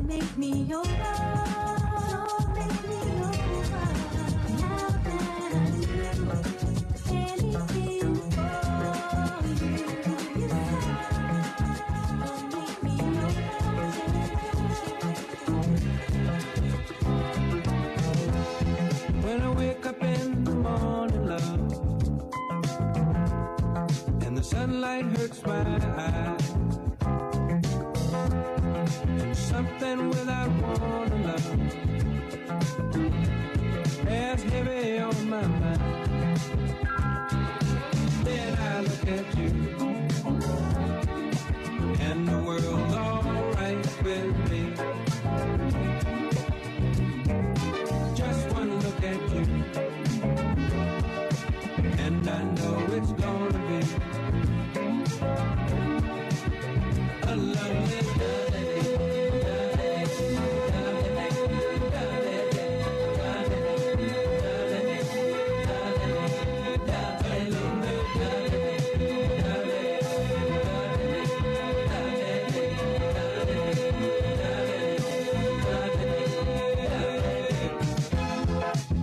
make me over. Don't make me over. Now that I do anything for you, you don't make me over. When I wake up in the morning, love, and the sunlight hurts my eyes, something without wanting love bears heavy on my mind. Then I look at you, and the world's alright with me. Just one look at you, and I know it's gonna be a lovely day.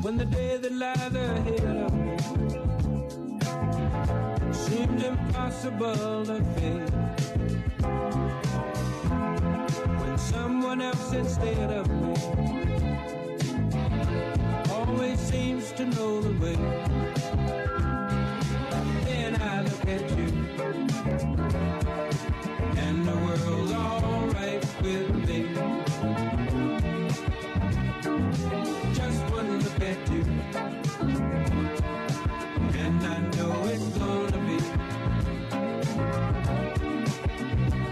When the day that lies ahead of me seems impossible to face, when someone else instead of me always seems to know the way, then I look at you, and the world's alright with me. Just one look at you, and I know it's gonna be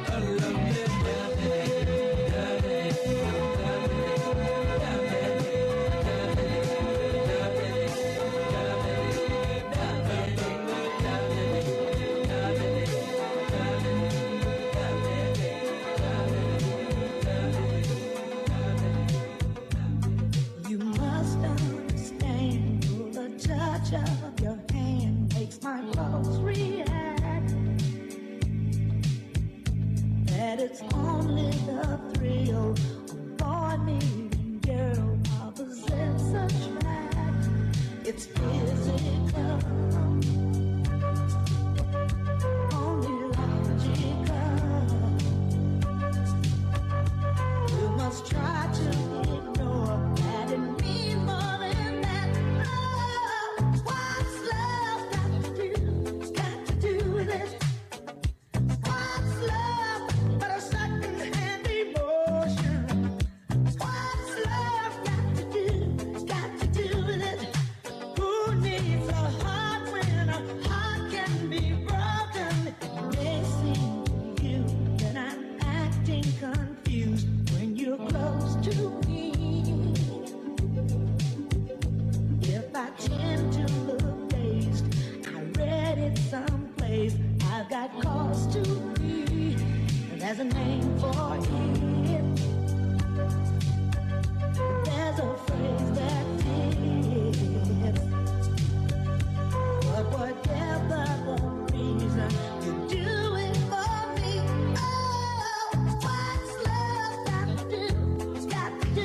a lovely You must understand, the touch of your hand makes my pulse react. That it's only the thrill of boy meeting girl opposites attract. It's physical, only logical. You must try to ignore that it means more than that. Oh, what's love got to do with it? What's love but a second-hand emotion? What's love got to do with it? Who needs a heart when a heart can be broken? It may seem to you that I'm acting confused when you're close to me. If I tend to look dazed, I read it someplace. I've got cause to be. There's a name for it. There's a phrase that fits. But whatever the reason, you do it for me. Oh, what's love got to do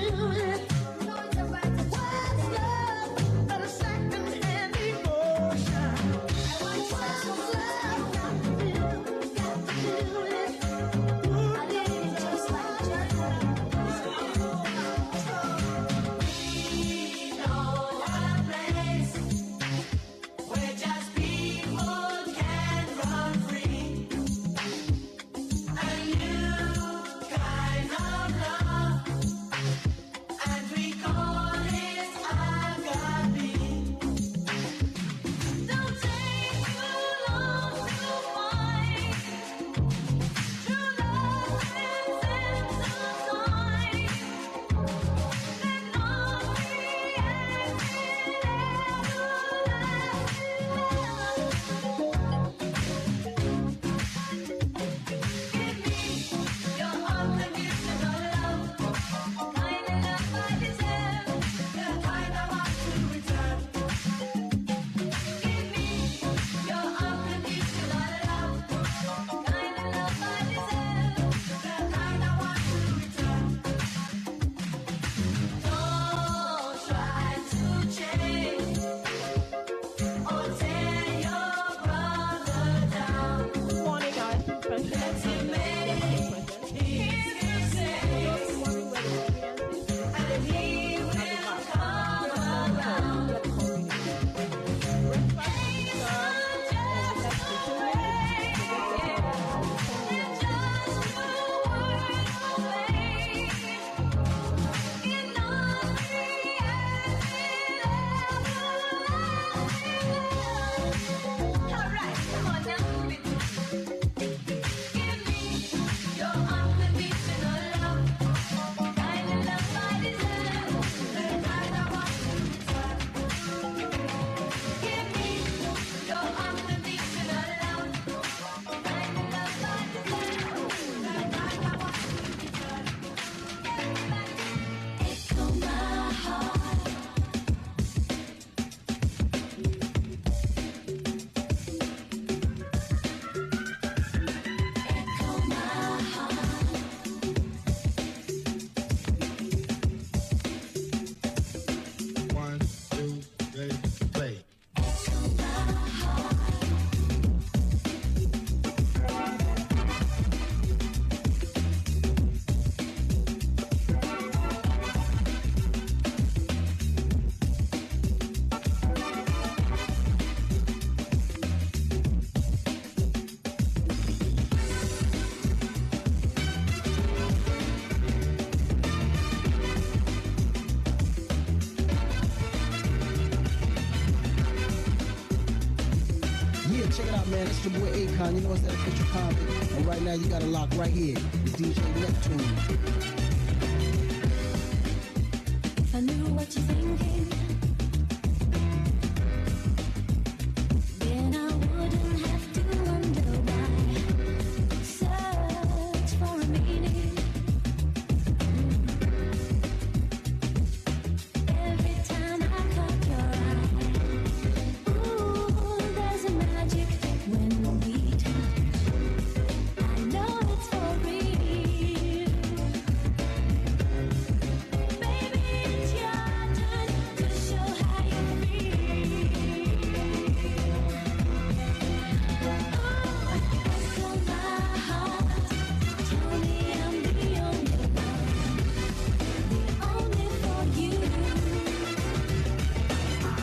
up, man? It's your boy Akon. You know it's that official comment. And right now you got to lock right here with DJ Neptune. If I knew what you're thinking, then I wouldn't have to wonder why. Search for a meaning. Every time I caught your eye, ooh, there's a magic when we touch. I know it's for real. Baby, it's your turn to show how you feel. Oh, echo my heart, tell me I'm the only for you.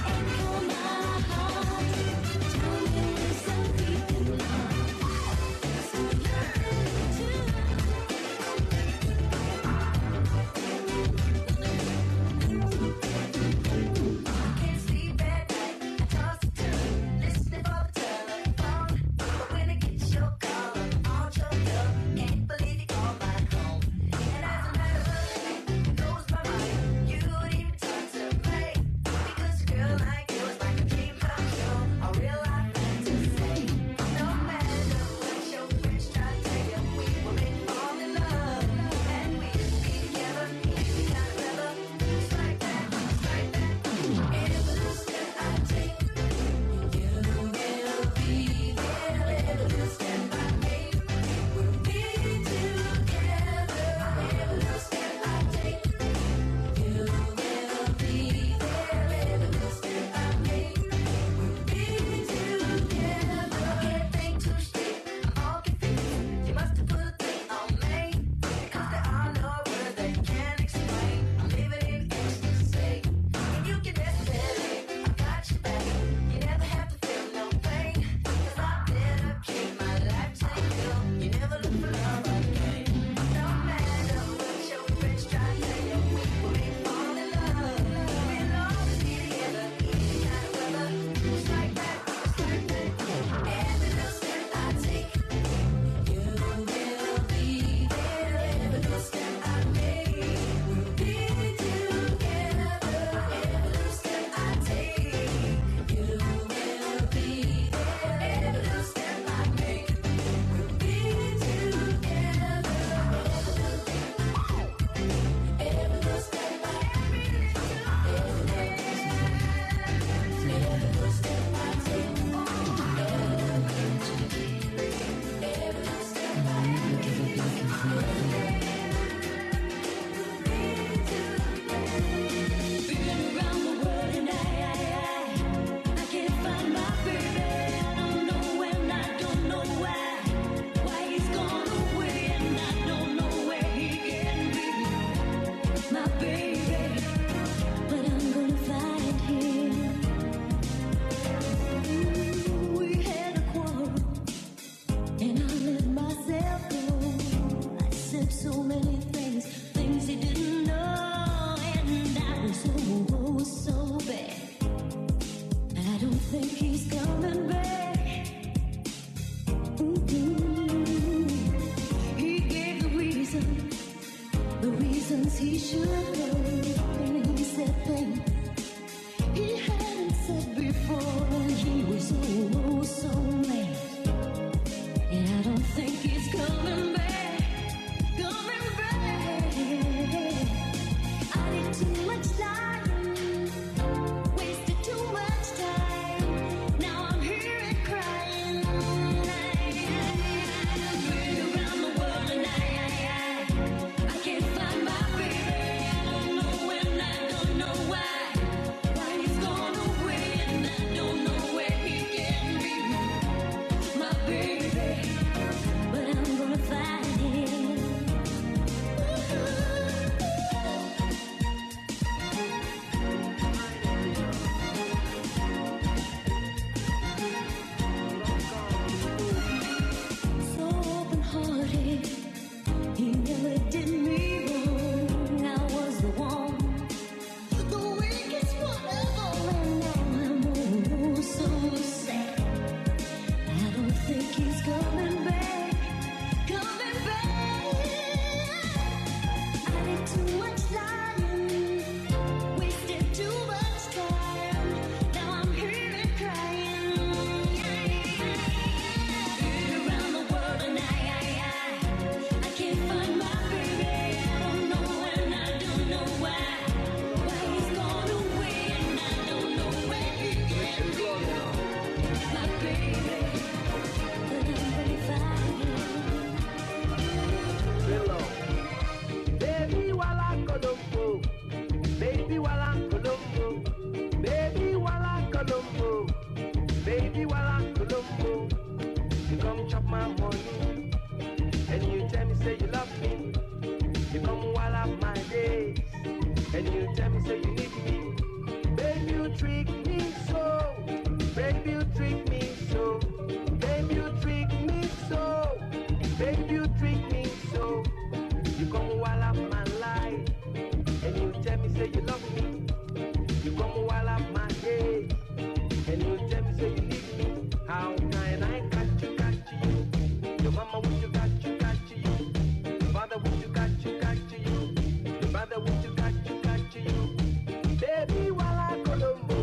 Echo my heart, tell me we're so deep in love. So you too. I can't sleep at night. I toss and turn, listening for the telephone. But when it gets your call, I'm all choked up. Can't believe you called my home. And as a matter of fact, it goes my mind. You don't even talk to me. Because a girl like you is like a dream come true. A real life fantasy. No matter what your friends try to tell you, we will make fall in love. And we'll be together, any kind of weather. Just like that, just like that. Every step I take, you will be there. Every step I make, we'll be together. Every step I take, you will be there. Every step I make, we'll be together. I can't think too straight, I'm all confused. You must have put a thing on me, because there are no words that can explain. I'm living in ecstasy, and you can rest steady. I got your back, you never have to feel no pain, because I dedicate my life to you. You never look for love again. No matter what your friends try to tell you, we will make fall in love. We'll always be together, any kind of weather. Just like that, just like that. Every little step I take, you will be there. Every little step I make, we'll be together. Every little step I take, you will be there. Every little step I make, we'll be together. Every little step I take, every little step I take, every little step Been around the world and I can't find my baby. I don't know when, I don't know why he's gone away, and I don't know where he can be. My baby, but I'm gonna find him. We had a quarrel, and I let myself go. I said so many things he didn't know, and I was so bad. I don't think he's coming back. He gave the reasons he should have, and he said things he hadn't said before, and he was so mad. And I don't think he's coming back, coming back. I did too much lying, wasted too much time. Now I'm here and crying. I've been around the world and I can't find my baby. I don't know when, I don't know why he's gone away, and I don't know where he can be. My baby, but I'm gonna find too much lying, wasted too much time. Now I'm here and crying. Around the world and I can't find my baby. I don't know and I don't know why. Why he's gone away and I don't know where he is. My baby, but I'm very fine. Baby wala Colombo, baby wala Colombo, baby wala Colombo, baby wala Colombo. You come chop my money, and you tell me say you love me. You come while up my days, and you tell me say you need me. Baby you trick me so, baby you trick me so, baby you trick me so, baby you trick me so. You come while up my life, and you tell me say you love me. You come while up my days, and you tell me say you need me. How can I catch you? Your mama wish you catch you. Your father wish you catch you. Your brother wish you catch you. Baby while I Colombo,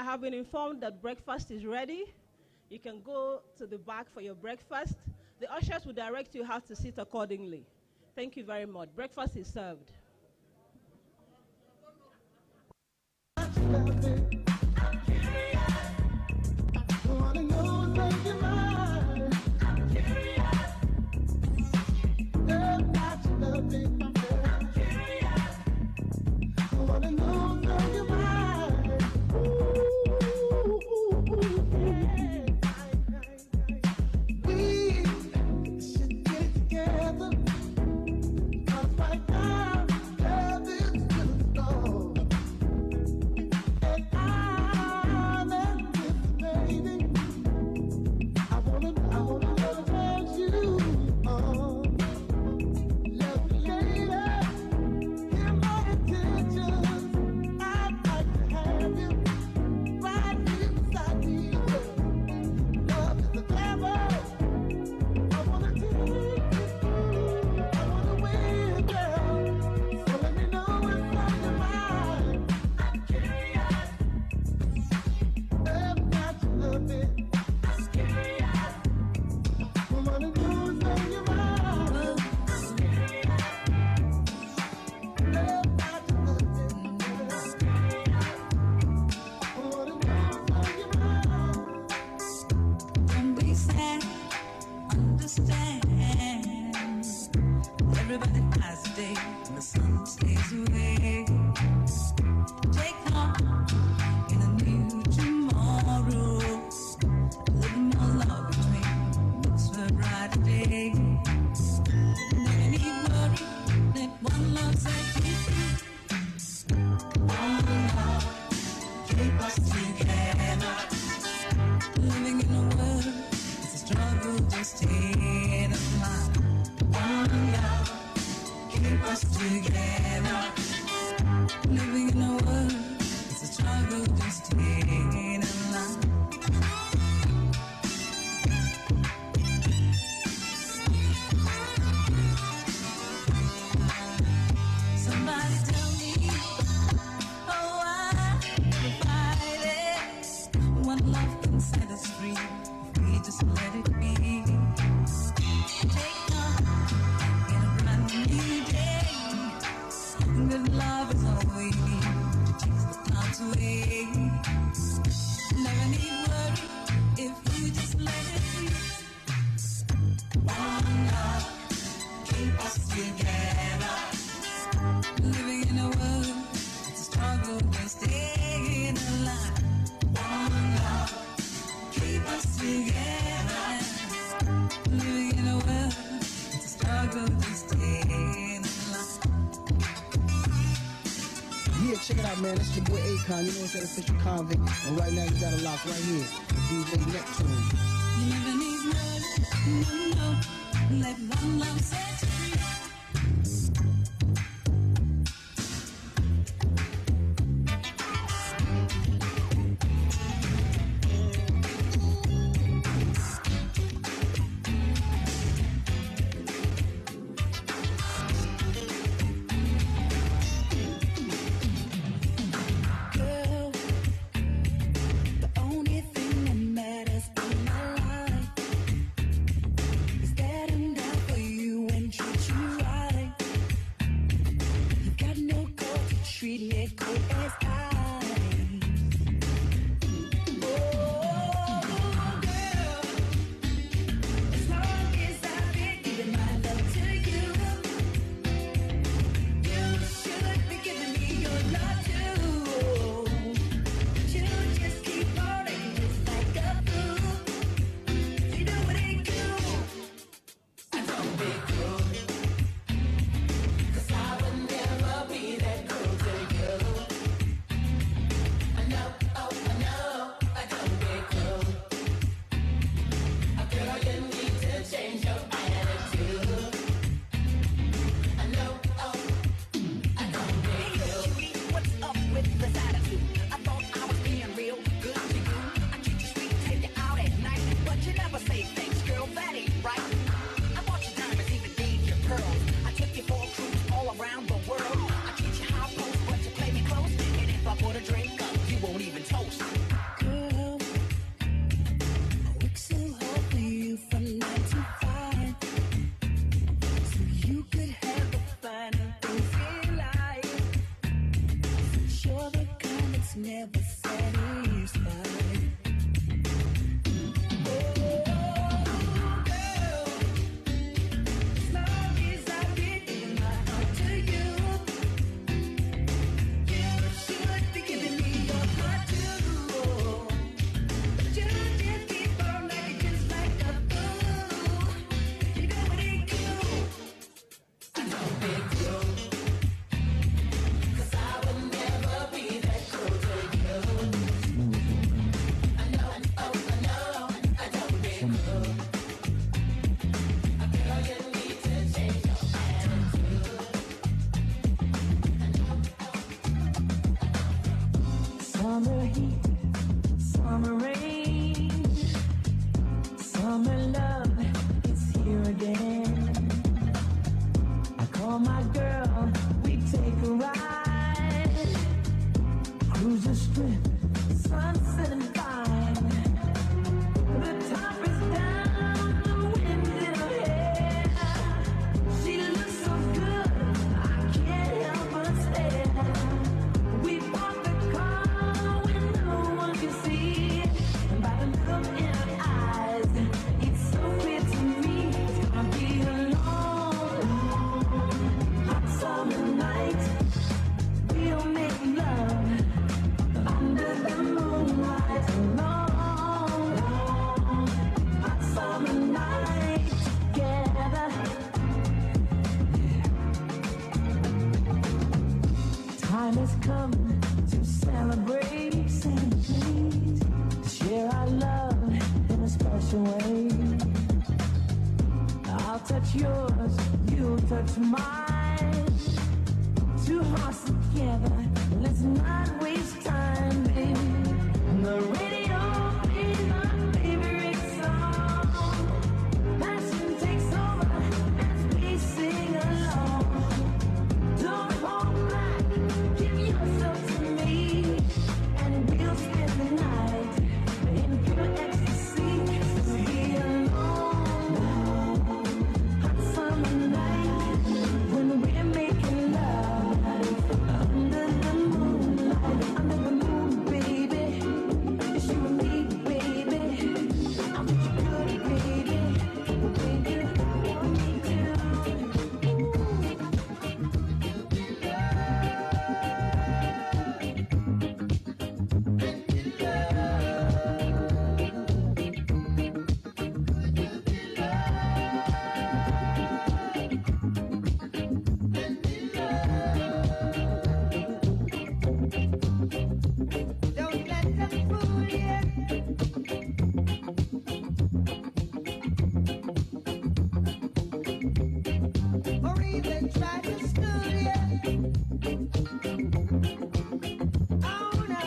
have been informed that breakfast is ready. You can go to the back for your breakfast. The ushers will direct you how to sit accordingly. Thank you very much. Breakfast is served. Check it out, man. That's your boy Akon. You know it's that official convict. And right now you got a lock right here. DJ Neptune. You never need love, no. Let one love set you free. Only thing that matters in my life is that I'm down. Summer heat, summer rain, summer love is here again. I call my girl, we take a ride, cruise the strip, sunset and fine. The top is down, the wind in her hair. She looks so good, I can't help but stare. We bought the car when no one can see, and by the look in her eyes, it's so clear to me it's gonna be a long, hot summer night. We'll make love under the moonlight. A long, hot summer night together. Time has come to celebrate, celebrate, to share our love in a special way. I'll touch yours, you'll touch mine. Two hearts together, let's not waste time, baby. The radio plays my favorite song. Passion takes over as we sing along. Don't hold back, give yourself to me, and we'll spend the night in pure ecstasy. It'll be a long, hot summer night when we're making love under the moonlight, under the moon, baby. It's you and me, baby. I'm with you, good, baby. Baby, me too. Don't let them fool you, or even try to school you. Oh no,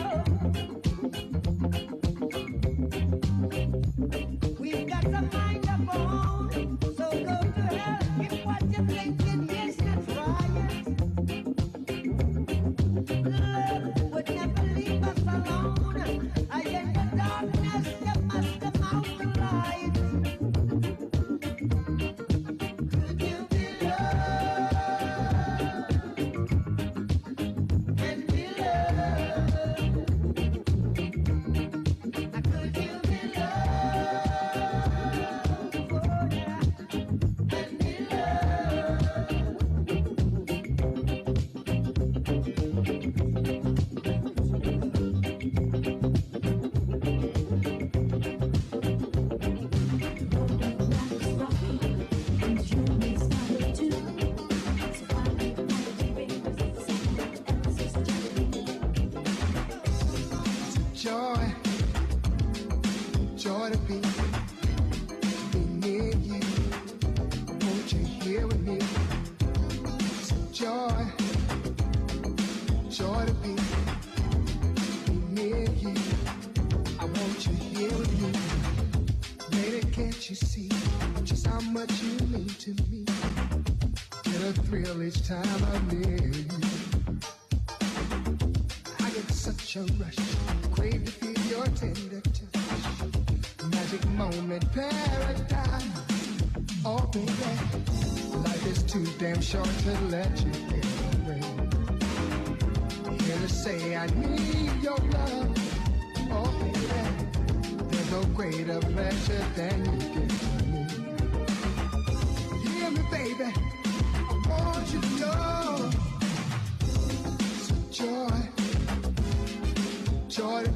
we've got some mind of our own, so go to hell if what you're thinking is not right. Love would never leave us alone. I in the darkness, you must come out the light. Could you be loved and be loved? Could you be loved, oh yeah, and be Joy, joy to be near you. Won't you here with me? It's a joy, joy to be near you. I want you here with me. Baby, can't you see just how much you mean to me? Get a thrill each time I'm near you. I get such a rush, crave to feel your tender touch. Magic moment, paradise. Oh, baby, life is too damn short to let you get away. Here to say I need your love. Oh, baby, there's no greater pleasure than you give to me. Hear me, baby, I want you to know. It's a joy, joy to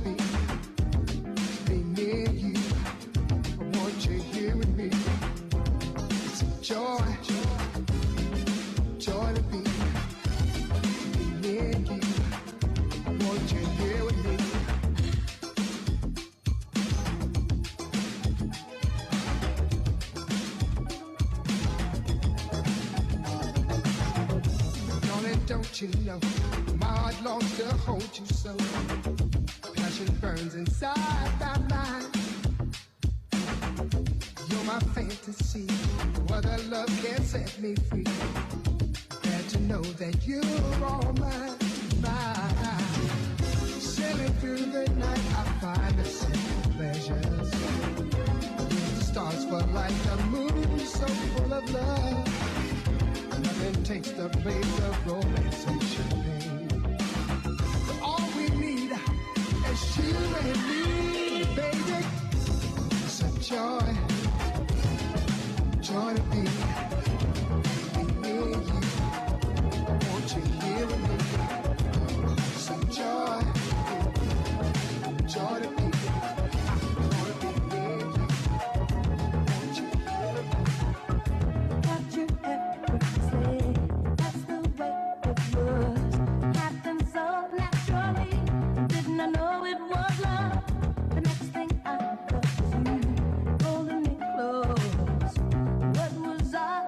be near you. I want you here with me. It's a joy, joy to be near you. I want you here with me. Darling, don't you know my heart longs to hold you so? passion burns inside my mind. You're my fantasy. What a love can set me free. Glad to know that you're all mine, mine. Sailing through the night, I find the simple pleasures. The stars fall like the moon, so full of love. Nothing takes the place of romance and champagne. All we need is you and me, baby. It's a joy, joy to be near you. Won't you hear me? It's a joy, joy to be. I wanna be near you. Won't you hear me? What you ever say, that's the way it was. Happened so naturally, didn't I know it was love? The next thing I thought was you, holding me close. What was I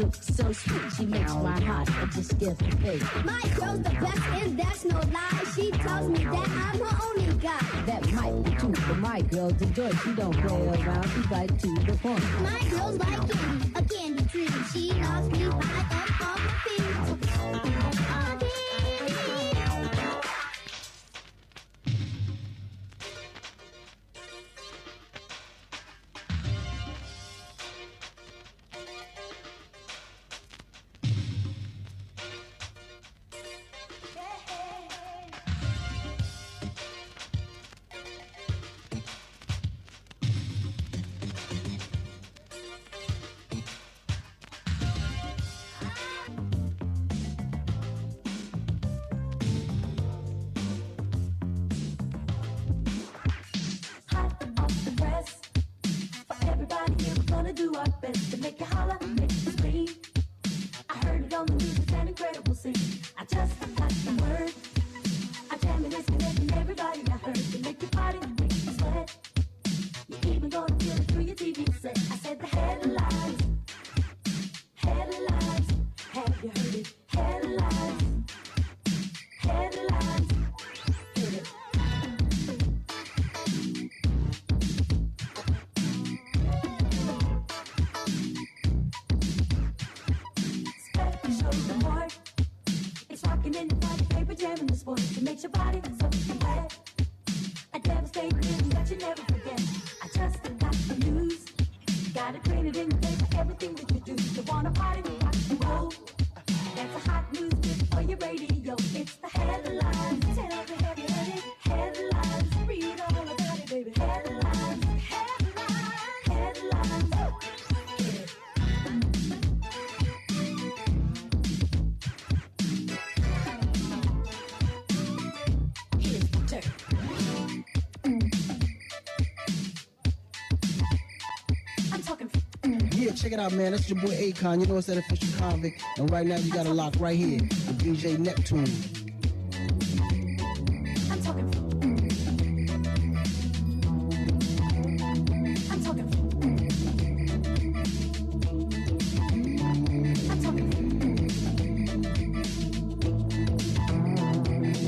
looks so sweet. She makes my heart just skip a beat. My girl's the best, and that's no lie. She tells me that I'm her only guy. That might be true, but my girl's a joy. She don't play around, she right to the point. My girl's like candy, a candy tree. She knocks me high up off my feet. Do our best to make you holler, make you scream. I heard it on the news, it's an incredible scene. I just got the word. I jam it, it's connecting everybody I heard. To make you party, make you sweat. You're even gonna feel it through your TV set. I said the headlines, headlines. Have you heard it? Headlines, headlines. Hit it. It's rocking in the party, paper jamming the sports. It makes your body so wet. A devastating news that you never forget. I just got the news. Got it printed in the paper, everything that you do. You wanna party, rock and roll. That's a hot news bit for your radio. It's the headlines. Tell me, have you heard it? Headlines. Read all about it, baby. Headlines. Headlines. Headlines. Yeah, check it out, man. That's your boy Akon. You know it's that official convict. And right now you got a lock right here with DJ Neptune. I'm talking. I'm talking. I'm talking.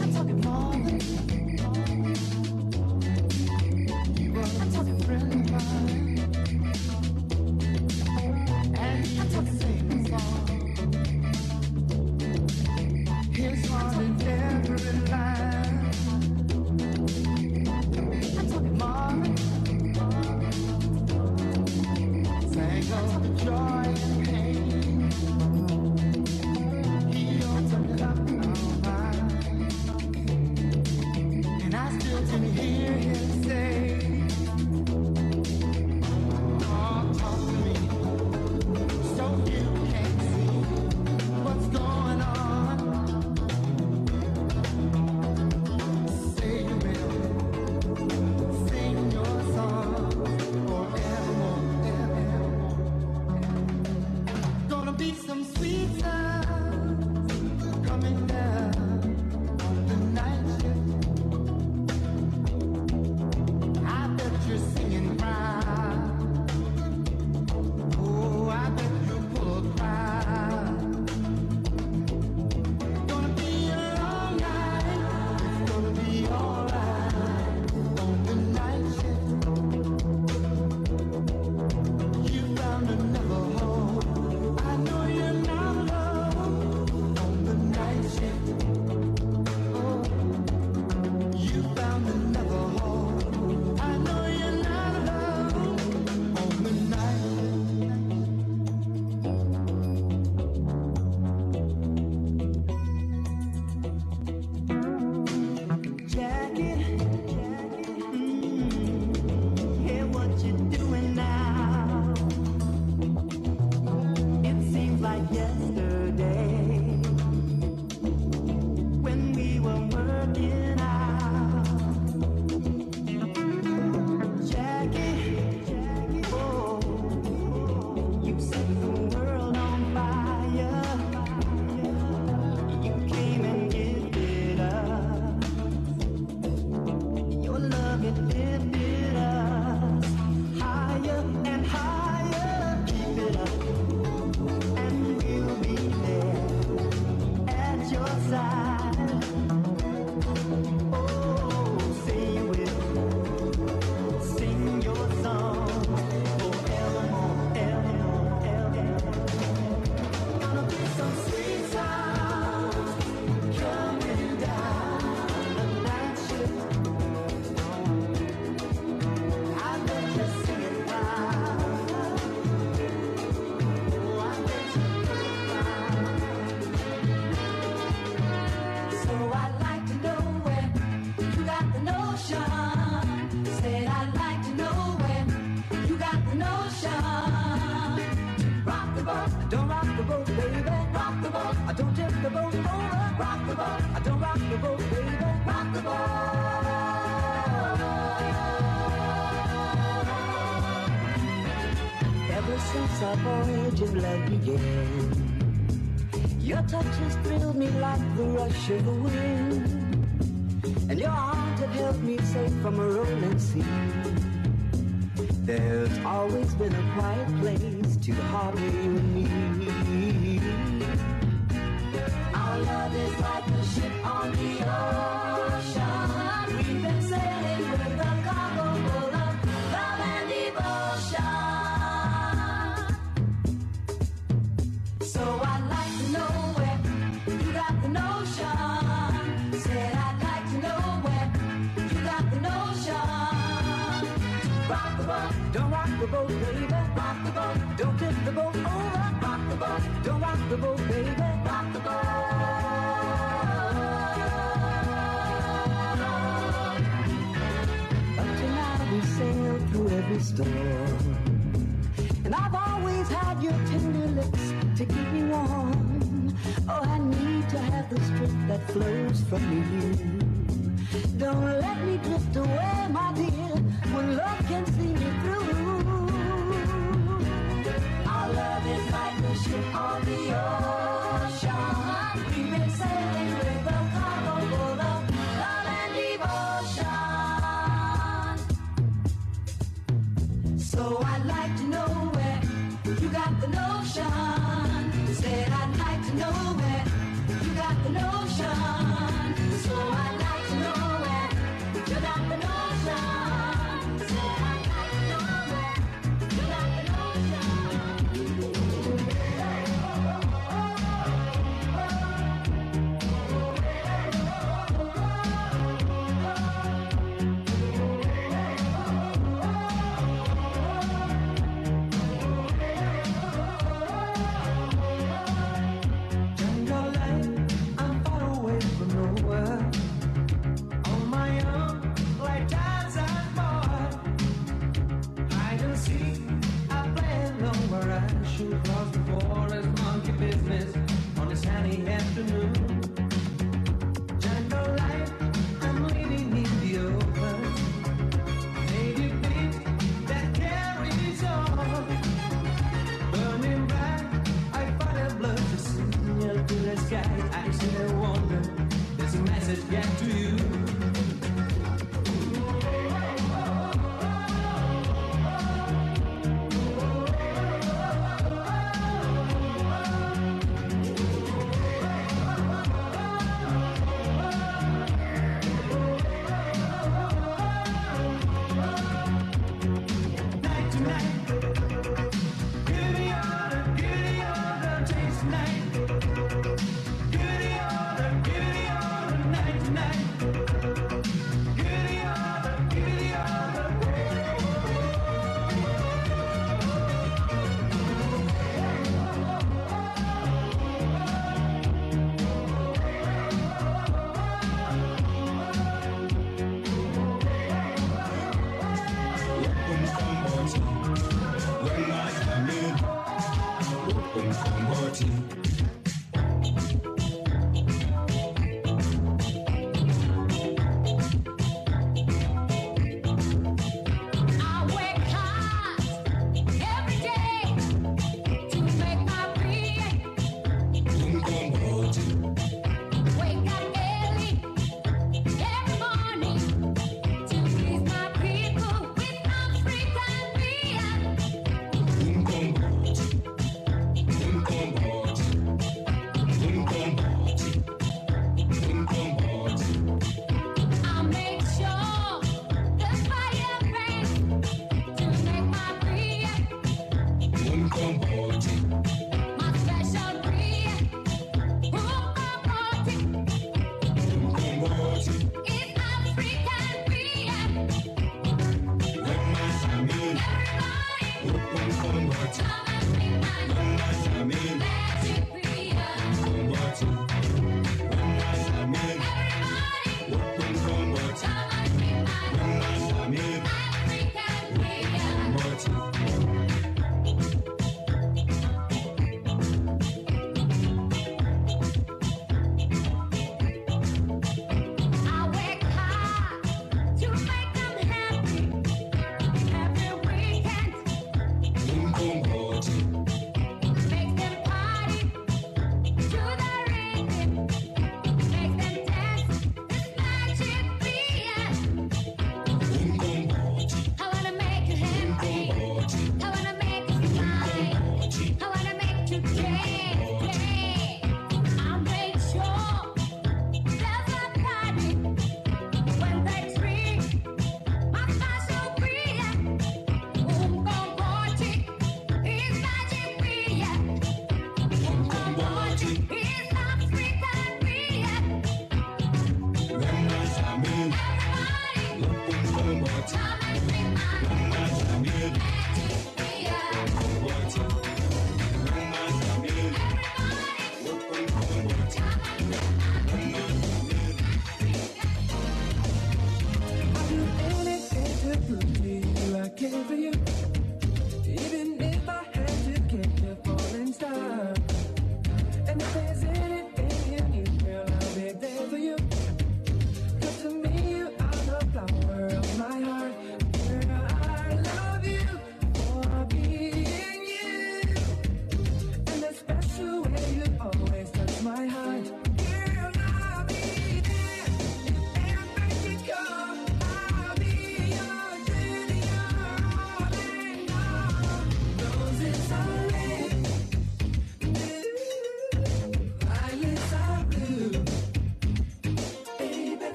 I'm talking more. I'm talking friend of mine. I'm talking sing song. His heart in every line. I'm talking Marvin. Sang of the joy and pain. He opened up our mind. And I still can hear him say, oh, talk to me. So you can't see what's going on. Say you will sing your song forevermore, evermore. Gonna be some sweet sounds coming down the night shift. ever since our voyage of love began. Your touch has thrilled me like the rush of the wind, and your arms have held me safe from a rolling sea. There's always been a quiet place to harbor you and me. Our love is like a ship on the ocean. We've been sailing with a cargo full of love and devotion. So I'd like to know where you got the notion. Said I'd like to know where you got the notion. Rock the boat, don't rock the boat, baby. Rock the boat, don't tip the boat over. Rock the boat, don't rock the boat, baby. Rock the boat. Up to now we sailed through every storm, and I've always had your tender lips to keep me warm. Oh, I need to have the strength that flows from you. Don't let me drift away, my dear, when love can see me through. Our love is like a ship on the ocean. We've been sailing with a cargo full of love and devotion. So I'd like to know where you got the notion. Said I'd like to know where you got the notion. So I'd like to know where you got the notion. Said I'd like to know where you got the notion. Jungle life, I'm far away from nowhere. On my own, like Tarzan boy. Hide and seek, I play alone where I shoot across the forest, monkey business on a sunny afternoon. Jungle life, I'm living in the open. Native beat that carries on. Burning bright, I find a blood to signal to the sky. I still wonder, there's a message get to you. Night to night, goody order, taste night. Goody order, night to night.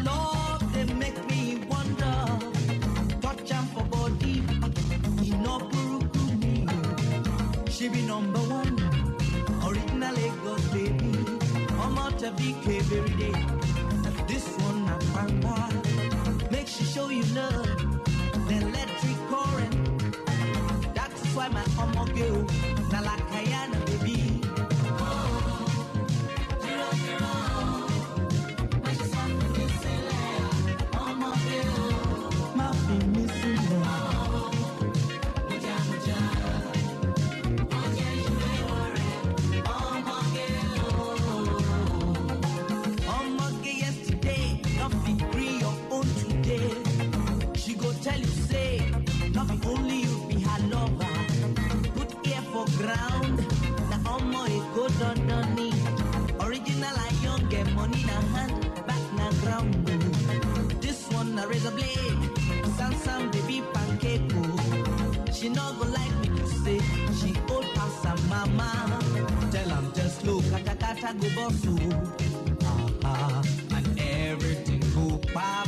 love, they make me wonder. Touch am for body, he no buruku me. She be number one, original Lagos baby. I'm out of BK every day. This one I found out. Make she show you love, the electric current. That's why my girl, na la Kayana baby. Tell you say, not only you be her lover. Put ear for ground, na omo e go don me. Original and young, get money na hand, back na ground. This one na razor blade, Samsung baby pancake. She no go like me to say, she old pass her mama. Tell am just look, kata kata go boss and everything go pop.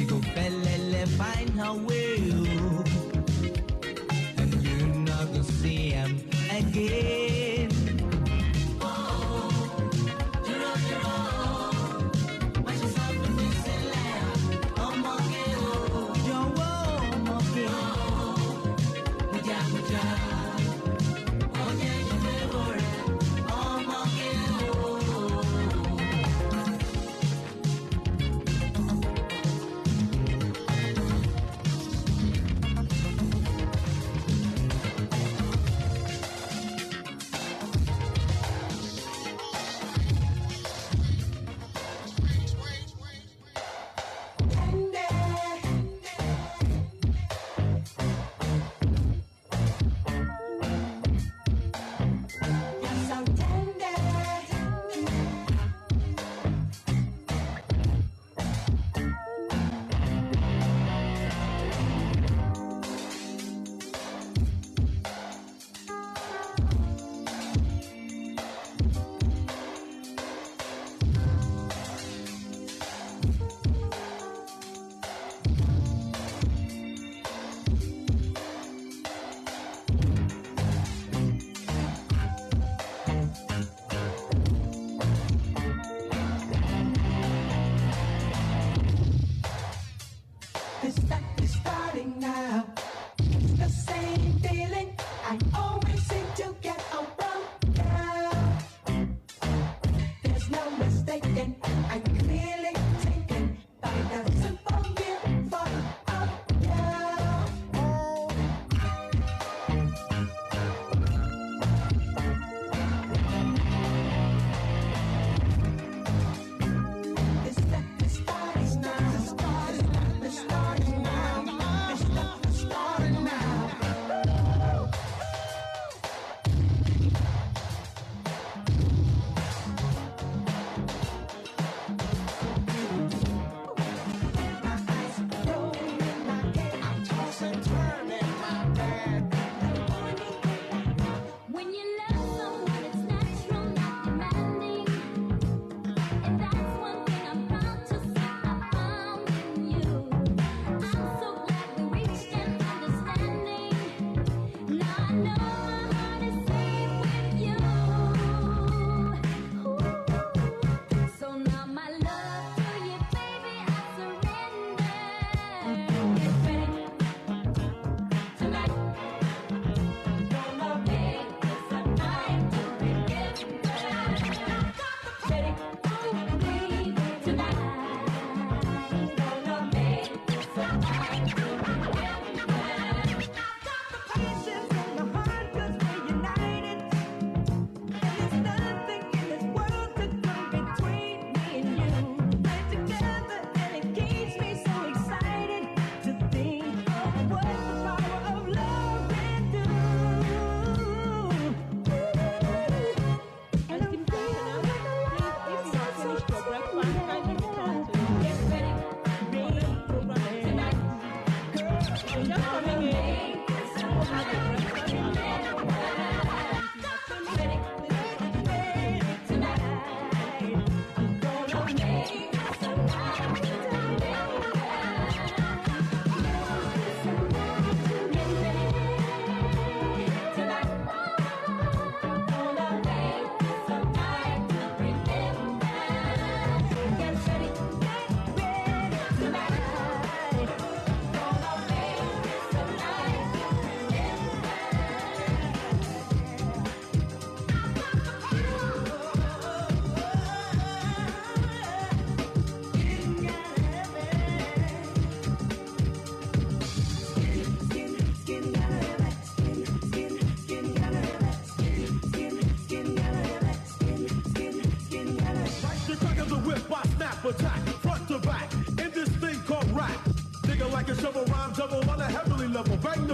Go felele find her way, and you're not gonna see him again.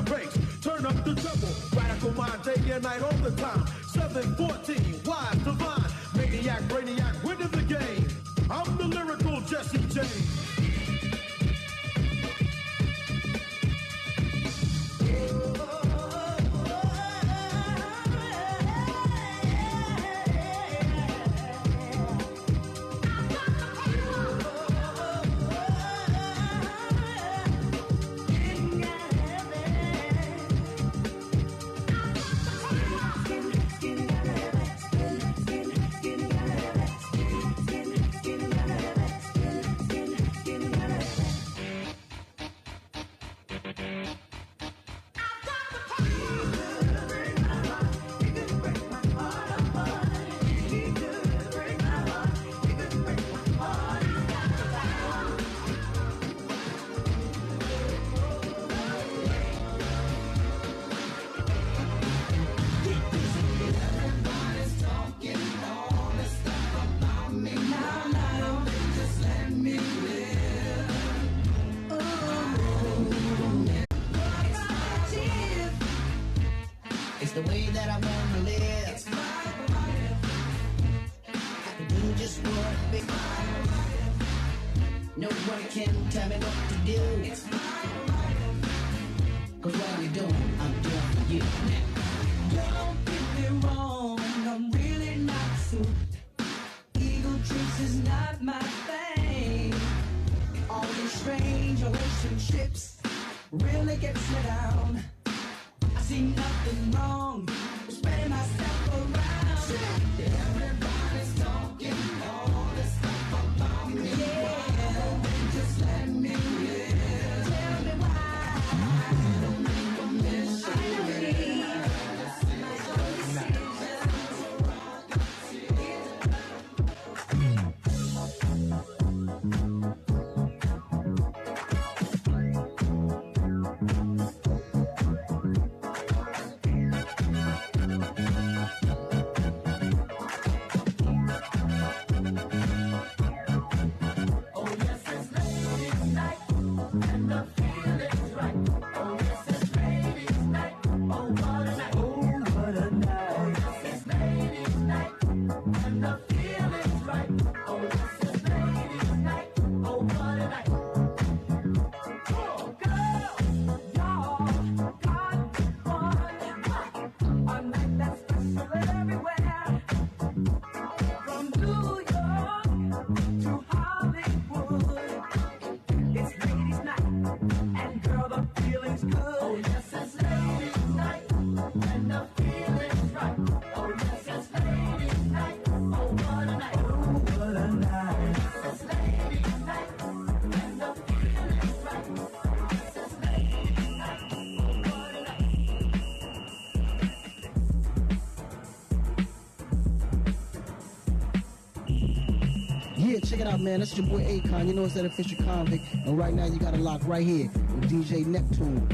the bass, turn up the treble. Radical mind, day and night, all the time. 714, wise, divine, maniac, brainiac, winning the game. I'm the lyrical Jesse James. It's the way that I want to live. It's my life. I can do just what I feel. Nobody can tell me what to do. It's my life. Cause what I'm doing, I'm doing for you. Don't get me wrong, I'm really not so. Ego trips is not my thing. All these strange relationships really gets me down. I see nothing wrong with spreading myself around. Everybody's talking all this stuff about me. Yeah. Why don't they just let me live? Tell me why. I don't make a mission. I don't need Yeah, check it out, man. That's your boy Akon. You know it's that official convict. And right now you got a lock right here with DJ Neptune.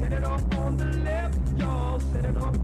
Set it off on the left, y'all. Set it off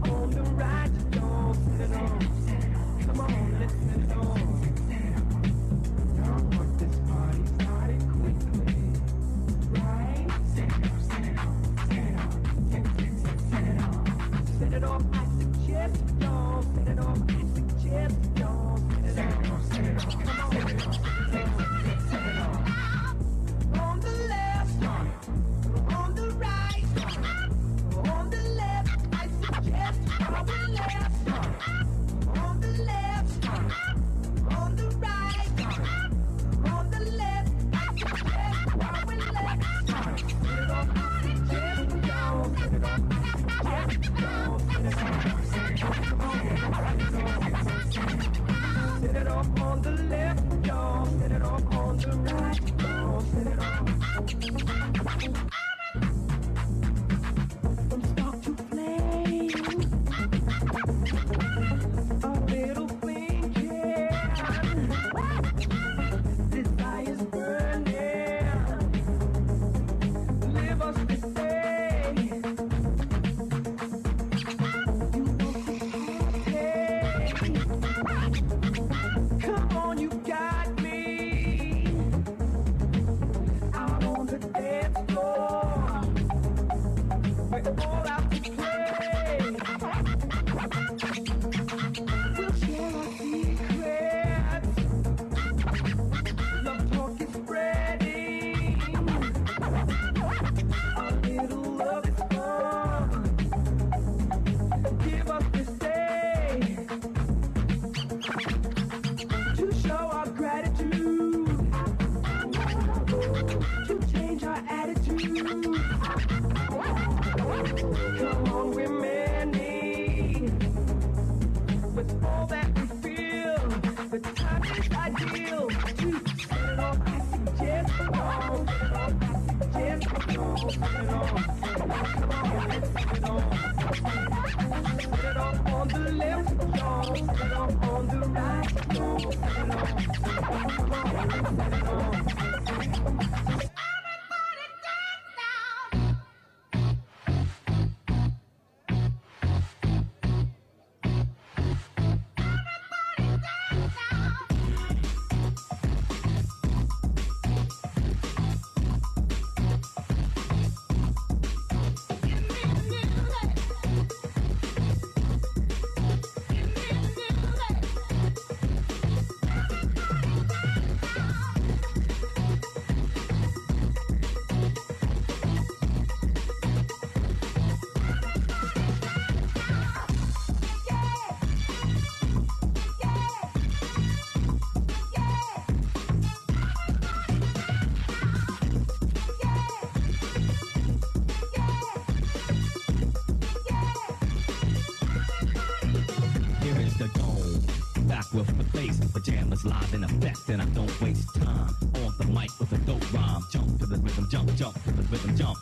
with the bass. Pajamas live in effect, and I don't waste time. On the mic with a dope rhyme. Jump to the rhythm, jump to the rhythm, jump.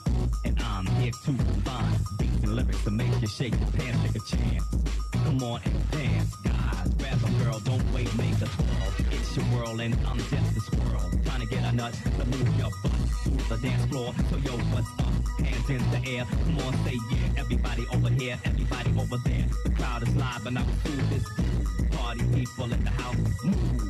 And I'm here to combine beats and lyrics to make you shake your pants, take a chance. Come on and dance, guys. Grab a girl, don't wait, make a twirl. It's your world, and I'm just a squirrel. Trying to get a nut to move your butt to the dance floor. So yo, what's up? Hands in the air. Come on, say yeah. Everybody over here, everybody over there. The crowd is live, and I'm through this party. People in the house, move.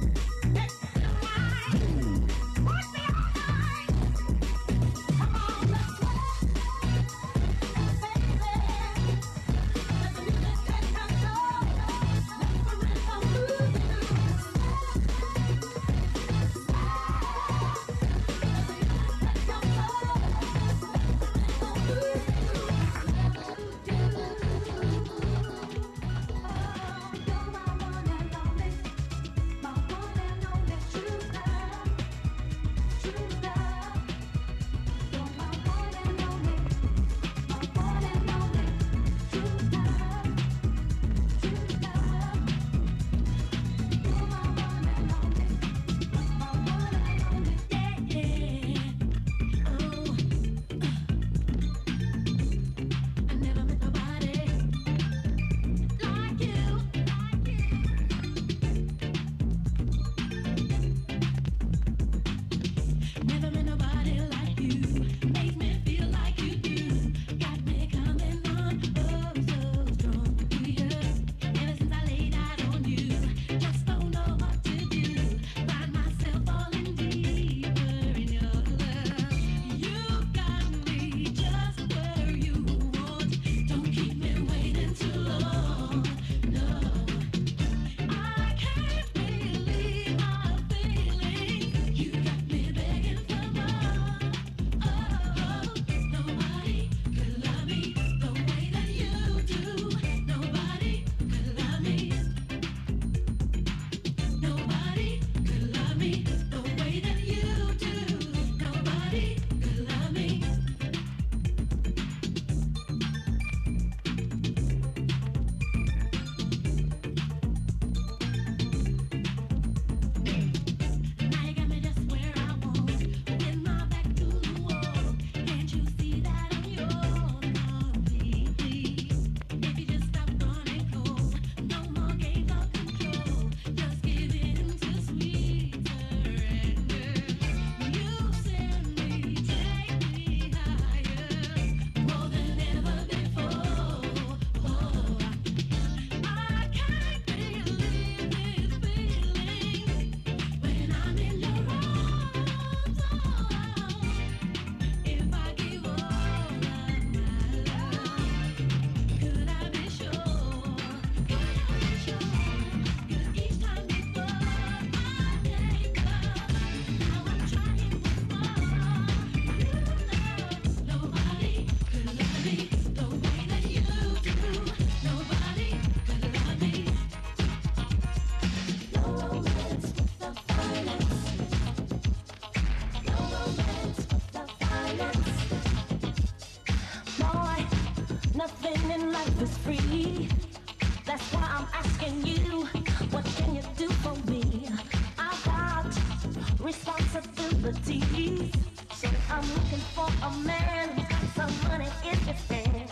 responsibilities. So I'm looking for a man who's got some money in his hand.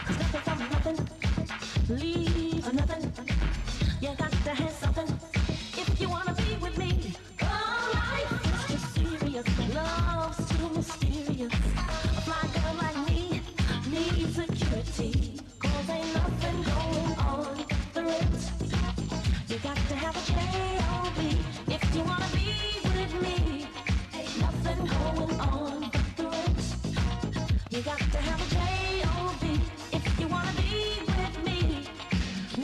'Cause nothing from nothing leaves nothing. You got to have something if you wanna be with me. Oh, life is too serious, love's too mysterious. A fly girl like me needs security. 'Cause ain't nothing going on the rent. You got to have a J.O.B. if you wanna be with me. Ain't nothing going on but the rent. You got to have a J.O.B. if you wanna be with me.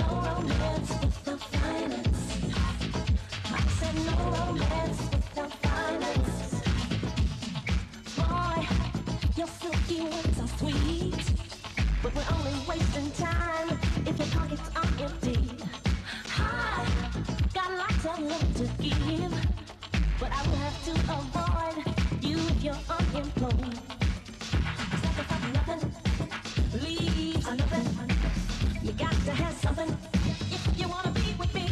No romance without finance. I said no romance without finance. Boy, your silky words are sweet, but we're only wasting time if your pockets are empty. I got lots of love to give, but I will have to avoid you if you're unemployed. 'Cause nothing from nothing leaves nothing. You got to have something if you wanna be with me.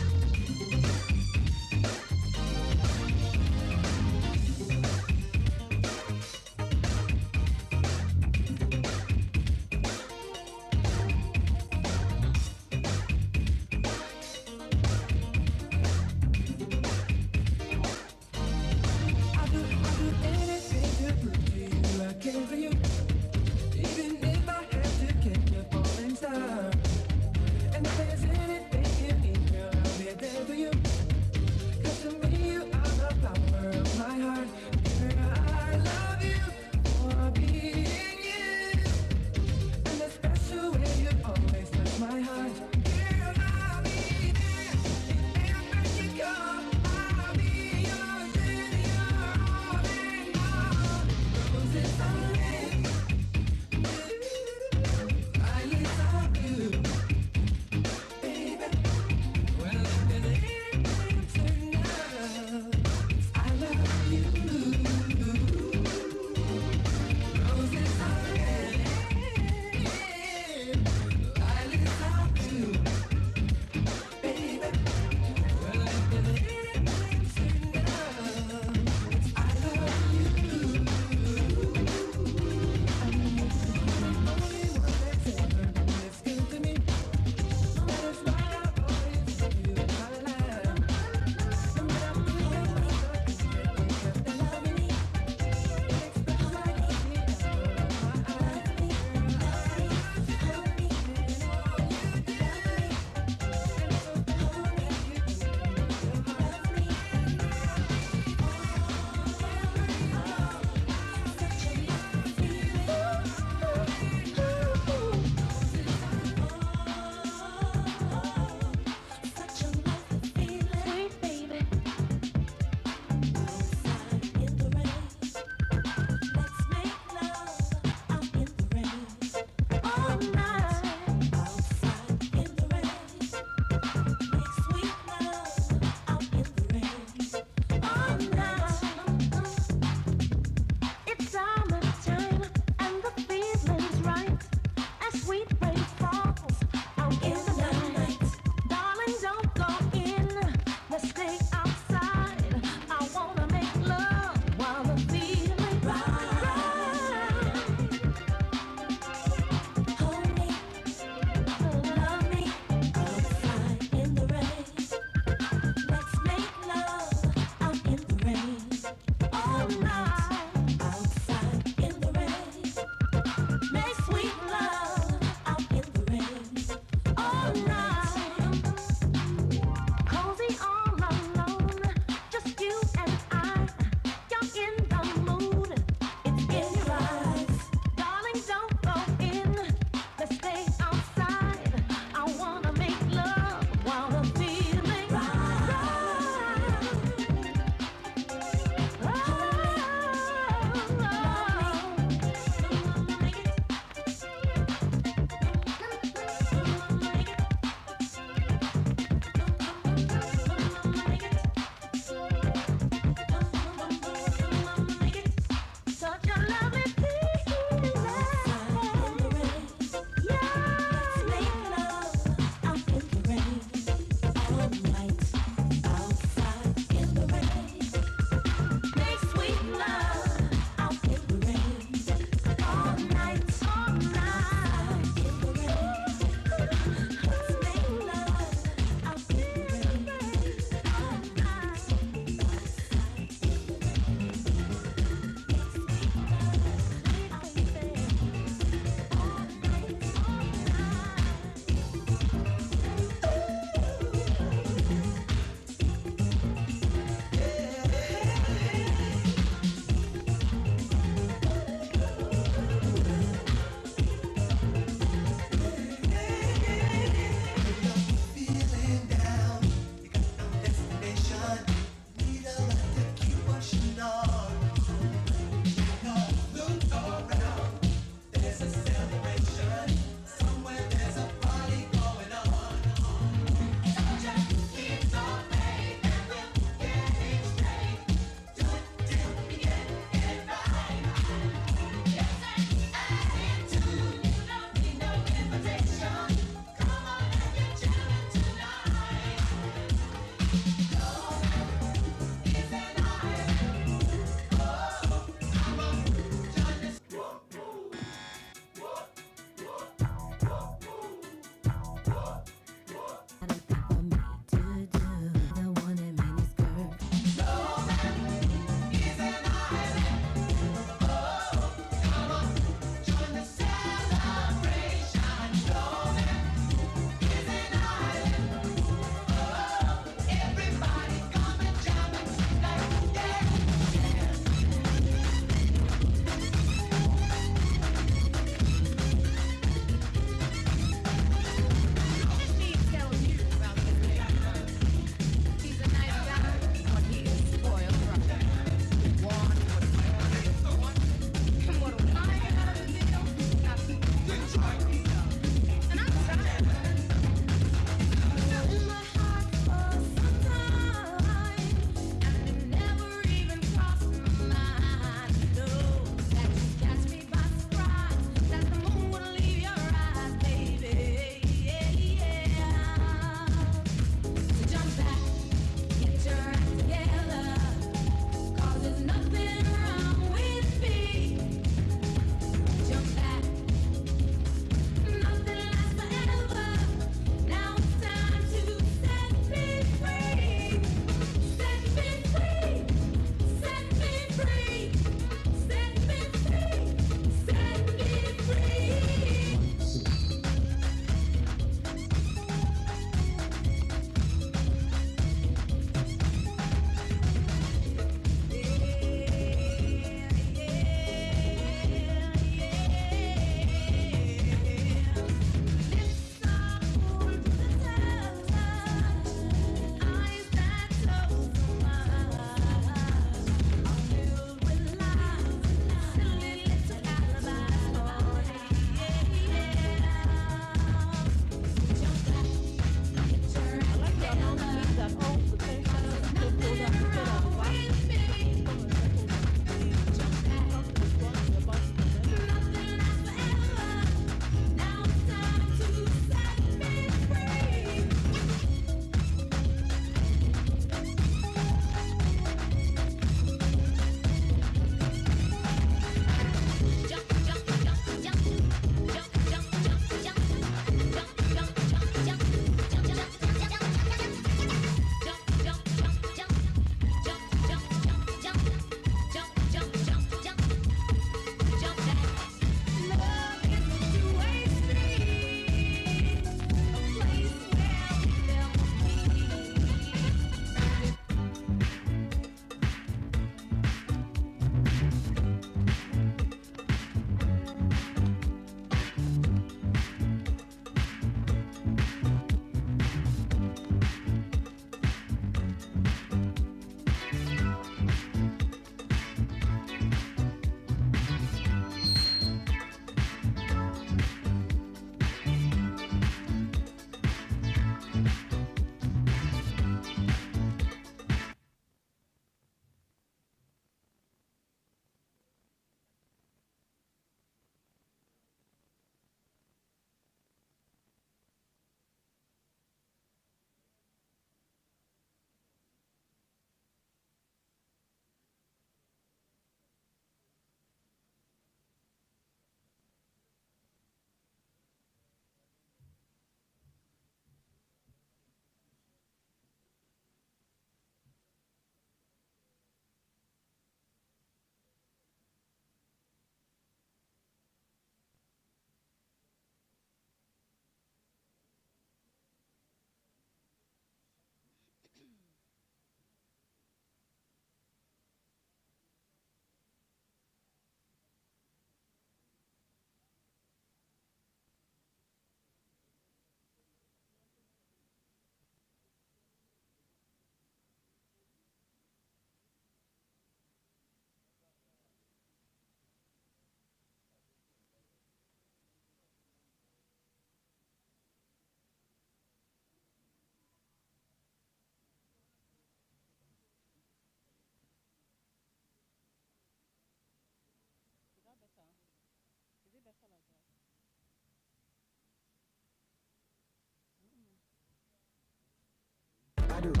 do.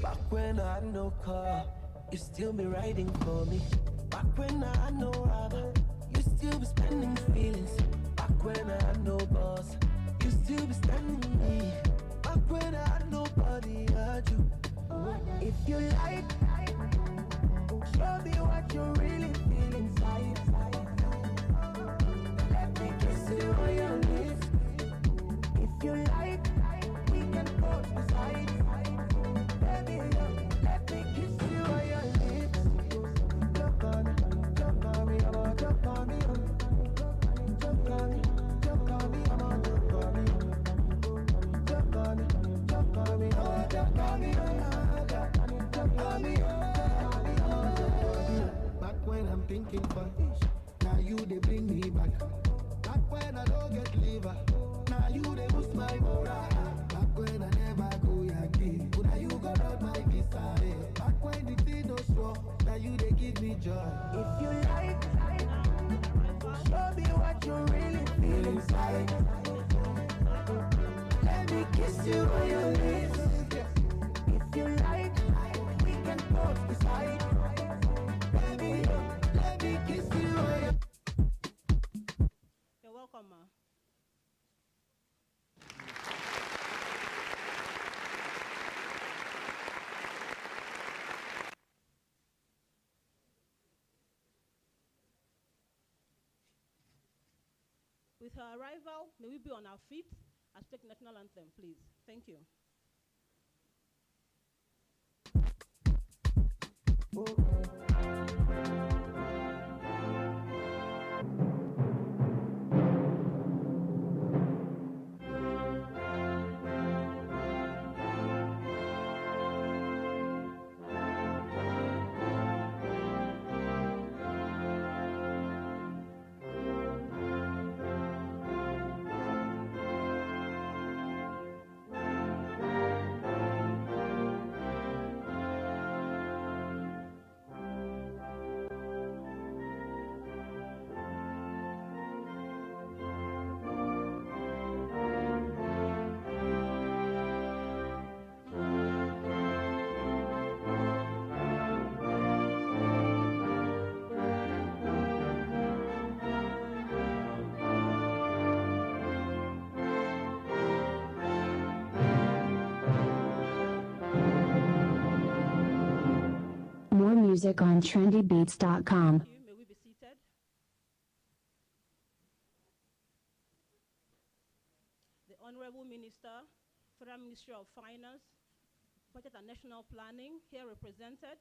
Back when I had no car, you still be riding for me. Back when I had no rubber, you still be spending feelings. Back when I had no boss, you still be standing me. Back when I had nobody, I had you. If you like, show me what you really feel inside. Let me kiss you on your lips. If you like, we can both decide. Baby, let me kiss you on your lips. Jump on me, jump on me, I'm on, jump on me, jump on me, jump on me, I'm on, jump on me, jump on me, jump on me, oh, jump on me, jump on me, back when I'm thinking fun, now you they bring me back. Back when I don't get liver, now you they boost my morale. Back when I never go Yankee, but now you got out my visa. Back when the thing no strong, now you they give me joy. If you like, show me what you really feel inside. Let me kiss you on your lips. If you like, we can both decide. Baby, let me kiss you on your. You're welcome, ma. With her arrival, may we be on our feet as we take national anthem, please. Thank you. More music on trendybeats.com. Thank you. May we be seated? The Honorable Minister, Federal Ministry of Finance, Budget and National Planning, here represented.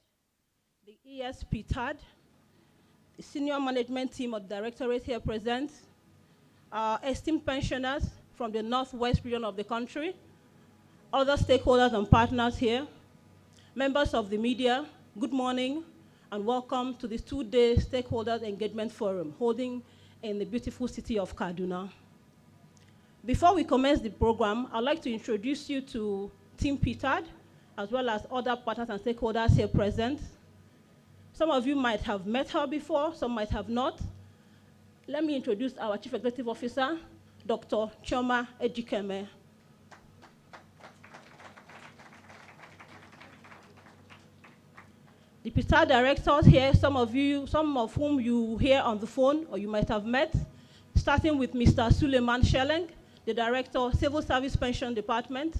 The Ptad, the Senior Management Team of Directorate here present. Our esteemed pensioners from the Northwest region of the country, other stakeholders and partners here, members of the media, good morning and welcome to this two-day Stakeholders Engagement Forum holding in the beautiful city of Kaduna. Before we commence the program, I'd like to introduce you to Team Ptad, as well as other partners and stakeholders here present. Some of you might have met her before, some might have not. Let me introduce our Chief Executive Officer, Dr. Chioma Ejikeme. The Ptad directors here, some of whom you hear on the phone or you might have met, starting with Mr. Suleiman Sheleng, the Director, Civil Service Pension Department.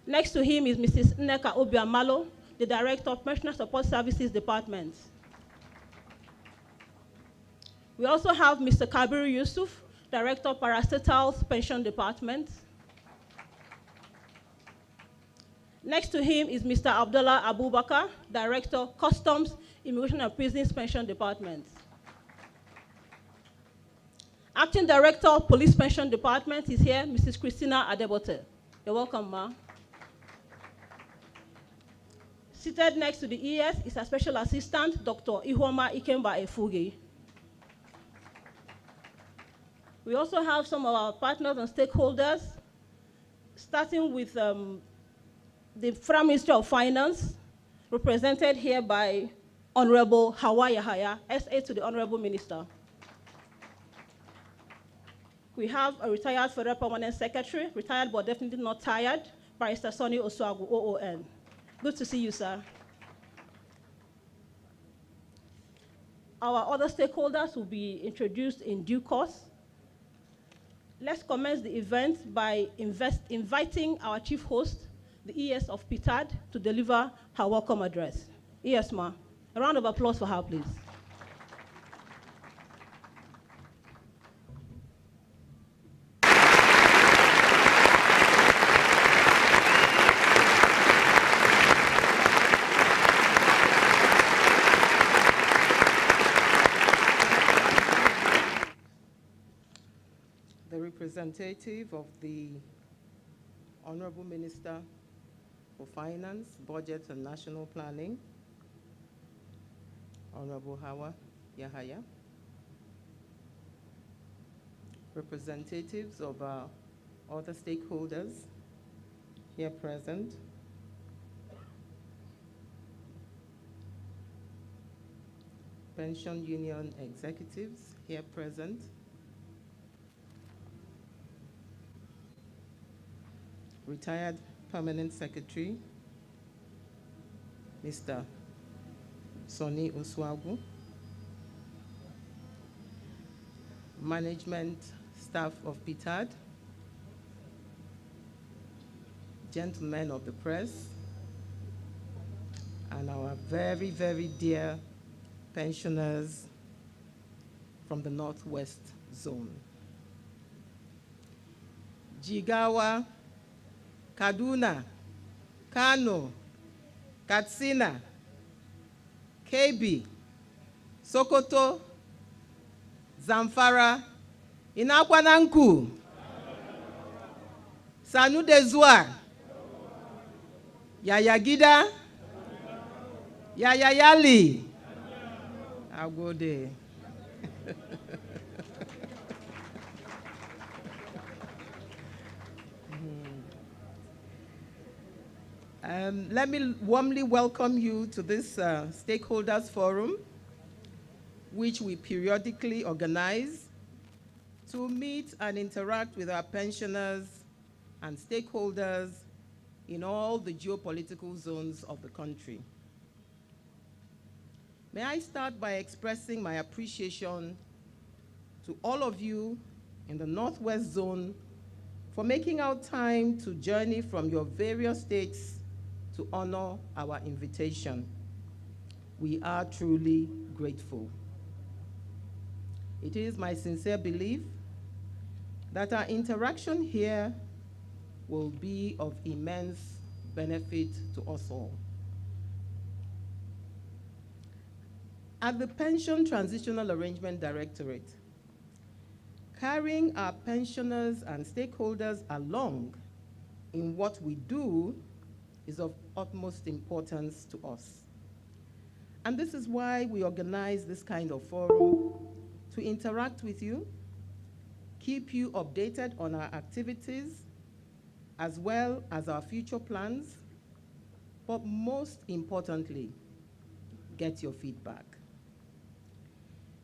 Next to him is Mrs. Nneka Obiamalo, the Director of Pensioner Support Services Department. We also have Mr. Kabiru Yusuf, Director, Parastatals Pension Department. Next to him is Mr. Abdullah Abubakar, Director, Customs, Immigration and Prisons Pension Department. Acting Director, Police Pension Department is here, Mrs. Christina Adebote. You're welcome, ma. Seated next to the ES is a Special Assistant, Dr. Ihoma Ikemba Efugi. We also have some of our partners and stakeholders, starting with the the Federal Ministry of Finance, represented here by Honorable Hawa Yahaya, SA to the Honorable Minister. We have a retired Federal Permanent Secretary, retired but definitely not tired, Barrister Sonny Osuagu, OON. Good to see you, sir. Our other stakeholders will be introduced in due course. Let's commence the event by inviting our chief host, the ES of Ptad, to deliver her welcome address. ES, ma. A round of applause for her, please. The representative of the Honorable Minister for Finance, Budget and National Planning, Honorable Hawa Yahaya. Representatives of our other stakeholders here present. Pension union executives here present. Retired Permanent Secretary, Mr. Sonny Osuagu. Management staff of Ptad, gentlemen of the press, and our very, very dear pensioners from the Northwest Zone. Jigawa, Kaduna, Kano, Katsina, KB, Sokoto, Zamfara, Inakwananku, Sanudezua, Yayagida, Yayayali, Agode. Let me warmly welcome you to this Stakeholders Forum, which we periodically organize to meet and interact with our pensioners and stakeholders in all the geopolitical zones of the country. May I start by expressing my appreciation to all of you in the Northwest Zone for making out time to journey from your various states to honor our invitation. We are truly grateful. It is my sincere belief that our interaction here will be of immense benefit to us all. At the Pension Transitional Arrangement Directorate, carrying our pensioners and stakeholders along in what we do is of utmost importance to us. And this is why we organize this kind of forum, to interact with you, keep you updated on our activities, as well as our future plans, but most importantly, get your feedback.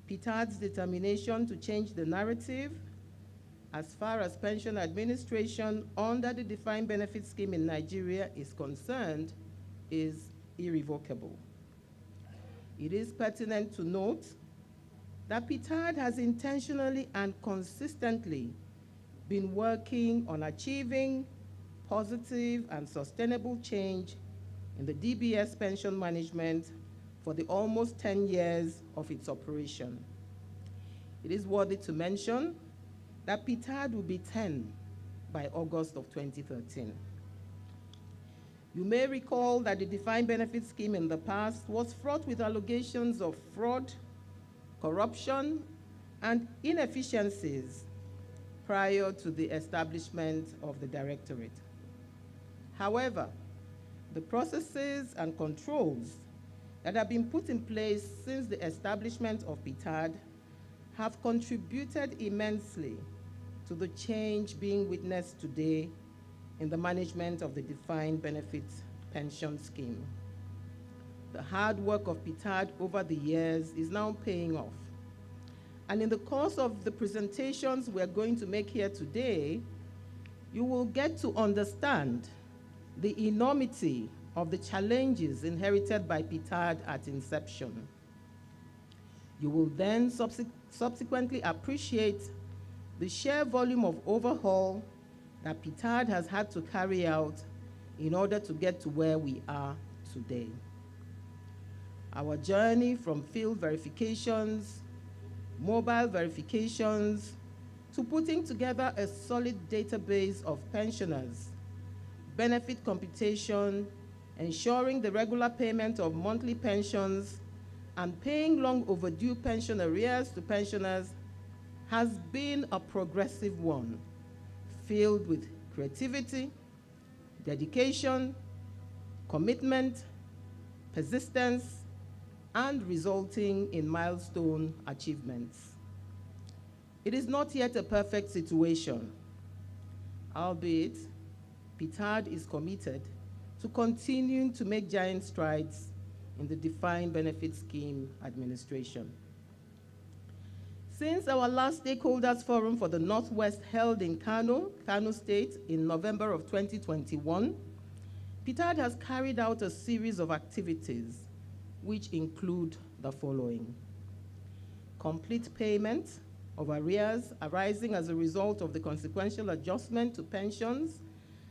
Ptad's determination to change the narrative as far as pension administration under the defined benefit scheme in Nigeria is concerned is irrevocable. It is pertinent to note that Ptad has intentionally and consistently been working on achieving positive and sustainable change in the DBS pension management for the almost 10 years of its operation. It is worthy to mention that Ptad will be 10 by August of 2013. You may recall that the defined benefit scheme in the past was fraught with allegations of fraud, corruption, and inefficiencies prior to the establishment of the directorate. However, the processes and controls that have been put in place since the establishment of Ptad have contributed immensely to the change being witnessed today in the management of the defined benefit pension scheme. The hard work of Ptad over the years is now paying off. And in the course of the presentations we're going to make here today, you will get to understand the enormity of the challenges inherited by Ptad at inception. You will then subsequently appreciate the sheer volume of overhaul that Ptad has had to carry out in order to get to where we are today. Our journey from field verifications, mobile verifications, to putting together a solid database of pensioners, benefit computation, ensuring the regular payment of monthly pensions, and paying long overdue pension arrears to pensioners has been a progressive one, filled with creativity, dedication, commitment, persistence, and resulting in milestone achievements. It is not yet a perfect situation, albeit Ptad is committed to continuing to make giant strides in the defined benefit scheme administration. Since our last stakeholders forum for the Northwest held in Kano State in November of 2021, Ptad has carried out a series of activities which include the following: complete payment of arrears arising as a result of the consequential adjustment to pensions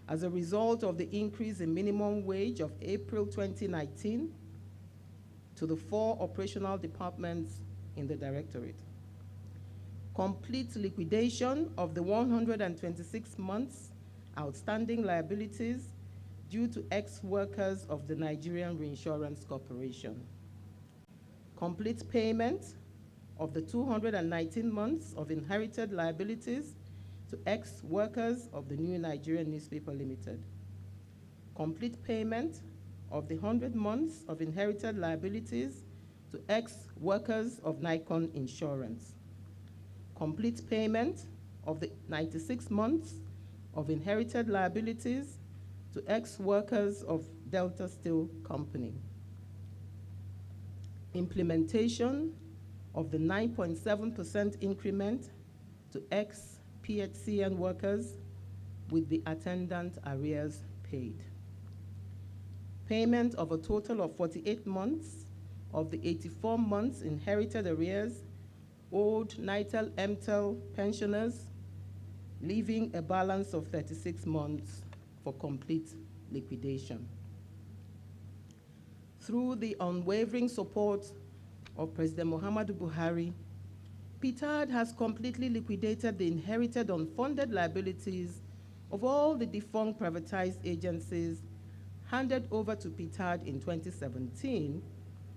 as a result of the increase in minimum wage of April 2019 to the 4 operational departments in the Directorate. Complete liquidation of the 126 months outstanding liabilities due to ex-workers of the Nigerian Reinsurance Corporation. Complete payment of the 219 months of inherited liabilities to ex-workers of the New Nigerian Newspaper Limited. Complete payment of the 100 months of inherited liabilities to ex-workers of Nikon Insurance. Complete payment of the 96 months of inherited liabilities to ex-workers of Delta Steel Company. Implementation of the 9.7% increment to ex-PHCN workers with the attendant arrears paid. Payment of a total of 48 months of the 84 months inherited arrears owed NITEL MTEL pensioners, leaving a balance of 36 months for complete liquidation. Through the unwavering support of President Muhammadu Buhari, Ptad has completely liquidated the inherited unfunded liabilities of all the defunct privatized agencies handed over to Ptad in 2017,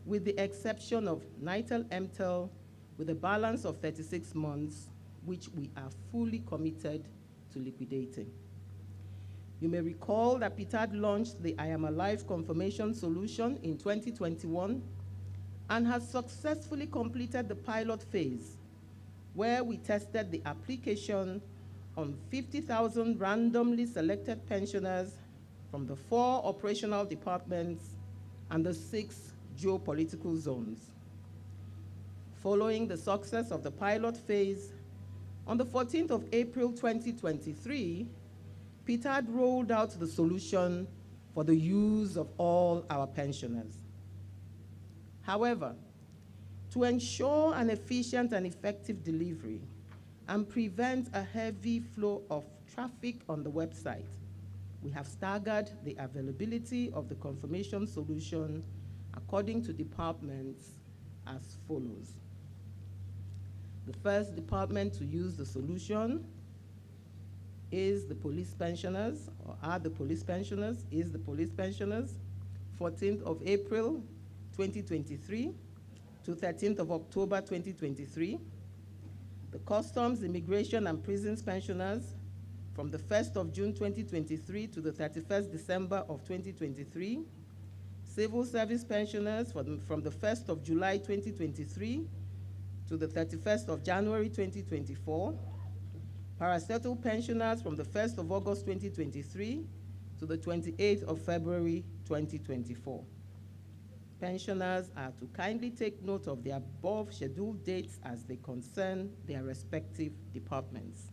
with the exception of NITEL MTEL, with a balance of 36 months, which we are fully committed to liquidating. You may recall that Ptad launched the I Am Alive confirmation solution in 2021 and has successfully completed the pilot phase, where we tested the application on 50,000 randomly selected pensioners from the 4 operational departments and the 6 geopolitical zones. Following the success of the pilot phase, on the 14th of April 2023, Ptad rolled out the solution for the use of all our pensioners. However, to ensure an efficient and effective delivery and prevent a heavy flow of traffic on the website, we have staggered the availability of the confirmation solution according to departments as follows. The first department to use the solution is the police pensioners, or are the police pensioners, is the police pensioners, 14th of April 2023 to 13th of October 2023. The Customs, Immigration and Prisons pensioners from the 1st of June 2023 to the 31st December of 2023. Civil Service pensioners from the 1st of July 2023 to the 31st of January 2024. Parastatal pensioners from the 1st of August 2023 to the 28th of February 2024. Pensioners are to kindly take note of the above scheduled dates as they concern their respective departments.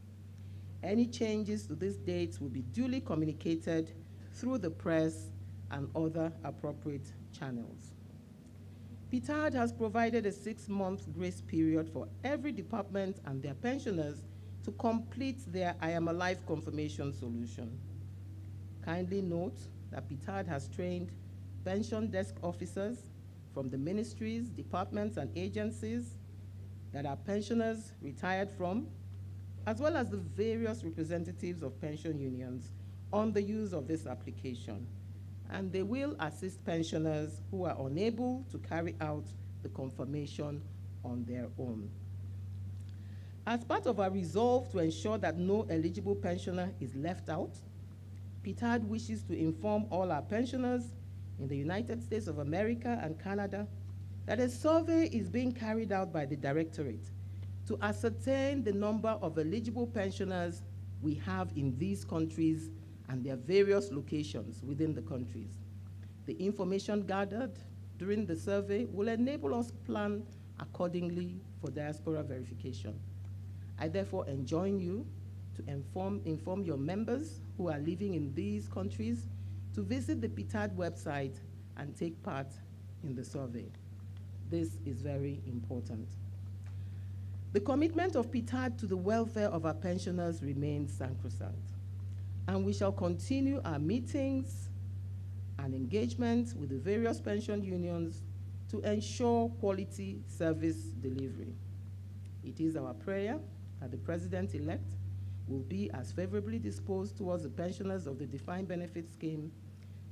Any changes to these dates will be duly communicated through the press and other appropriate channels. Ptad has provided a 6-month grace period for every department and their pensioners to complete their I Am Alive confirmation solution. Kindly note that Ptad has trained pension desk officers from the ministries, departments, and agencies that our pensioners retired from, as well as the various representatives of pension unions on the use of this application. And they will assist pensioners who are unable to carry out the confirmation on their own. As part of our resolve to ensure that no eligible pensioner is left out, Ptad wishes to inform all our pensioners in the United States of America and Canada that a survey is being carried out by the Directorate to ascertain the number of eligible pensioners we have in these countries and their various locations within the countries. The information gathered during the survey will enable us to plan accordingly for diaspora verification. I therefore enjoin you to inform your members who are living in these countries to visit the Ptad website and take part in the survey. This is very important. The commitment of Ptad to the welfare of our pensioners remains sacrosanct, and we shall continue our meetings and engagement with the various pension unions to ensure quality service delivery. It is our prayer that the President-elect will be as favorably disposed towards the pensioners of the defined benefit scheme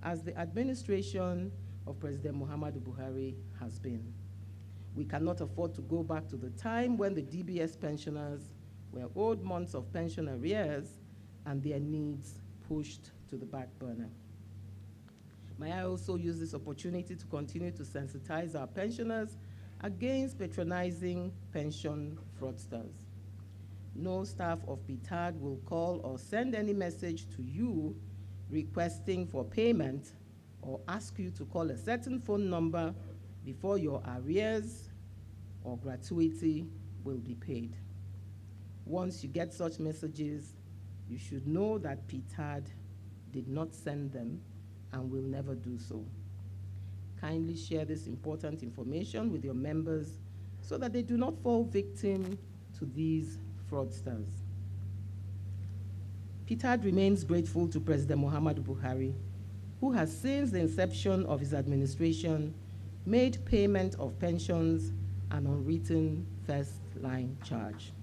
as the administration of President Muhammadu Buhari has been. We cannot afford to go back to the time when the DBS pensioners were owed months of pension arrears and their needs pushed to the back burner. May I also use this opportunity to continue to sensitize our pensioners against patronizing pension fraudsters. No staff of Ptad will call or send any message to you requesting for payment or ask you to call a certain phone number before your arrears or gratuity will be paid. Once you get such messages, you should know that Ptad did not send them and will never do so. Kindly share this important information with your members so that they do not fall victim to these fraudsters. Ptad remains grateful to President Muhammadu Buhari, who has since the inception of his administration made payment of pensions an unwritten first-line charge.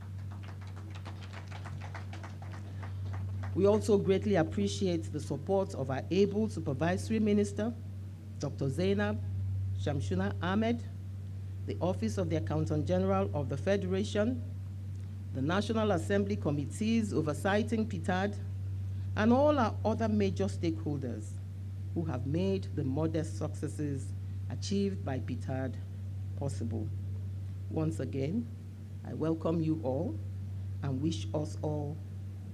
We also greatly appreciate the support of our able supervisory minister, Dr. Zainab Shamsuna Ahmed, the Office of the Accountant General of the Federation, the National Assembly committees oversighting Ptad, and all our other major stakeholders who have made the modest successes achieved by Ptad possible. Once again, I welcome you all and wish us all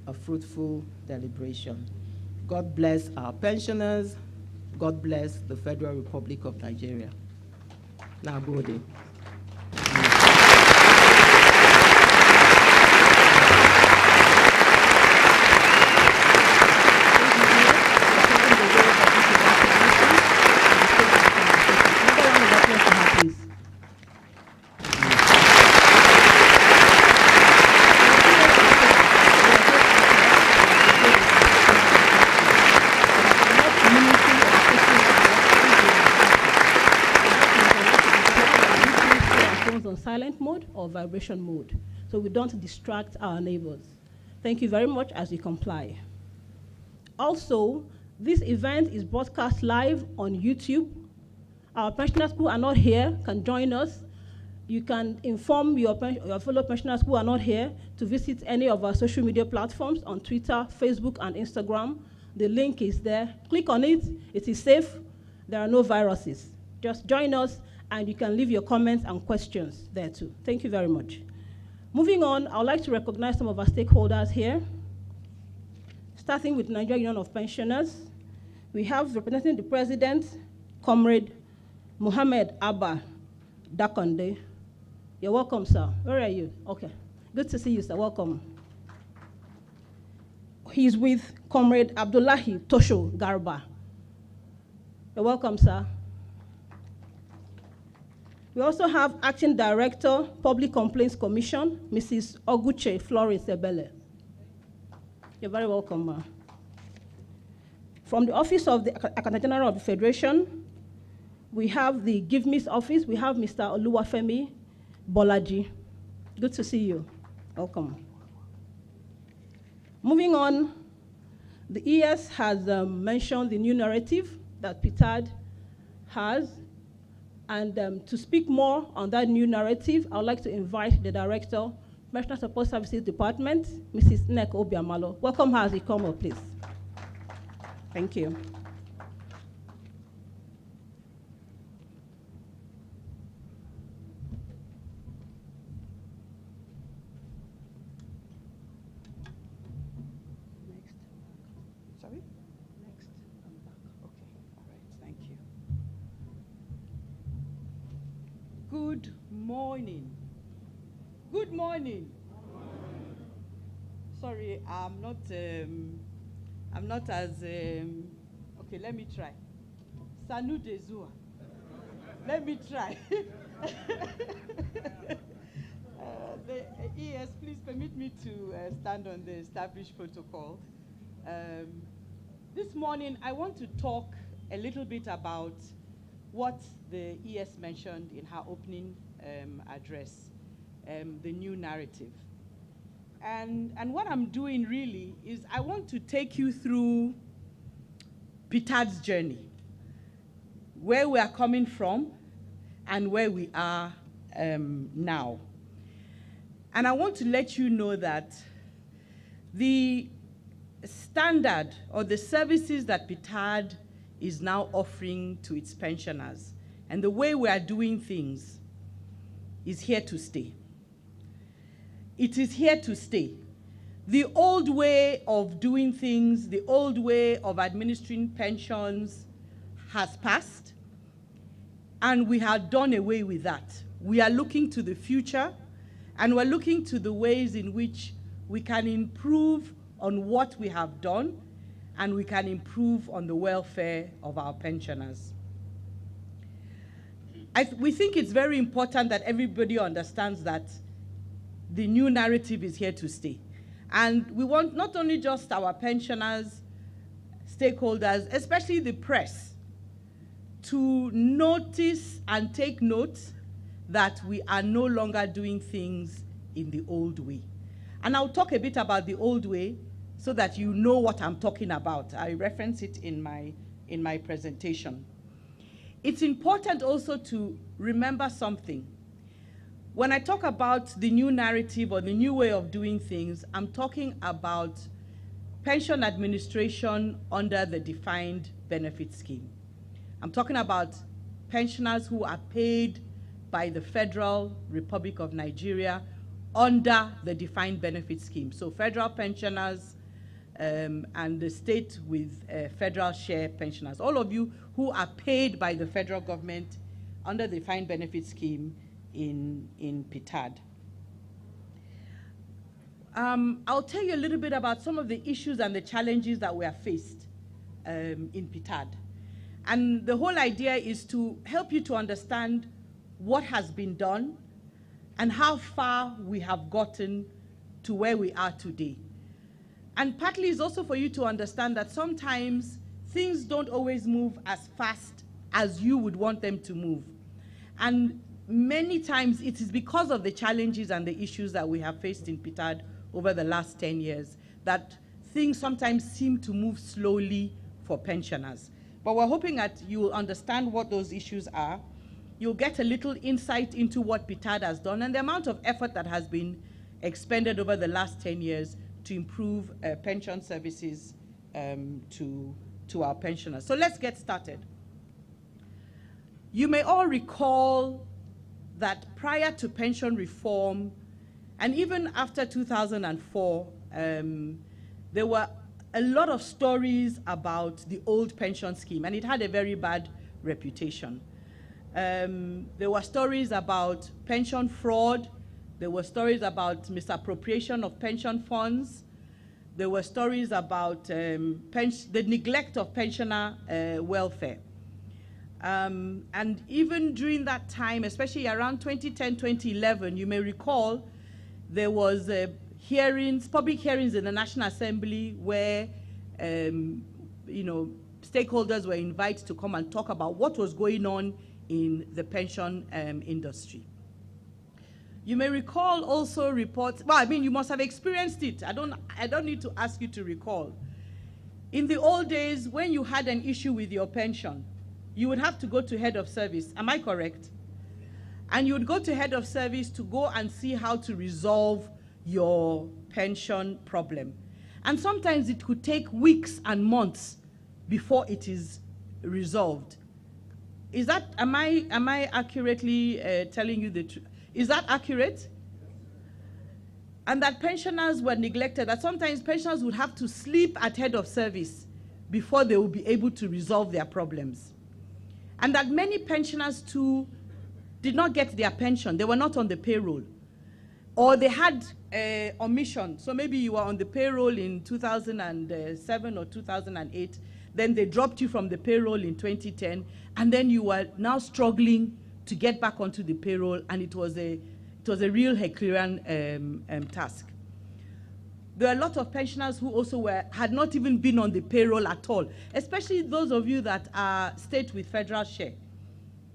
a fruitful deliberation. God bless our pensioners. God bless the Federal Republic of Nigeria. Nagode. On silent mode or vibration mode, so we don't distract our neighbors. Thank you very much as you comply. Also, this event is broadcast live on YouTube. Our pensioners who are not here can join us. You can inform your fellow pensioners who are not here to visit any of our social media platforms on Twitter, Facebook, and Instagram. The link is there. Click on it. It is safe. There are no viruses. Just join us, and you can leave your comments and questions there too. Thank you very much. Moving on, I would like to recognize some of our stakeholders here, starting with Nigeria Union of Pensioners. We have representing the President, Comrade Mohammed Abba Dakonde. You're welcome, sir. Where are you? Okay. Good to see you, sir. Welcome. He's with Comrade Abdullahi Tosho Garba. You're welcome, sir. We also have Acting Director, Public Complaints Commission, Mrs. Oguche Flores Ebele. You're very welcome, ma'am. From the Office of the Accountant General of the Federation, we have the Give Me's office. We have Mr. Oluwafemi Bolaji. Good to see you. Welcome. Moving on, the ES has mentioned the new narrative that Ptad has. And to speak more on that new narrative, I would like to invite the Director, National Support Services Department, Mrs. Nek Obiamalo. Welcome her as you come up, please. Thank you. Sorry? Next. Okay, all right, thank you. Good morning. Good morning. Sorry, I'm not as, okay, let me try. Sanu Dezua. Let me try. The ES, please permit me to stand on the established protocol. This morning, I want to talk a little bit about what the ES mentioned in her opening address, the new narrative. And what I'm doing really is I want to take you through Ptad's journey, where we are coming from and where we are now. And I want to let you know that the standard or the services that Ptad is now offering to its pensioners and the way we are doing things is here to stay. It is here to stay. The old way of doing things, the old way of administering pensions has passed, and we have done away with that. We are looking to the future, and we're looking to the ways in which we can improve on what we have done, and we can improve on the welfare of our pensioners. We think it's very important that everybody understands that the new narrative is here to stay. And we want not only just our pensioners, stakeholders, especially the press, to notice and take note that we are no longer doing things in the old way. And I'll talk a bit about the old way so that you know what I'm talking about. I reference it in my presentation. It's important also to remember something. When I talk about the new narrative or the new way of doing things, I'm talking about pension administration under the defined benefit scheme. I'm talking about pensioners who are paid by the Federal Republic of Nigeria under the defined benefit scheme. So federal pensioners and the state with federal share pensioners. All of you who are paid by the federal government under the defined benefit scheme in Ptad. I'll tell you a little bit about some of the issues and the challenges that we are faced in Ptad. And the whole idea is to help you to understand what has been done and how far we have gotten to where we are today. And partly is also for you to understand that sometimes things don't always move as fast as you would want them to move. And many times it is because of the challenges and the issues that we have faced in Ptad over the last 10 years that things sometimes seem to move slowly for pensioners. But we're hoping that you will understand what those issues are. You'll get a little insight into what Ptad has done and the amount of effort that has been expended over the last 10 years to improve pension services to our pensioners. So let's get started. You may all recall that prior to pension reform, And even after 2004, there were a lot of stories about the old pension scheme, and it had a very bad reputation. There were stories about pension fraud. There were stories about misappropriation of pension funds. There were stories about the neglect of pensioner welfare. And even during that time, especially around 2010, 2011, you may recall there was public hearings in the National Assembly where stakeholders were invited to come and talk about what was going on in the pension industry. You may recall also reports, well, I mean, you must have experienced it. I don't need to ask you to recall. In the old days, when you had an issue with your pension, you would have to go to head of service. Am I correct? And you would go to head of service to go and see how to resolve your pension problem. And sometimes it could take weeks and months before it is resolved. Is that, am I accurately telling you the truth? Is that accurate? And that pensioners were neglected, that sometimes pensioners would have to sleep at head of service before they would be able to resolve their problems. And that many pensioners too did not get their pension. They were not on the payroll. Or they had omission. So maybe you were on the payroll in 2007 or 2008, then they dropped you from the payroll in 2010, and then you were now struggling to get back onto the payroll, and it was a real Herculean task. There are a lot of pensioners who also had not even been on the payroll at all, especially those of you that are state with federal share.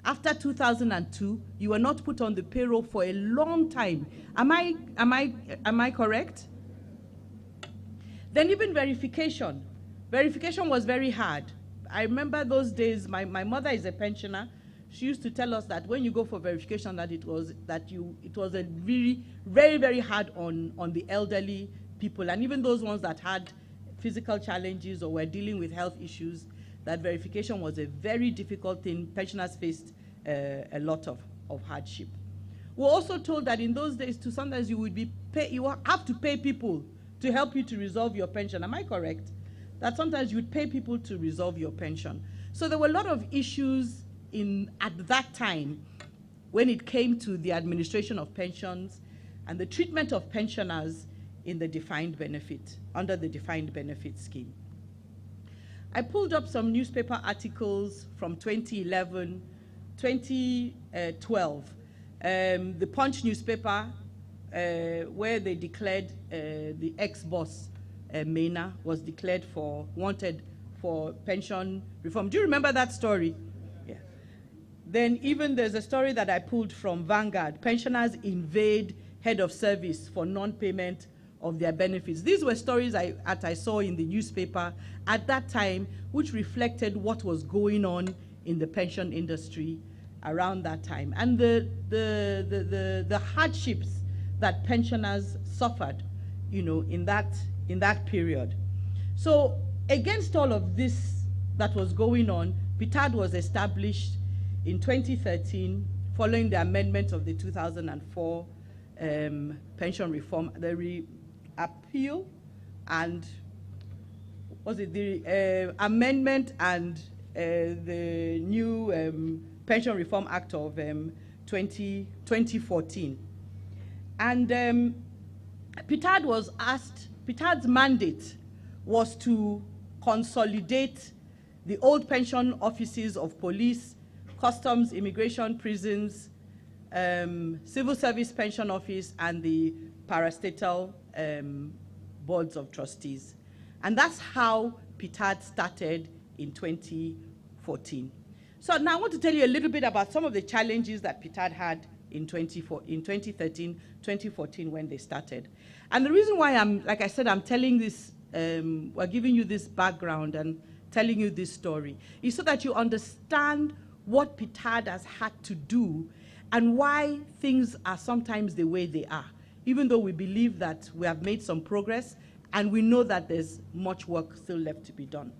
After 2002, you were not put on the payroll for a long time. Am I correct? Then even verification. Verification was very hard. I remember those days, my mother is a pensioner. She used to tell us that when you go for verification, that it was a very, very, very hard on the elderly people, and even those ones that had physical challenges or were dealing with health issues, that verification was a very difficult thing. Pensioners faced a lot of hardship. We're also told that in those days, too, sometimes you have to pay people to help you to resolve your pension. Am I correct? That sometimes you would pay people to resolve your pension. So there were a lot of issues at that time when it came to the administration of pensions and the treatment of pensioners in the defined benefit, under the defined benefit scheme. I pulled up some newspaper articles from 2011, 2012. The Punch newspaper, where they declared the ex-boss, Mena, was declared wanted for pension reform. Do you remember that story? Yeah. Then even there's a story that I pulled from Vanguard. Pensioners invade head of service for non-payment of their benefits. These were stories I saw in the newspaper at that time, which reflected what was going on in the pension industry around that time, and the hardships that pensioners suffered, in that period. So against all of this that was going on, Ptad was established in 2013 following the amendment of the 2004 pension reform, the appeal and the amendment and the new Pension Reform Act of 2014. And Ptad's mandate was to consolidate the old pension offices of police, customs, immigration, prisons, civil service pension office, and the parastatal boards of trustees. And that's how Ptad started in 2014. So now I want to tell you a little bit about some of the challenges that Ptad had in 2013, 2014 when they started. And the reason why like I said, I'm telling this, we're giving you this background and telling you this story, is so that you understand what Ptad has had to do and why things are sometimes the way they are, even though we believe that we have made some progress and we know that there's much work still left to be done.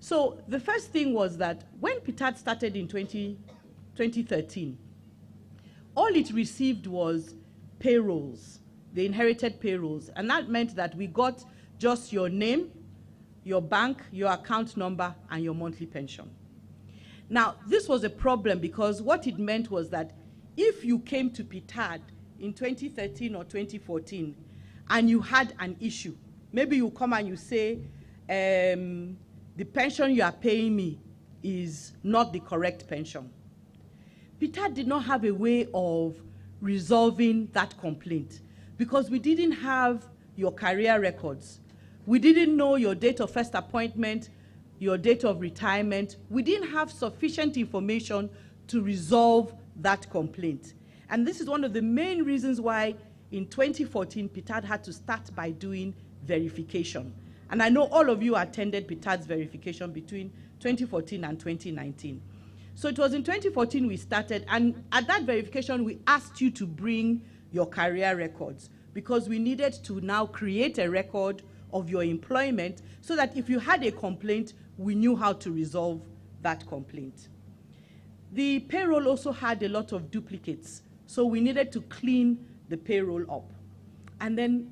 So the first thing was that when Ptad started in 2013, all it received was payrolls, they inherited payrolls. And that meant that we got just your name, your bank, your account number, and your monthly pension. Now, this was a problem because what it meant was that if you came to Ptad in 2013 or 2014 and you had an issue, maybe you come and you say, the pension you are paying me is not the correct pension. Ptad did not have a way of resolving that complaint because we didn't have your career records. We didn't know your date of first appointment, your date of retirement. We didn't have sufficient information to resolve that complaint. And this is one of the main reasons why in 2014, Ptad had to start by doing verification. And I know all of you attended Ptad's verification between 2014 and 2019. So it was in 2014 we started, and at that verification, we asked you to bring your career records because we needed to now create a record of your employment so that if you had a complaint, we knew how to resolve that complaint. The payroll also had a lot of duplicates, so we needed to clean the payroll up. And then,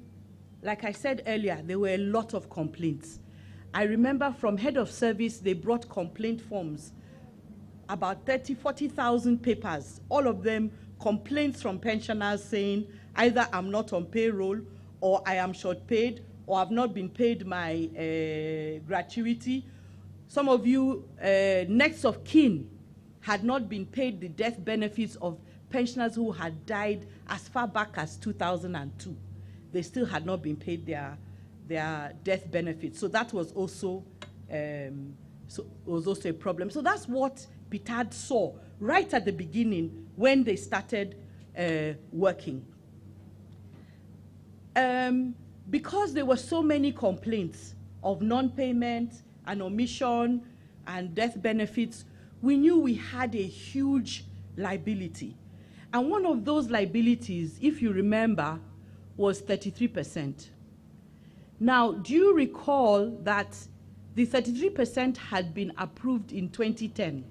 like I said earlier, there were a lot of complaints. I remember from head of service, they brought complaint forms, about 40,000 papers, all of them complaints from pensioners saying either I'm not on payroll or I am short paid or I've not been paid my gratuity. Some of you, next of kin, had not been paid the death benefits of pensioners who had died as far back as 2002. They still had not been paid their death benefits. So that was also, a problem. So that's what Ptad saw right at the beginning when they started working. Because there were so many complaints of non-payment and omission and death benefits, we knew we had a huge liability. And one of those liabilities, if you remember, was 33%. Now, do you recall that the 33% had been approved in 2010?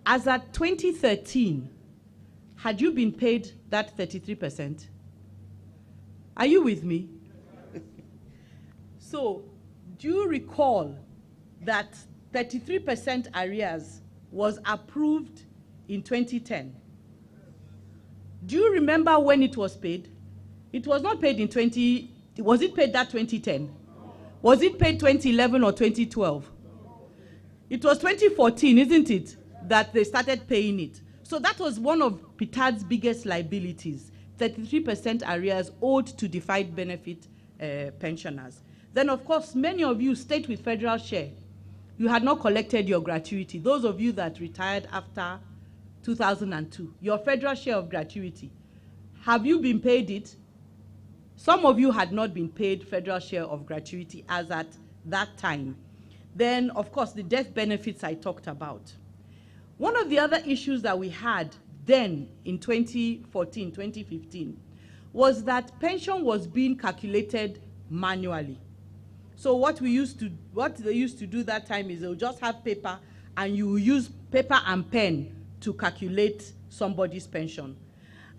As at 2013, had you been paid that 33%? Are you with me? So, do you recall that 33% arrears was approved in 2010? Do you remember when it was paid? It was not paid in was it paid that 2010? Was it paid 2011 or 2012? It was 2014, isn't it, that they started paying it. So that was one of Ptad's biggest liabilities, 33% arrears owed to defined benefit pensioners. Then, of course, many of you stayed with federal share. You had not collected your gratuity. Those of you that retired after 2002, your federal share of gratuity, have you been paid it? Some of you had not been paid federal share of gratuity as at that time. Then, of course, the death benefits I talked about. One of the other issues that we had then in 2014, 2015, was that pension was being calculated manually. So what they used to do that time is they'll just have paper and you will use paper and pen to calculate somebody's pension.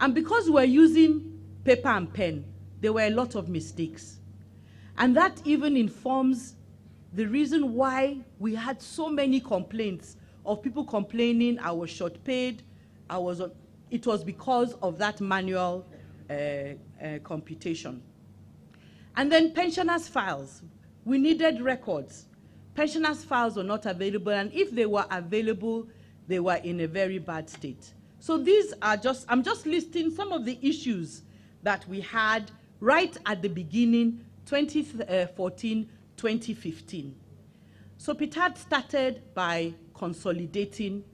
And because we're using paper and pen, there were a lot of mistakes. And that even informs the reason why we had so many complaints of people complaining I was short paid, it was because of that manual computation. And then pensioners' files. We needed records. Pensioners' files were not available, and if they were available, they were in a very bad state. So these are I'm just listing some of the issues that we had right at the beginning, 2014, 2015. So Ptad started by consolidating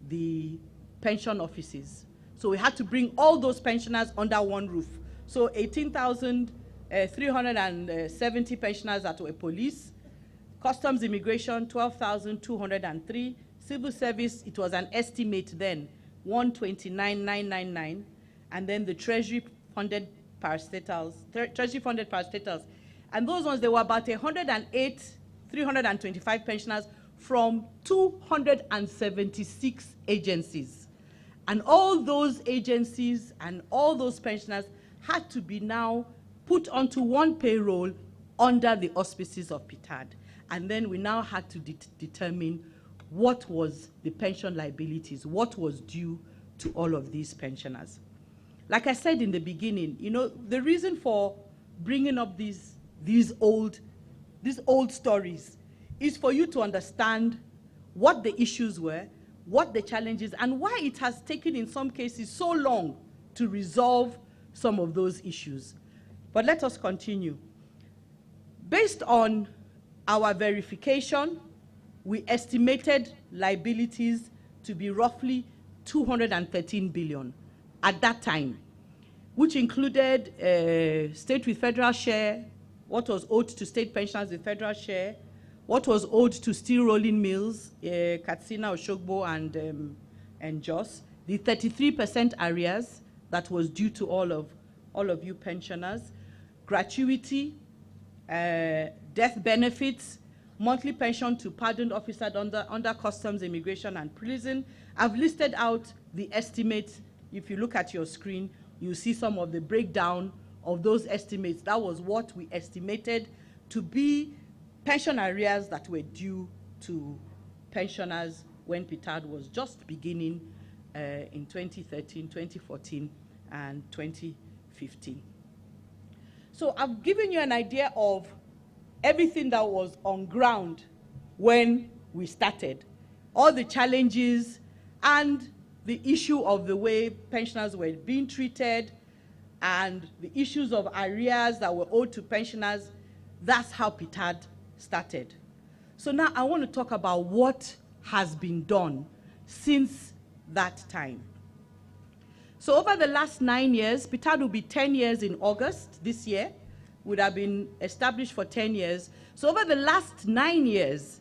the pension offices. So we had to bring all those pensioners under one roof. So 18,370 pensioners that were police, customs immigration, 12,203, civil service, it was an estimate then, 129,999, and then the treasury-funded parastatals, and those ones, there were about 108,325 pensioners from 276 agencies. And all those agencies and all those pensioners had to be now put onto one payroll under the auspices of Ptad. And then we now had to determine what was the pension liabilities, what was due to all of these pensioners. Like I said in the beginning, you know, the reason for bringing up these old stories is for you to understand what the issues were, what the challenges, and why it has taken, in some cases, so long to resolve some of those issues. But let us continue. Based on our verification, we estimated liabilities to be roughly 213 billion at that time, which included state with federal share, what was owed to state pensioners with federal share, what was owed to steel rolling mills, Katsina, Oshogbo, and Jos, the 33% arrears that was due to all of you pensioners, gratuity, death benefits, monthly pension to pardoned officers under customs, immigration, and prison. I've listed out the estimates. If you look at your screen, you see some of the breakdown of those estimates. That was what we estimated to be pension arrears that were due to pensioners when Ptad was just beginning in 2013, 2014, and 2015. So I've given you an idea of everything that was on ground when we started, all the challenges and the issue of the way pensioners were being treated and the issues of arrears that were owed to pensioners. That's how Ptad started. So now I want to talk about what has been done since that time. So over the last 9 years, Ptad will be 10 years in August this year, would have been established for 10 years. So over the last 9 years,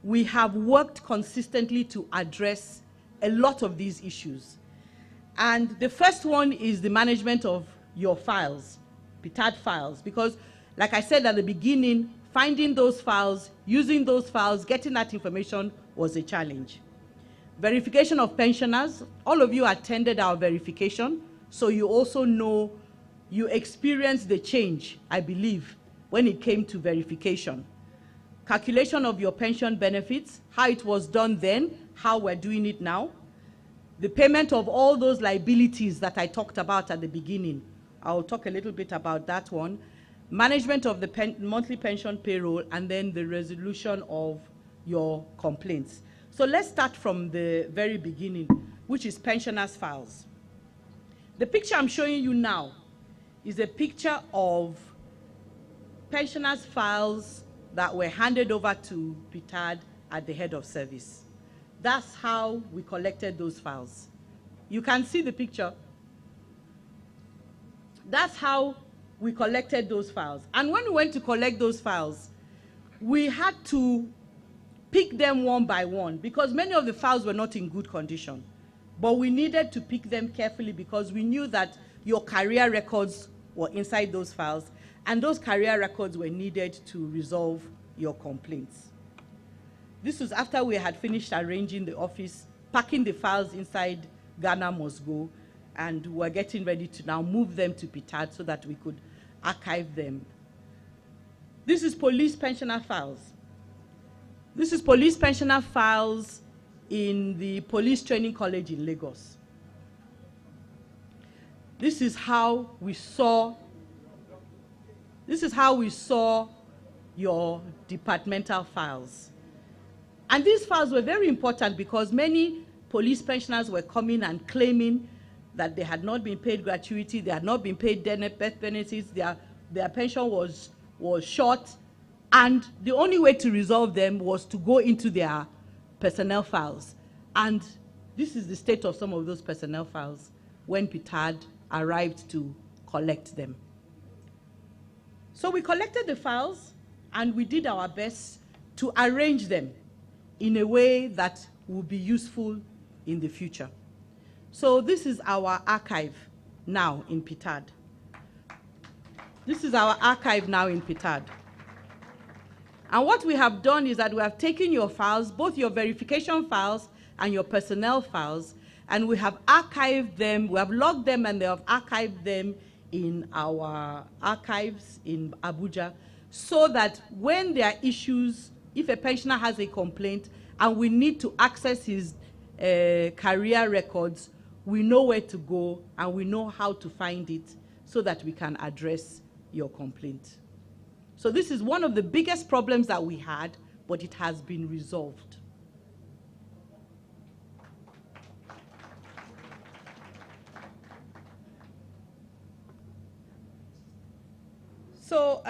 we have worked consistently to address a lot of these issues. And the first one is the management of your files, Ptad files, because like I said at the beginning, finding those files, using those files, getting that information was a challenge. Verification of pensioners, all of you attended our verification, so you also know, you experienced the change, I believe, when it came to verification. Calculation of your pension benefits, how it was done then, how we're doing it now. The payment of all those liabilities that I talked about at the beginning. I'll talk a little bit about that one. Management of the monthly pension payroll, and then the resolution of your complaints. So let's start from the very beginning, which is pensioners' files. The picture I'm showing you now is a picture of pensioners' files that were handed over to Ptad at the head of service. That's how we collected those files. You can see the picture. That's how we collected those files. And when we went to collect those files, we had to pick them one by one because many of the files were not in good condition. But we needed to pick them carefully because we knew that your career records were inside those files, and those career records were needed to resolve your complaints. This was after we had finished arranging the office, packing the files inside Ghana Must Go, and we're getting ready to now move them to Ptad so that we could archive them. This is police pensioner files. This is police pensioner files in the Police Training College in Lagos. This is how we saw your departmental files. And these files were very important because many police pensioners were coming and claiming that they had not been paid gratuity, they had not been paid death benefits, their pension was short, and the only way to resolve them was to go into their personnel files. And this is the state of some of those personnel files when Ptad arrived to collect them. So we collected the files and we did our best to arrange them in a way that will be useful in the future. So this is our archive now in Ptad. This is our archive now in Ptad. And what we have done is that we have taken your files, both your verification files and your personnel files, and we have archived them, we have logged them, and they have archived them in our archives in Abuja, so that when there are issues, if a pensioner has a complaint and we need to access his career records, we know where to go and we know how to find it so that we can address your complaint. So this is one of the biggest problems that we had, but it has been resolved. So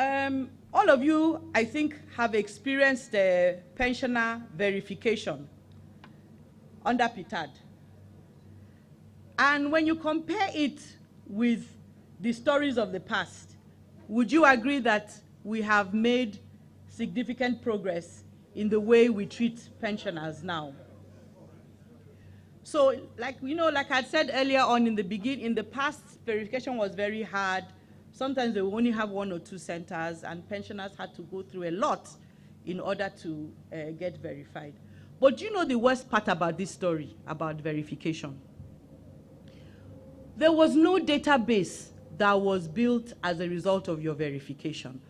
all of you, I think, have experienced the pensioner verification under Ptad. And when you compare it with the stories of the past, would you agree that we have made significant progress in the way we treat pensioners now? So, like I said earlier on in the past, verification was very hard. Sometimes they would only have 1 or 2 centers, and pensioners had to go through a lot in order to get verified. But do you know the worst part about this story, about verification? There was no database that was built as a result of your verification.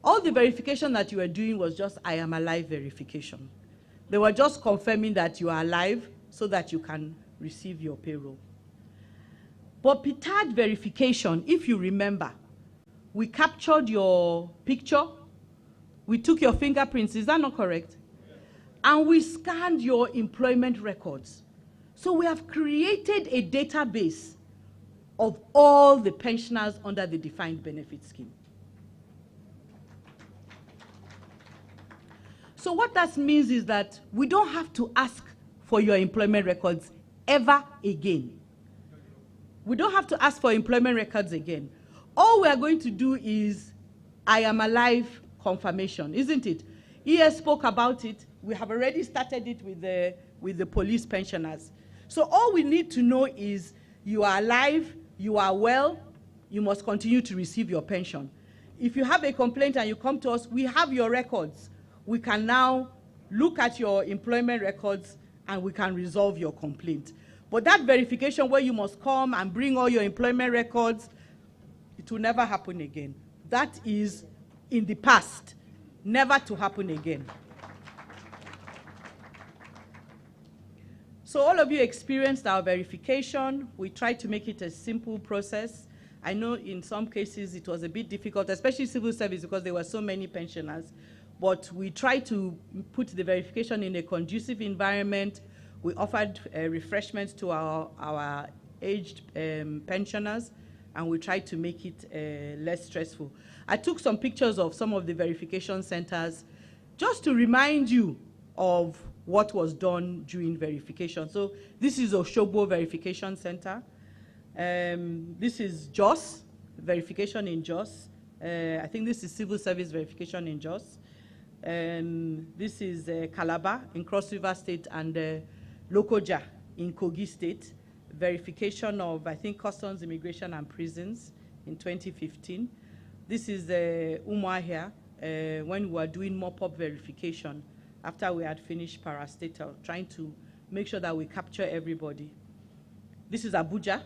All the verification that you were doing was just I am alive verification. They were just confirming that you are alive so that you can receive your payroll. But Ptad verification, if you remember, we captured your picture, we took your fingerprints, is that not correct? And we scanned your employment records. So we have created a database of all the pensioners under the defined benefit scheme. So what that means is that we don't have to ask for your employment records ever again. We don't have to ask for employment records again. All we are going to do is I am alive confirmation, isn't it? ES spoke about it. We have already started it with the police pensioners. So all we need to know is you are alive, you are well, you must continue to receive your pension. If you have a complaint and you come to us, we have your records. We can now look at your employment records and we can resolve your complaint. But that verification where you must come and bring all your employment records, it will never happen again. That is in the past, never to happen again. So all of you experienced our verification. We tried to make it a simple process. I know in some cases it was a bit difficult, especially civil service, because there were so many pensioners. But we tried to put the verification in a conducive environment. We offered refreshments to our aged pensioners, and we tried to make it less stressful. I took some pictures of some of the verification centers just to remind you of what was done during verification. So this is Oshobo Verification Center. This is Jos, verification in Jos. I think this is civil service verification in Jos. This is Calabar in Cross River State, and Lokoja in Kogi State. Verification of, I think, Customs, Immigration, and Prisons in 2015. This is Umuahia when we were doing mop-up verification after we had finished parastatal, trying to make sure that we capture everybody. This is Abuja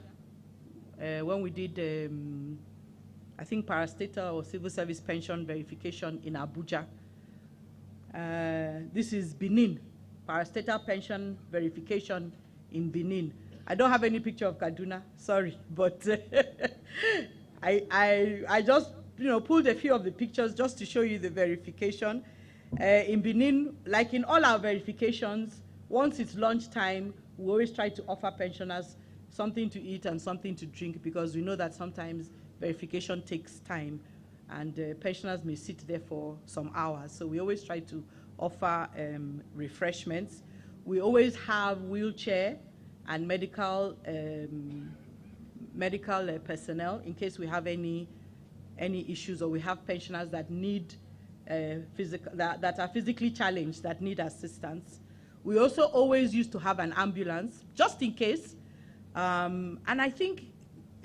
when we did, I think, parastatal or civil service pension verification in Abuja. This is Benin, parastatal pension verification in Benin. I don't have any picture of Kaduna, sorry, but I just pulled a few of the pictures just to show you the verification. In Benin, like in all our verifications, once it's lunchtime, we always try to offer pensioners something to eat and something to drink, because we know that sometimes verification takes time and pensioners may sit there for some hours. So we always try to offer refreshments. We always have wheelchair and medical personnel in case we have any issues, or we have pensioners that need that are physically challenged, that need assistance. We also always used to have an ambulance just in case. And I think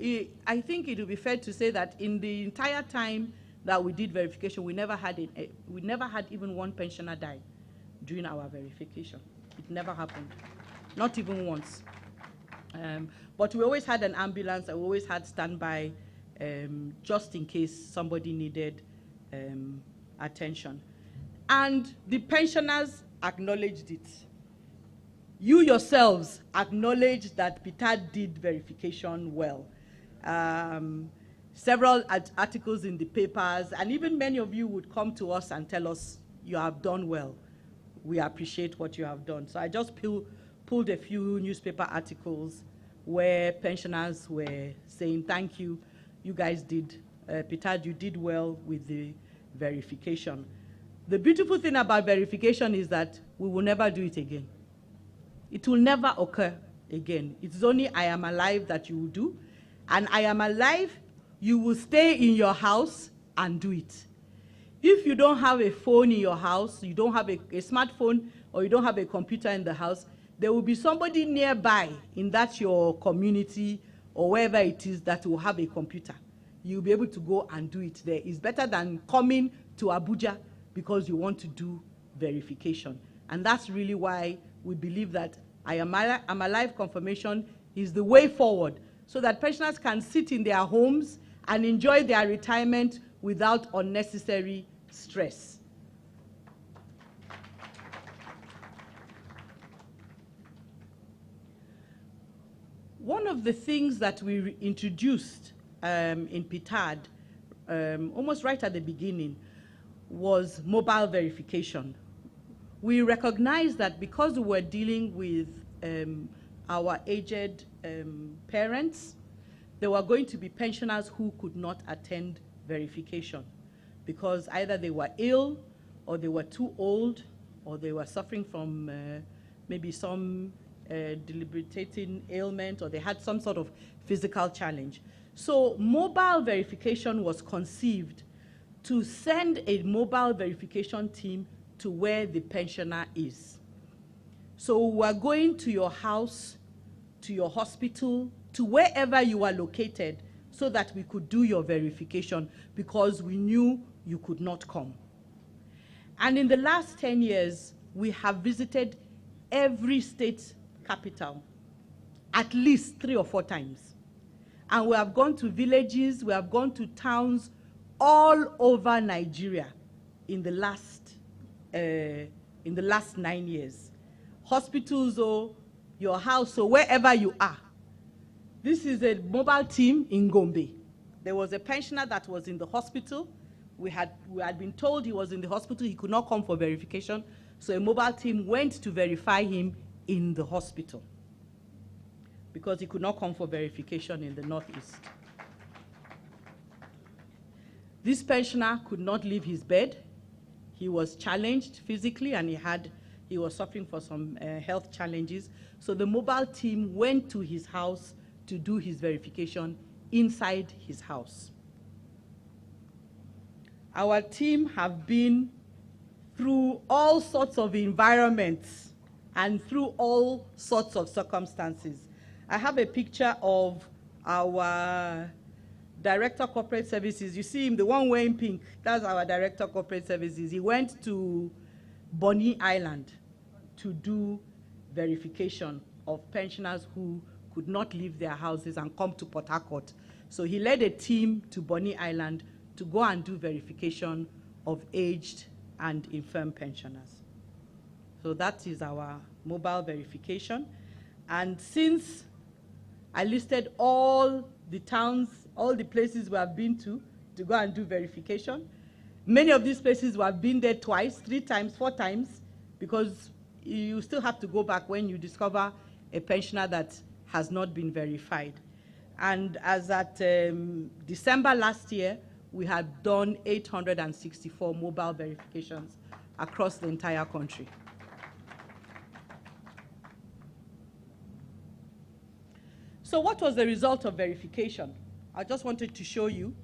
it would be fair to say that in the entire time that we did verification, we never had even one pensioner die during our verification. It never happened, not even once. But we always had an ambulance, and we always had standby just in case somebody needed attention. And the pensioners acknowledged it. You yourselves acknowledged that Ptad did verification well. Several articles in the papers, and even many of you would come to us and tell us you have done well. We appreciate what you have done. So I just pulled a few newspaper articles where pensioners were saying, thank you, you guys did, Ptad, you did well with the verification. The beautiful thing about verification is that we will never do it again. It will never occur again. It's only I am alive that you will do. And I am alive, you will stay in your house and do it. If you don't have a phone in your house, you don't have a smartphone, or you don't have a computer in the house, there will be somebody nearby in that your community or wherever it is that will have a computer. You'll be able to go and do it there. It's better than coming to Abuja because you want to do verification. And that's really why we believe that I am alive confirmation is the way forward, so that pensioners can sit in their homes and enjoy their retirement without unnecessary stress. One of the things that we introduced in Ptad, almost right at the beginning, was mobile verification. We recognized that because we were dealing with our aged parents, there were going to be pensioners who could not attend verification because either they were ill, or they were too old, or they were suffering from maybe some debilitating ailment, or they had some sort of physical challenge. So mobile verification was conceived to send a mobile verification team to where the pensioner is. So we're going to your house, to your hospital, to wherever you are located, so that we could do your verification because we knew you could not come. And in the last 10 years, we have visited every state capital at least 3 or 4 times. And we have gone to villages, we have gone to towns all over Nigeria in the last 9 years. Hospitals or your house or wherever you are. This is a mobile team in Gombe. There was a pensioner that was in the hospital. We had been told he was in the hospital, he could not come for verification, so a mobile team went to verify him in the hospital because he could not come for verification in the Northeast. This pensioner could not leave his bed. He was challenged physically, and he was suffering for some health challenges. So the mobile team went to his house to do his verification inside his house. Our team have been through all sorts of environments and through all sorts of circumstances. I have a picture of our Director of Corporate Services. You see him, the one wearing pink, that's our Director of Corporate Services. He went to Bonny Island to do verification of pensioners who could not leave their houses and come to Port Harcourt. So he led a team to Bonny Island to go and do verification of aged and infirm pensioners. So that is our mobile verification. And since I listed all the towns, all the places we have been to go and do verification, many of these places we have been there twice, 3 times, 4 times, because you still have to go back when you discover a pensioner that has not been verified. And as at December last year, we had done 864 mobile verifications across the entire country. So what was the result of verification? I just wanted to show you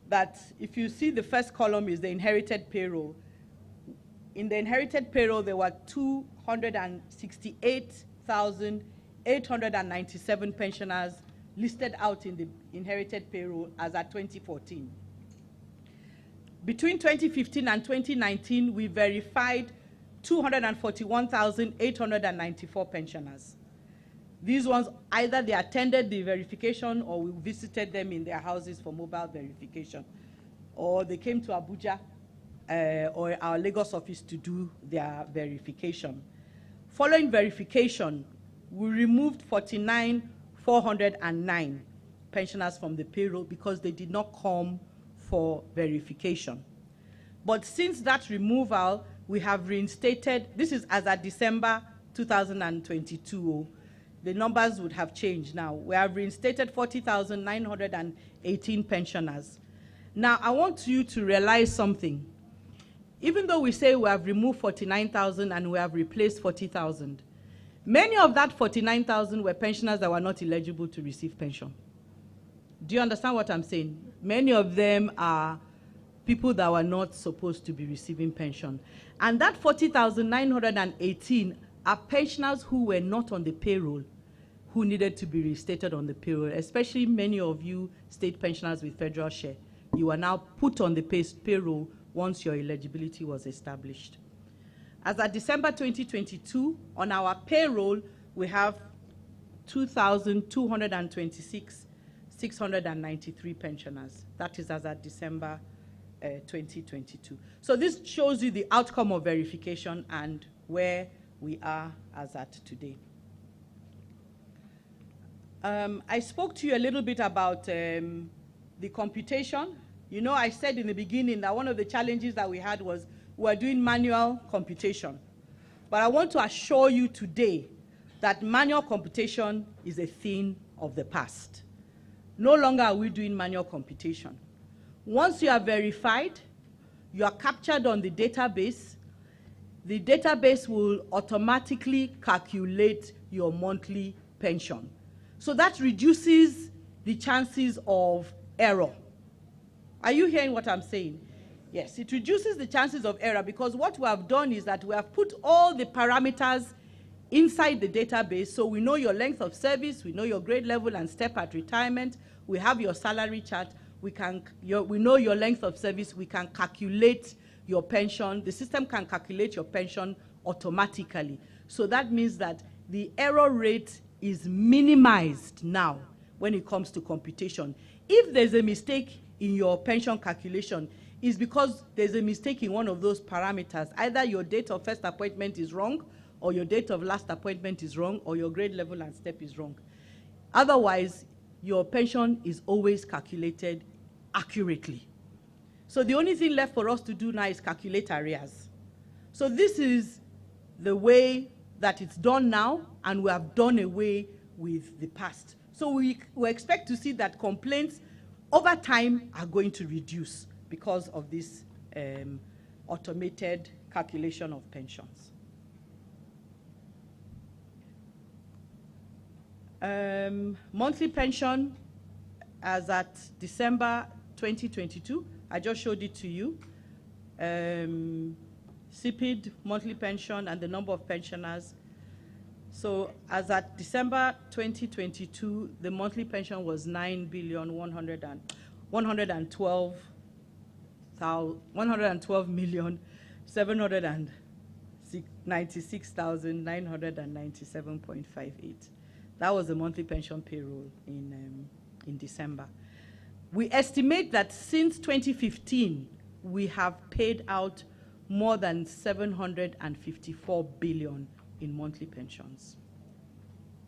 that if you see the first column is the inherited payroll. In the inherited payroll, there were 268,897 pensioners listed out in the inherited payroll as at 2014. Between 2015 and 2019, we verified 241,894 pensioners. These ones, either they attended the verification or we visited them in their houses for mobile verification. Or they came to Abuja or our Lagos office to do their verification. Following verification, we removed 49,409 pensioners from the payroll because they did not come for verification. But since that removal, we have reinstated, this is as at December 2022, the numbers would have changed now. We have reinstated 40,918 pensioners. Now, I want you to realize something. Even though we say we have removed 49,000 and we have replaced 40,000, many of that 49,000 were pensioners that were not eligible to receive pension. Do you understand what I'm saying? Many of them are people that were not supposed to be receiving pension. And that 40,918 are pensioners who were not on the payroll, who needed to be restated on the payroll, especially many of you state pensioners with federal share. You are now put on the payroll once your eligibility was established. As at December 2022, on our payroll, we have 2,226,693 pensioners. That is as at December 2022. So this shows you the outcome of verification and where we are as at today. I spoke to you a little bit about the computation. You know, I said in the beginning that one of the challenges that we had was we were doing manual computation. But I want to assure you today that manual computation is a thing of the past. No longer are we doing manual computation. Once you are verified, you are captured on the database will automatically calculate your monthly pension. So that reduces the chances of error. Are you hearing what I'm saying? Yes, it reduces the chances of error because what we have done is that we have put all the parameters inside the database, so we know your length of service, we know your grade level and step at retirement, we have your salary chart, we know your length of service, we can calculate your pension. The system can calculate your pension automatically. So that means that the error rate is minimized now when it comes to computation. If there's a mistake in your pension calculation, it's because there's a mistake in one of those parameters. Either your date of first appointment is wrong, or your date of last appointment is wrong, or your grade level and step is wrong. Otherwise, your pension is always calculated accurately. So the only thing left for us to do now is calculate arrears. So this is the way that it's done now, and we have done away with the past. So we expect to see that complaints over time are going to reduce because of this automated calculation of pensions. Monthly pension as at December 2022, I just showed it to you. CPID, monthly pension, and the number of pensioners. So as at December 2022, the monthly pension was 112,796,997.58. That was the monthly pension payroll in December. We estimate that since 2015, we have paid out more than 754 billion in monthly pensions.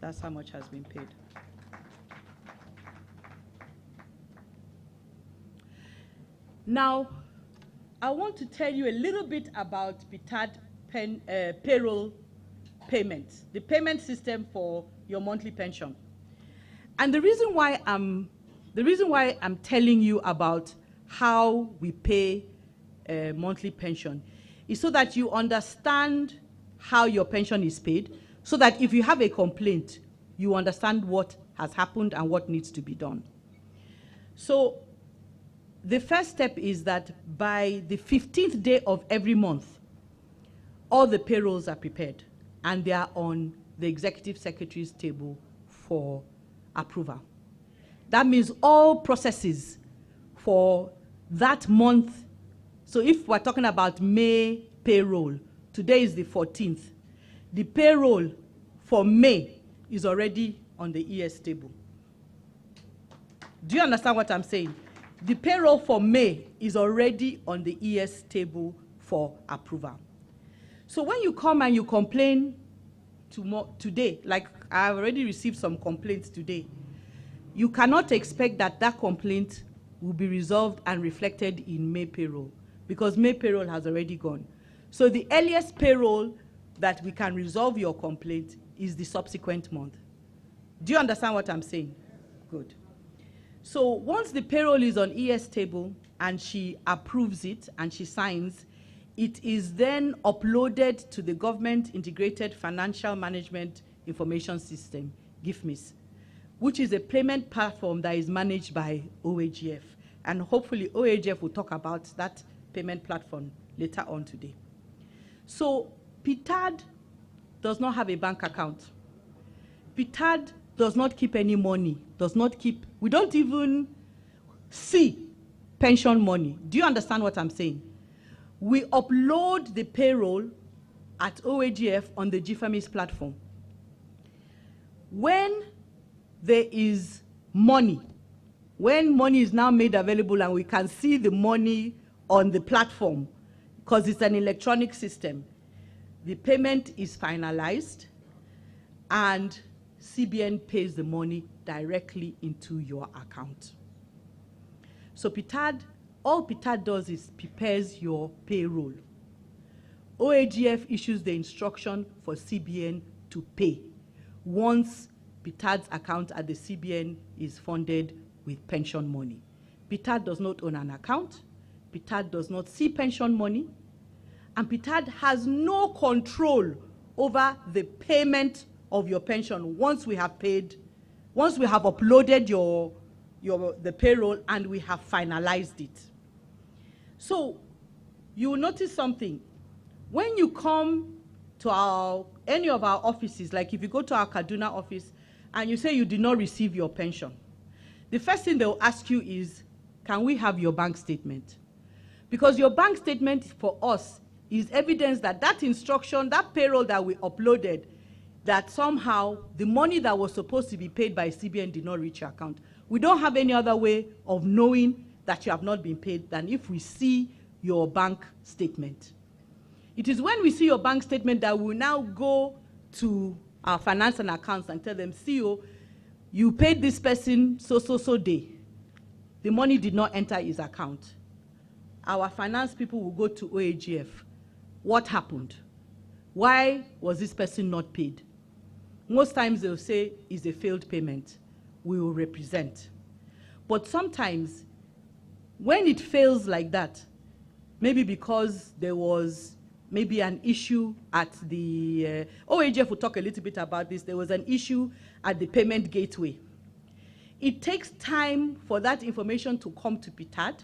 That's how much has been paid. Now, I want to tell you a little bit about Ptad payroll payments, the payment system for your monthly pension. And the reason why I'm telling you about how we pay monthly pension is so that you understand how your pension is paid, so that if you have a complaint, you understand what has happened and what needs to be done. So the first step is that by the 15th day of every month, all the payrolls are prepared and they are on the executive secretary's table for approval. That means all processes for that month. So if we're talking about May payroll, today is the 14th. The payroll for May is already on the ES table. Do you understand what I'm saying? The payroll for May is already on the ES table for approval. So when you come and you complain today, like I've already received some complaints today, you cannot expect that that complaint will be resolved and reflected in May payroll, because May payroll has already gone. So the earliest payroll that we can resolve your complaint is the subsequent month. Do you understand what I'm saying? Good. So once the payroll is on ES table and she approves it and she signs, it is then uploaded to the Government Integrated Financial Management Information System, GIFMIS, which is a payment platform that is managed by OAGF. And hopefully OAGF will talk about that payment platform later on today. So Ptad does not have a bank account. Ptad does not keep any money, we don't even see pension money. Do you understand what I'm saying? We upload the payroll at OAGF on the GFMIS platform. When there is money, when money is now made available and we can see the money on the platform, because it's an electronic system, the payment is finalized and CBN pays the money directly into your account. So Ptad, all Ptad does is prepares your payroll. OAGF issues the instruction for CBN to pay once Ptad's account at the CBN is funded with pension money. Ptad does not own an account, Ptad does not see pension money, and Ptad has no control over the payment of your pension once we have paid, once we have uploaded the payroll and we have finalized it. So you will notice something. When you come to any of our offices, like if you go to our Kaduna office and you say you did not receive your pension, the first thing they will ask you is, can we have your bank statement? Because your bank statement for us is evidence that that instruction, that payroll that we uploaded, that somehow the money that was supposed to be paid by CBN did not reach your account. We don't have any other way of knowing that you have not been paid than if we see your bank statement. It is when we see your bank statement that we will now go to our finance and accounts and tell them, CEO, you paid this person so day. The money did not enter his account. Our finance people will go to OAGF. What happened? Why was this person not paid? Most times they'll say it's a failed payment. We will represent. But sometimes when it fails like that, maybe because there was maybe an issue at the, OAGF will talk a little bit about this, there was an issue at the payment gateway. It takes time for that information to come to Ptad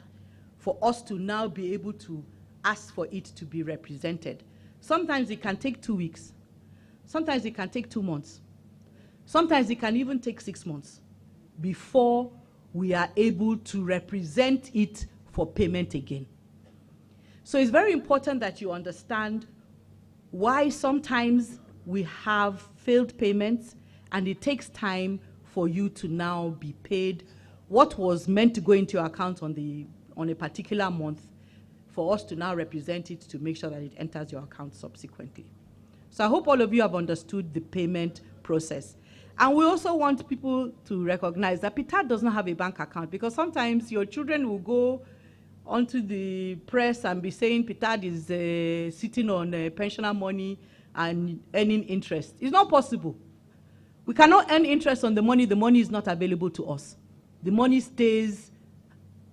for us to now be able to ask for it to be represented. Sometimes it can take 2 weeks. Sometimes it can take 2 months. Sometimes it can even take 6 months before we are able to represent it for payment again. So it's very important that you understand why sometimes we have failed payments and it takes time for you to now be paid what was meant to go into your account on a particular month, for us to now represent it to make sure that it enters your account subsequently. So I hope all of you have understood the payment process. And we also want people to recognize that Ptad does not have a bank account, because sometimes your children will go onto the press and be saying Ptad is sitting on pensioner money and earning interest. It's not possible. We cannot earn interest on the money is not available to us. The money stays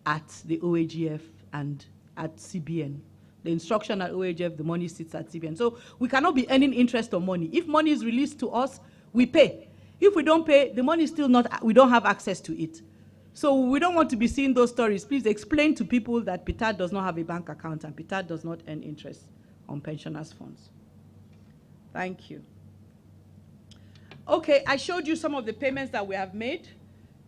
at the OAGF and at CBN. The instruction at OAGF, the money sits at CBN. So we cannot be earning interest on money. If money is released to us, we pay. If we don't pay, the money is still not, we don't have access to it. So we don't want to be seeing those stories. Please explain to people that Ptad does not have a bank account and Ptad does not earn interest on pensioners' funds. Thank you. Okay, I showed you some of the payments that we have made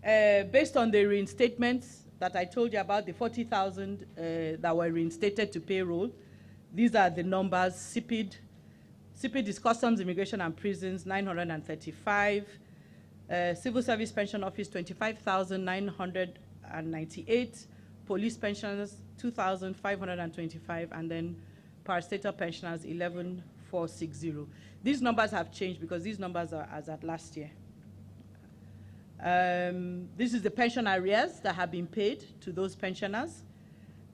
based on the reinstatements that I told you about, the 40,000 that were reinstated to payroll. These are the numbers, CPID, CPID is Customs, Immigration and Prisons, 935. Civil Service Pension Office, 25,998. Police pensioners, 2,525. And then parastatal pensioners, 11,460. These numbers have changed because these numbers are as at last year. This is the pension arrears that have been paid to those pensioners.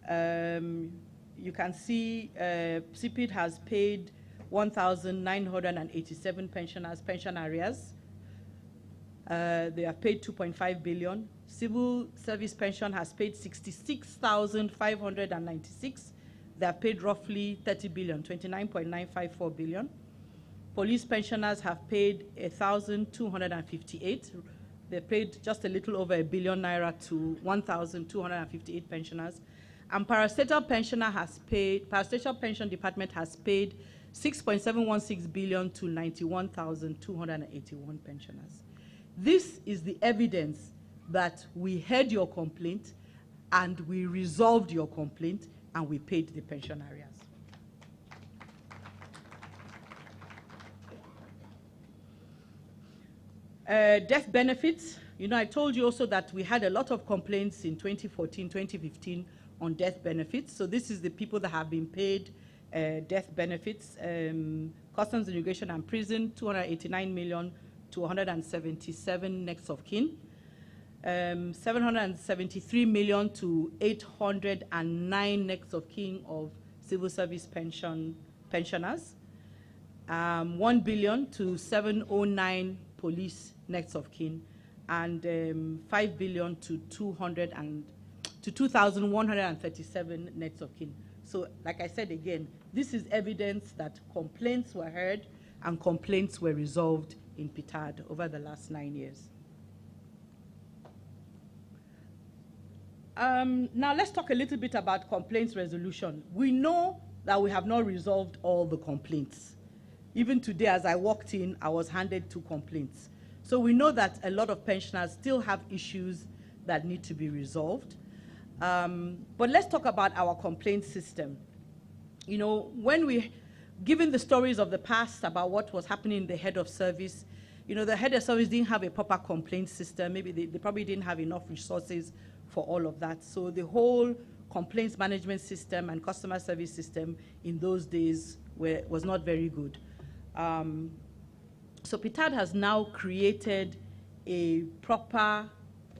You can see CPID has paid 1,987 pensioners pension arrears. They have paid 2.5 billion. Civil Service Pension has paid 66,596. They have paid roughly 30 billion, 29.954 billion. Police pensioners have paid 1,258. They paid just a little over $1 billion naira to 1,258 pensioners. And parastatal pension department has paid 6.716 billion to 91,281 pensioners. This is the evidence that we heard your complaint and we resolved your complaint and we paid the pension arrears. Death benefits. You know, I told you also that we had a lot of complaints in 2014, 2015 on death benefits. So this is the people that have been paid death benefits. Customs, Immigration and Prison, 289 million to 177 next of kin. 773 million to 809 next of kin of civil service pensioners. 1 billion to 709 police next of kin, and 5 billion to 2,137 next of kin. So, like I said again, this is evidence that complaints were heard and complaints were resolved in Ptad over the last 9 years. Now let's talk a little bit about complaints resolution. We know that we have not resolved all the complaints. Even today, as I walked in, I was handed 2 complaints. So we know that a lot of pensioners still have issues that need to be resolved. But let's talk about our complaint system. You know, given the stories of the past about what was happening in the head of service, you know, the head of service didn't have a proper complaint system. Maybe they probably didn't have enough resources for all of that. So the whole complaints management system and customer service system in those days was not very good. So Ptad has now created a proper,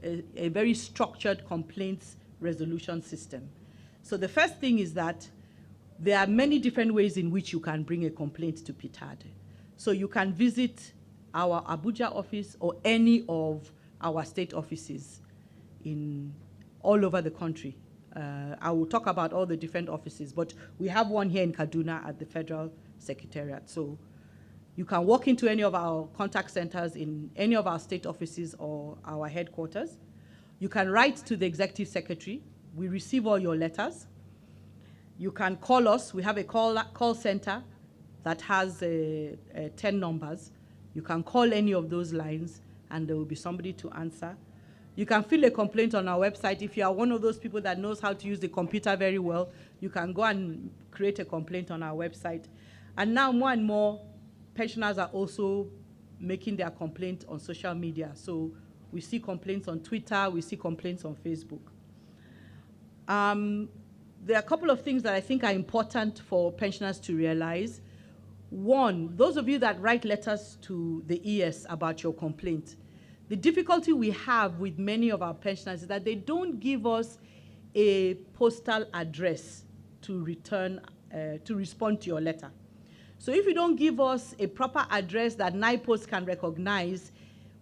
a very structured complaints resolution system. So the first thing is that there are many different ways in which you can bring a complaint to Ptad. So you can visit our Abuja office or any of our state offices all over the country. I will talk about all the different offices, but we have one here in Kaduna at the Federal Secretariat. So you can walk into any of our contact centers in any of our state offices or our headquarters. You can write to the Executive Secretary. We receive all your letters. You can call us. We have a call center that has 10 numbers. You can call any of those lines, and there will be somebody to answer. You can fill a complaint on our website. If you are one of those people that knows how to use the computer very well, you can go and create a complaint on our website. And now more and more pensioners are also making their complaint on social media. So we see complaints on Twitter, we see complaints on Facebook. There are a couple of things that I think are important for pensioners to realize. One, those of you that write letters to the ES about your complaint, the difficulty we have with many of our pensioners is that they don't give us a postal address to respond to your letter. So if you don't give us a proper address that NIPOST can recognize,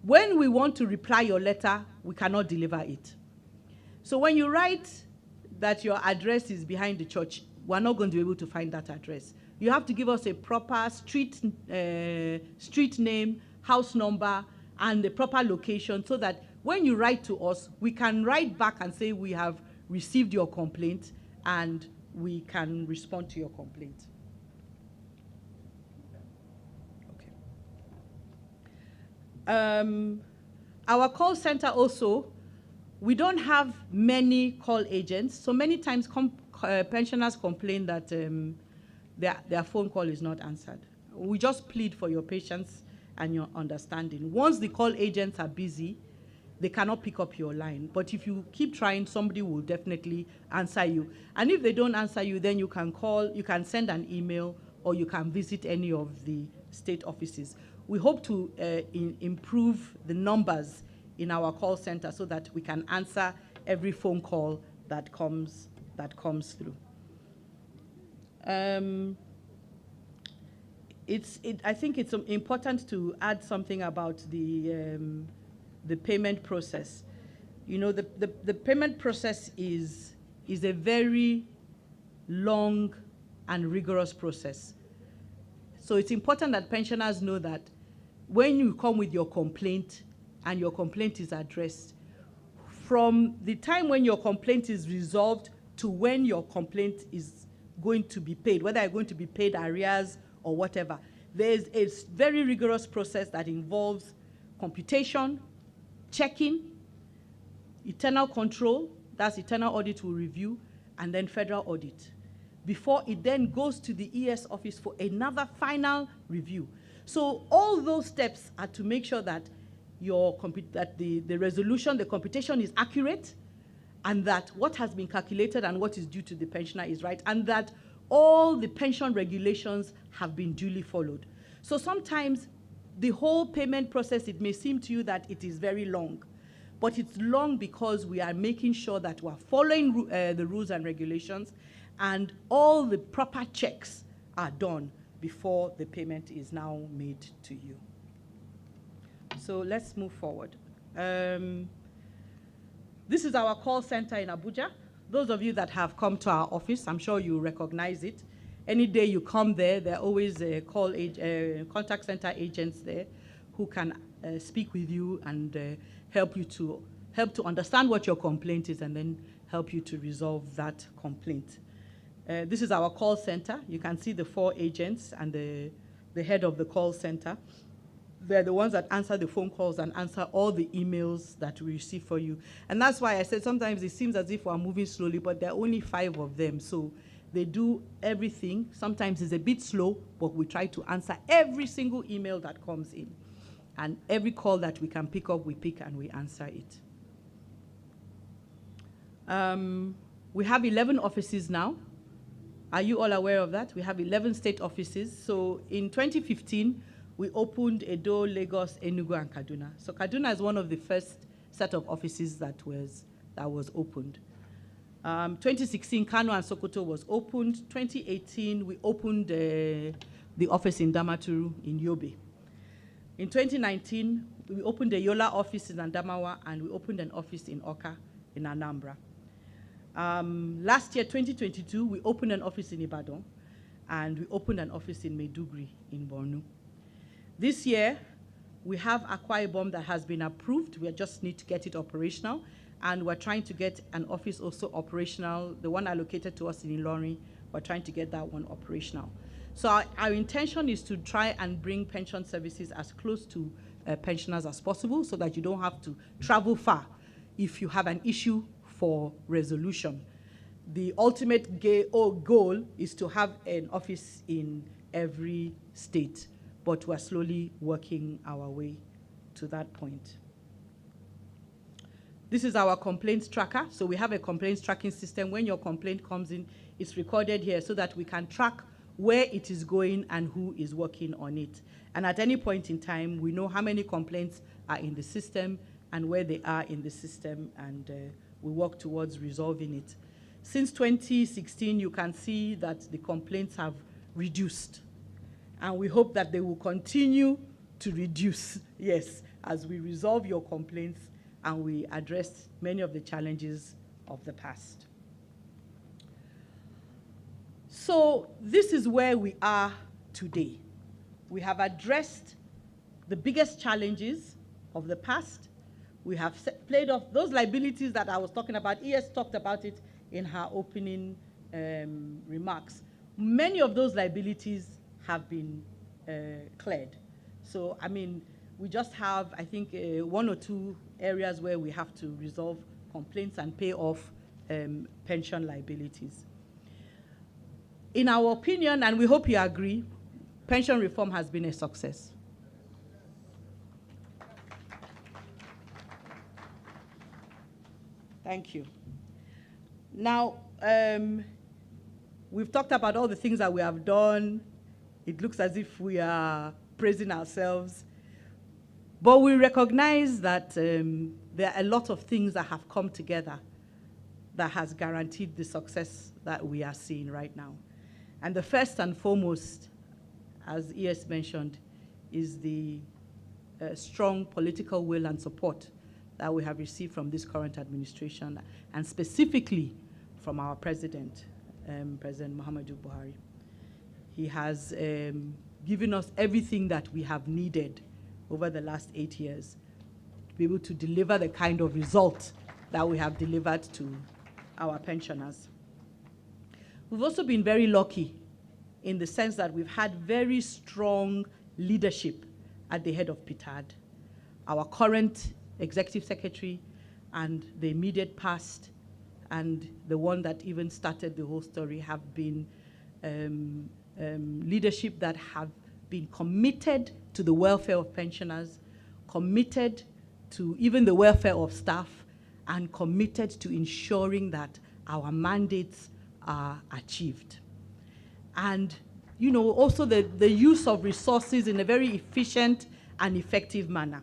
when we want to reply your letter, we cannot deliver it. So when you write that your address is behind the church, we're not going to be able to find that address. You have to give us a proper street name, house number, and the proper location so that when you write to us, we can write back and say we have received your complaint and we can respond to your complaint. Okay. Our call center also, we don't have many call agents, so many times pensioners complain that their phone call is not answered. We just plead for your patience and your understanding. Once the call agents are busy, they cannot pick up your line. But if you keep trying, somebody will definitely answer you. And if they don't answer you, then you can call, you can send an email, or you can visit any of the state offices. We hope to improve the numbers in our call center so that we can answer every phone call that comes through. I think it's important to add something about the payment process. You know, the payment process is a very long and rigorous process. So it's important that pensioners know that when you come with your complaint and your complaint is addressed, from the time when your complaint is resolved to when your complaint is going to be paid, whether you're going to be paid arrears or whatever, there's a very rigorous process that involves computation, checking, internal control, that's internal audit will review, and then federal audit, before it then goes to the ES office for another final review. So all those steps are to make sure that the resolution, the computation is accurate, and that what has been calculated and what is due to the pensioner is right, and that all the pension regulations have been duly followed. So sometimes the whole payment process, it may seem to you that it is very long, but it's long because we are making sure that we're following the rules and regulations, and all the proper checks are done before the payment is now made to you. So let's move forward. This is our call center in Abuja. Those of you that have come to our office, I'm sure you recognize it. Any day you come there, there are always contact center agents there who can speak with you and help to understand what your complaint is, and then help you to resolve that complaint. This is our call center. You can see the 4 agents and the head of the call center. They're the ones that answer the phone calls and answer all the emails that we receive for you. And that's why I said sometimes it seems as if we're moving slowly, but there are only 5 of them. So they do everything. Sometimes it's a bit slow, but we try to answer every single email that comes in. And every call that we can pick up, we pick and we answer it. We have 11 offices now. Are you all aware of that? We have 11 state offices. So in 2015, we opened Edo, Lagos, Enugu, and Kaduna. So Kaduna is one of the first set of offices that was opened. 2016, Kano and Sokoto was opened. 2018, we opened the office in Damaturu in Yobe. In 2019, we opened the Yola office in Adamawa, and we opened an office in Oka in Anambra. Last year, 2022, we opened an office in Ibadan, and we opened an office in Maiduguri in Borno. This year, we have Akwa Ibom that has been approved. We just need to get it operational, and we're trying to get an office also operational. The one allocated to us in Ilorin, we're trying to get that one operational. So our intention is to try and bring pension services as close to pensioners as possible, so that you don't have to travel far if you have an issue for resolution. The ultimate goal is to have an office in every state, but we're slowly working our way to that point. This is our complaints tracker. So we have a complaints tracking system. When your complaint comes in, it's recorded here so that we can track where it is going and who is working on it. And at any point in time, we know how many complaints are in the system and where they are in the system, and we work towards resolving it. Since 2016, you can see that the complaints have reduced. And we hope that they will continue to reduce, yes, as we resolve your complaints and we address many of the challenges of the past. So this is where we are today. We have addressed the biggest challenges of the past. We have played off those liabilities that I was talking about. ES talked about it in her opening remarks. Many of those liabilities have been cleared. So, I mean, we just have, I think, 1 or 2 areas where we have to resolve complaints and pay off pension liabilities. In our opinion, and we hope you agree, pension reform has been a success. Thank you. Now, we've talked about all the things that we have done. It looks as if we are praising ourselves. But we recognize that there are a lot of things that have come together that has guaranteed the success that we are seeing right now. And the first and foremost, as ES mentioned, is the strong political will and support that we have received from this current administration, and specifically from our president, President Muhammadu Buhari. He has given us everything that we have needed over the last 8 years to be able to deliver the kind of result that we have delivered to our pensioners. We've also been very lucky in the sense that we've had very strong leadership at the head of Ptad. Our current executive secretary and the immediate past and the one that even started the whole story have been leadership that have been committed to the welfare of pensioners, committed to even the welfare of staff, and committed to ensuring that our mandates are achieved. And also the use of resources in a very efficient and effective manner.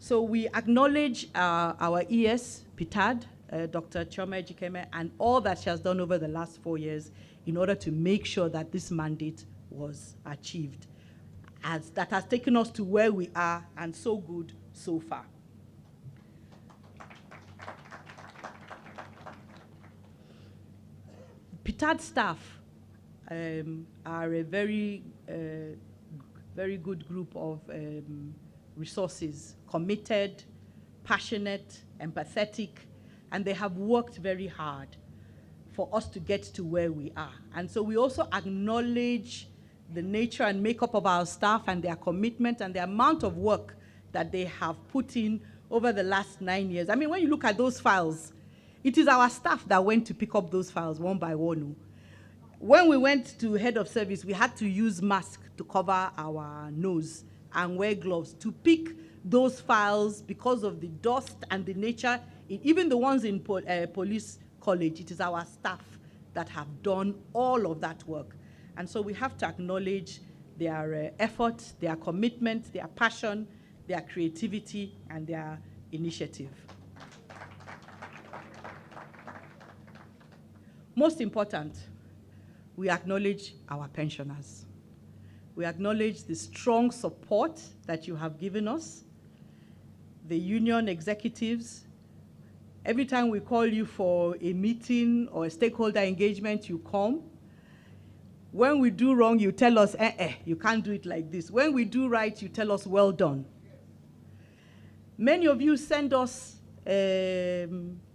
So we acknowledge our ES, Ptad, Dr. Chioma Ejikeme, and all that she has done over the last 4 years in order to make sure that this mandate was achieved. That has taken us to where we are, and so good so far. Ptad staff are a very good group of resources, committed, passionate, empathetic, and they have worked very hard for us to get to where we are. And so we also acknowledge the nature and makeup of our staff and their commitment and the amount of work that they have put in over the last 9 years. I mean, when you look at those files, it is our staff that went to pick up those files one by one. When we went to head of service, we had to use masks to cover our nose and wear gloves to pick those files because of the dust and the nature. Even the ones in police college, it is our staff that have done all of that work. And so we have to acknowledge their effort, their commitment, their passion, their creativity, and their initiative. Most important, we acknowledge our pensioners. We acknowledge the strong support that you have given us, the union executives. Every time we call you for a meeting or a stakeholder engagement, you come. When we do wrong, you tell us, you can't do it like this. When we do right, you tell us, well done. Many of you send us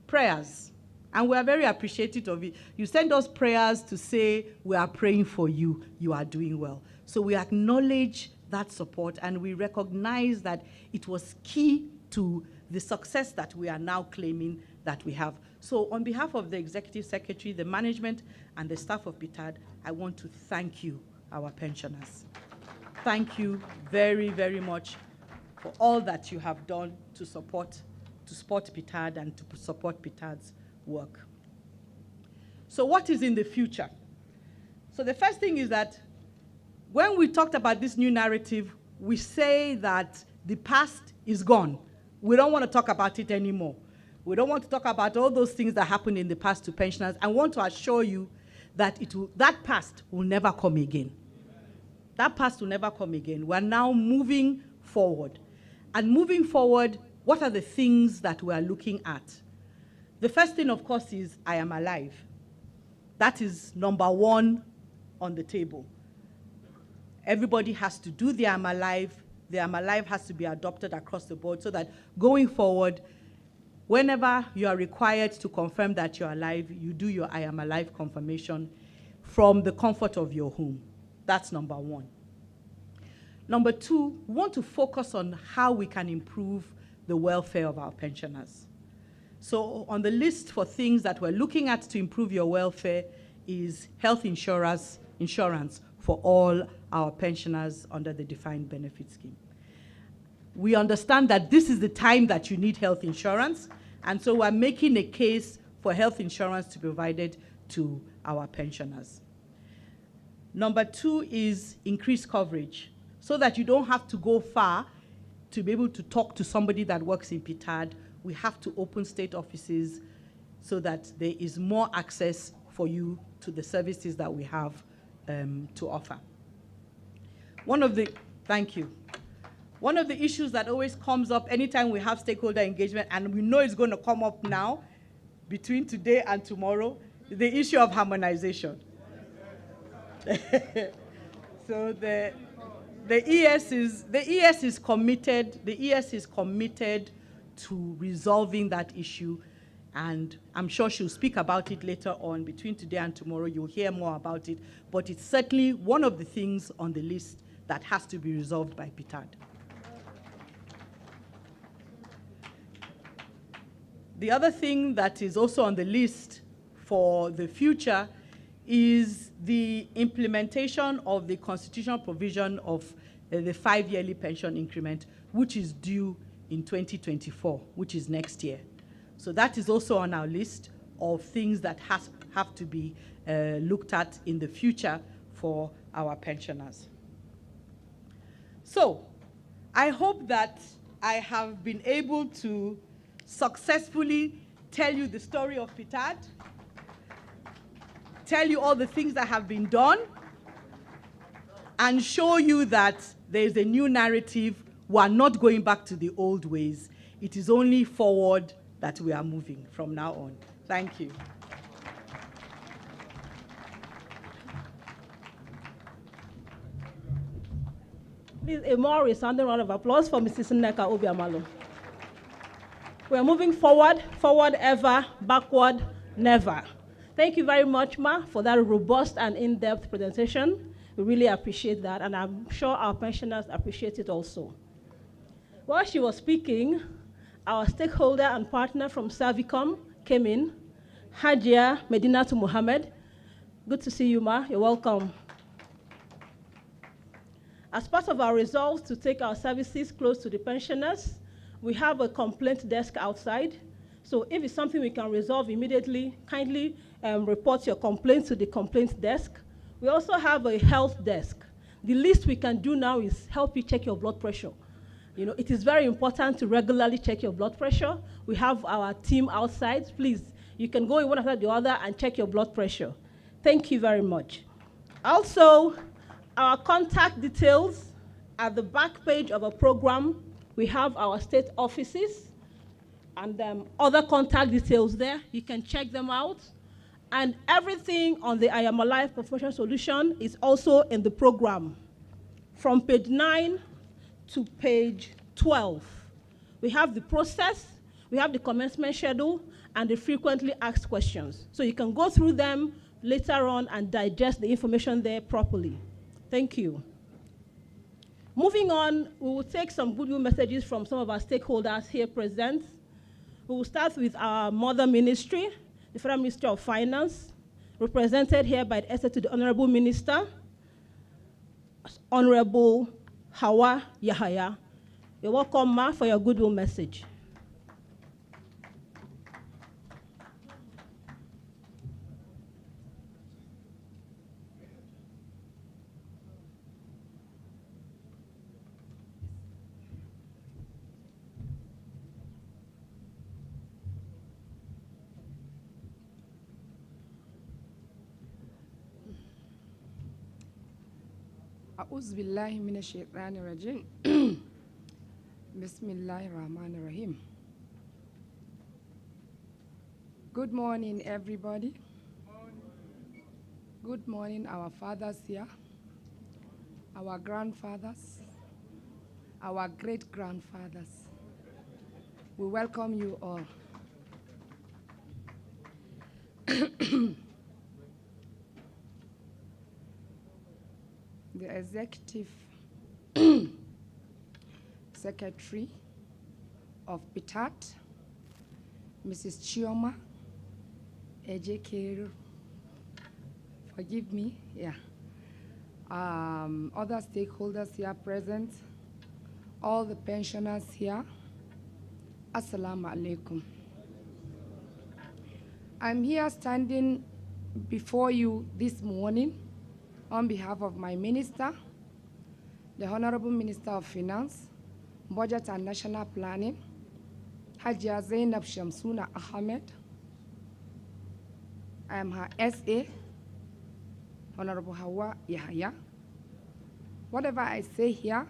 prayers, and we are very appreciative of it. You send us prayers to say, we are praying for you, you are doing well. So we acknowledge that support, and we recognize that it was key to the success that we are now claiming that we have. So on behalf of the Executive Secretary, the management, and the staff of Ptad, I want to thank you, our pensioners. Thank you very, very much for all that you have done to support Ptad and to support Ptad's work. So what is in the future? So the first thing is that when we talked about this new narrative, we say that the past is gone. We don't want to talk about it anymore. We don't want to talk about all those things that happened in the past to pensioners. I want to assure you that that past will never come again. That past will never come again. We're now moving forward. And moving forward, what are the things that we are looking at? The first thing, of course, is I am alive. That is number one on the table. Everybody has to do the I am alive. The I am alive has to be adopted across the board so that going forward, whenever you are required to confirm that you're alive, you do your I am alive confirmation from the comfort of your home. That's number one. Number two, we want to focus on how we can improve the welfare of our pensioners. So on the list for things that we're looking at to improve your welfare is health insurance for all our pensioners under the defined benefit scheme. We understand that this is the time that you need health insurance, and so we're making a case for health insurance to be provided to our pensioners. Number 2 is increased coverage, so that you don't have to go far to be able to talk to somebody that works in Ptad. We have to open state offices so that there is more access for you to the services that we have to offer. Thank you. One of the issues that always comes up anytime we have stakeholder engagement, and we know it's going to come up now, between today and tomorrow, is the issue of harmonization. So the ES is committed to resolving that issue, and I'm sure she'll speak about it later on. Between today and tomorrow, you'll hear more about it, but it's certainly one of the things on the list that has to be resolved by Ptad. The other thing that is also on the list for the future is the implementation of the constitutional provision of the 5-yearly pension increment, which is due in 2024, which is next year. So that is also on our list of things that have to be looked at in the future for our pensioners. So I hope that I have been able to successfully tell you the story of Ptad, tell you all the things that have been done, and show you that there is a new narrative. We are not going back to the old ways. It is only forward that we are moving from now on. Thank you. Please, a more resounding round of applause for Mrs. Nneka Obiamalo. We are moving forward, forward ever, backward never. Thank you very much, Ma, for that robust and in-depth presentation. We really appreciate that, and I'm sure our pensioners appreciate it also. While she was speaking, our stakeholder and partner from Servicom came in, Hajia Medinatu Mohammed. Good to see you, Ma. You're welcome. As part of our resolve to take our services close to the pensioners, we have a complaint desk outside. So if it's something we can resolve immediately, kindly report your complaint to the complaint desk. We also have a health desk. The least we can do now is help you check your blood pressure. You know, it is very important to regularly check your blood pressure. We have our team outside. Please, you can go in one after the other and check your blood pressure. Thank you very much. Also, our contact details at the back page of a program. We have our state offices and other contact details there. You can check them out. And everything on the I Am Alive Professional Solution is also in the program. From page 9 to page 12. We have the process, we have the commencement schedule, and the frequently asked questions. So you can go through them later on and digest the information there properly. Thank you. Moving on, we will take some goodwill messages from some of our stakeholders here present. We will start with our mother ministry, the Federal Ministry of Finance, represented here by the essay to the Honorable Minister, Honorable Hawa Yahaya. You're welcome, Ma, for your goodwill message. أعوذ بالله من الشيطان الرجيم بسم الله الرحمن الرحيم. Good morning, everybody. Good morning, our fathers here, our grandfathers, our great-grandfathers. We welcome you all. The Executive Secretary of Ptad, Mrs. Chioma Ejekere, forgive me, yeah. other stakeholders here present, all the pensioners here, Assalamu alaikum. I'm here standing before you this morning on behalf of my minister, the Honorable Minister of Finance, Budget and National Planning, Hajia Zainab Shamsuna Ahmed. I am her SA, Honorable Hawa Yahya. Whatever I say here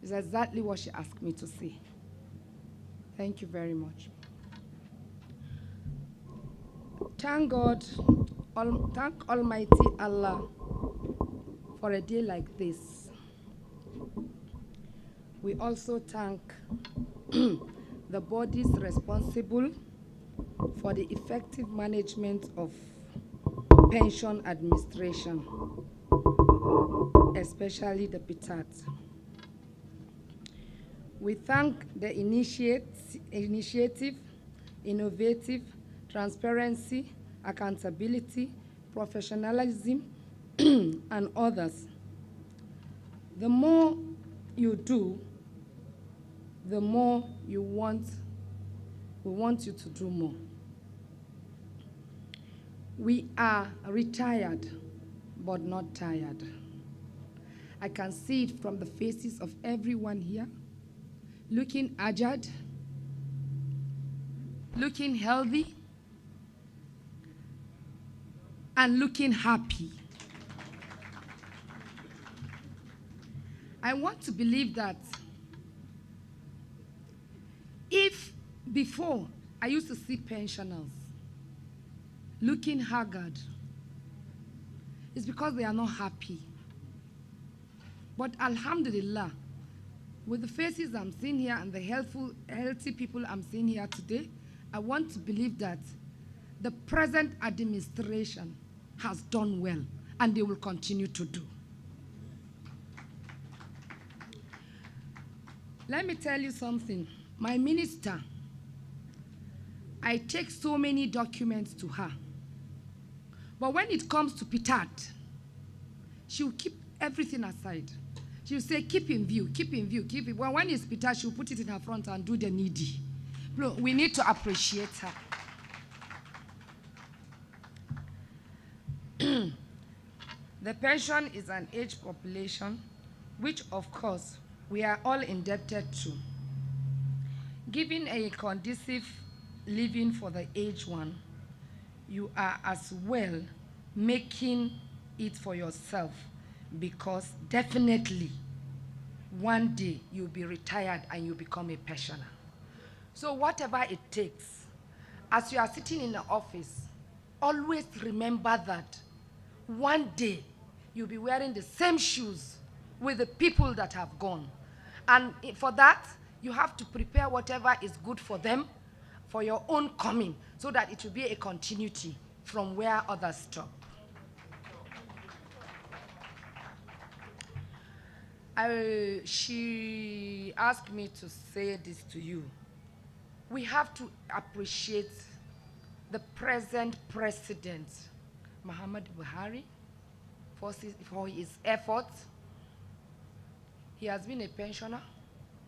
is exactly what she asked me to say. Thank you very much. Thank God, thank Almighty Allah for a day like this. We also thank the bodies responsible for the effective management of pension administration, especially the Ptad. We thank the initiative, innovative, transparency, accountability, professionalism, and others. The more you do, the more we want you to do more. We are retired, but not tired. I can see it from the faces of everyone here, looking agile, looking healthy, and looking happy. I want to believe that if before I used to see pensioners looking haggard, it's because they are not happy. But Alhamdulillah, with the faces I'm seeing here and the healthy people I'm seeing here today, I want to believe that the present administration has done well, and they will continue to do. Let me tell you something. My minister, I take so many documents to her. But when it comes to Ptad, she'll keep everything aside. She'll say, keep in view, keep in view, keep it. Well, when it's Ptad, she'll put it in her front and do the needy. Look, we need to appreciate her. The pension is an age population, which of course we are all indebted to. Giving a conducive living for the aged one, you are as well making it for yourself, because definitely one day you'll be retired and you become a pensioner. So whatever it takes, as you are sitting in the office, always remember that one day you'll be wearing the same shoes with the people that have gone. And for that, you have to prepare whatever is good for them for your own coming, so that it will be a continuity from where others stop. She asked me to say this to you. We have to appreciate the present president, Muhammad Buhari, for his efforts. He has been a pensioner.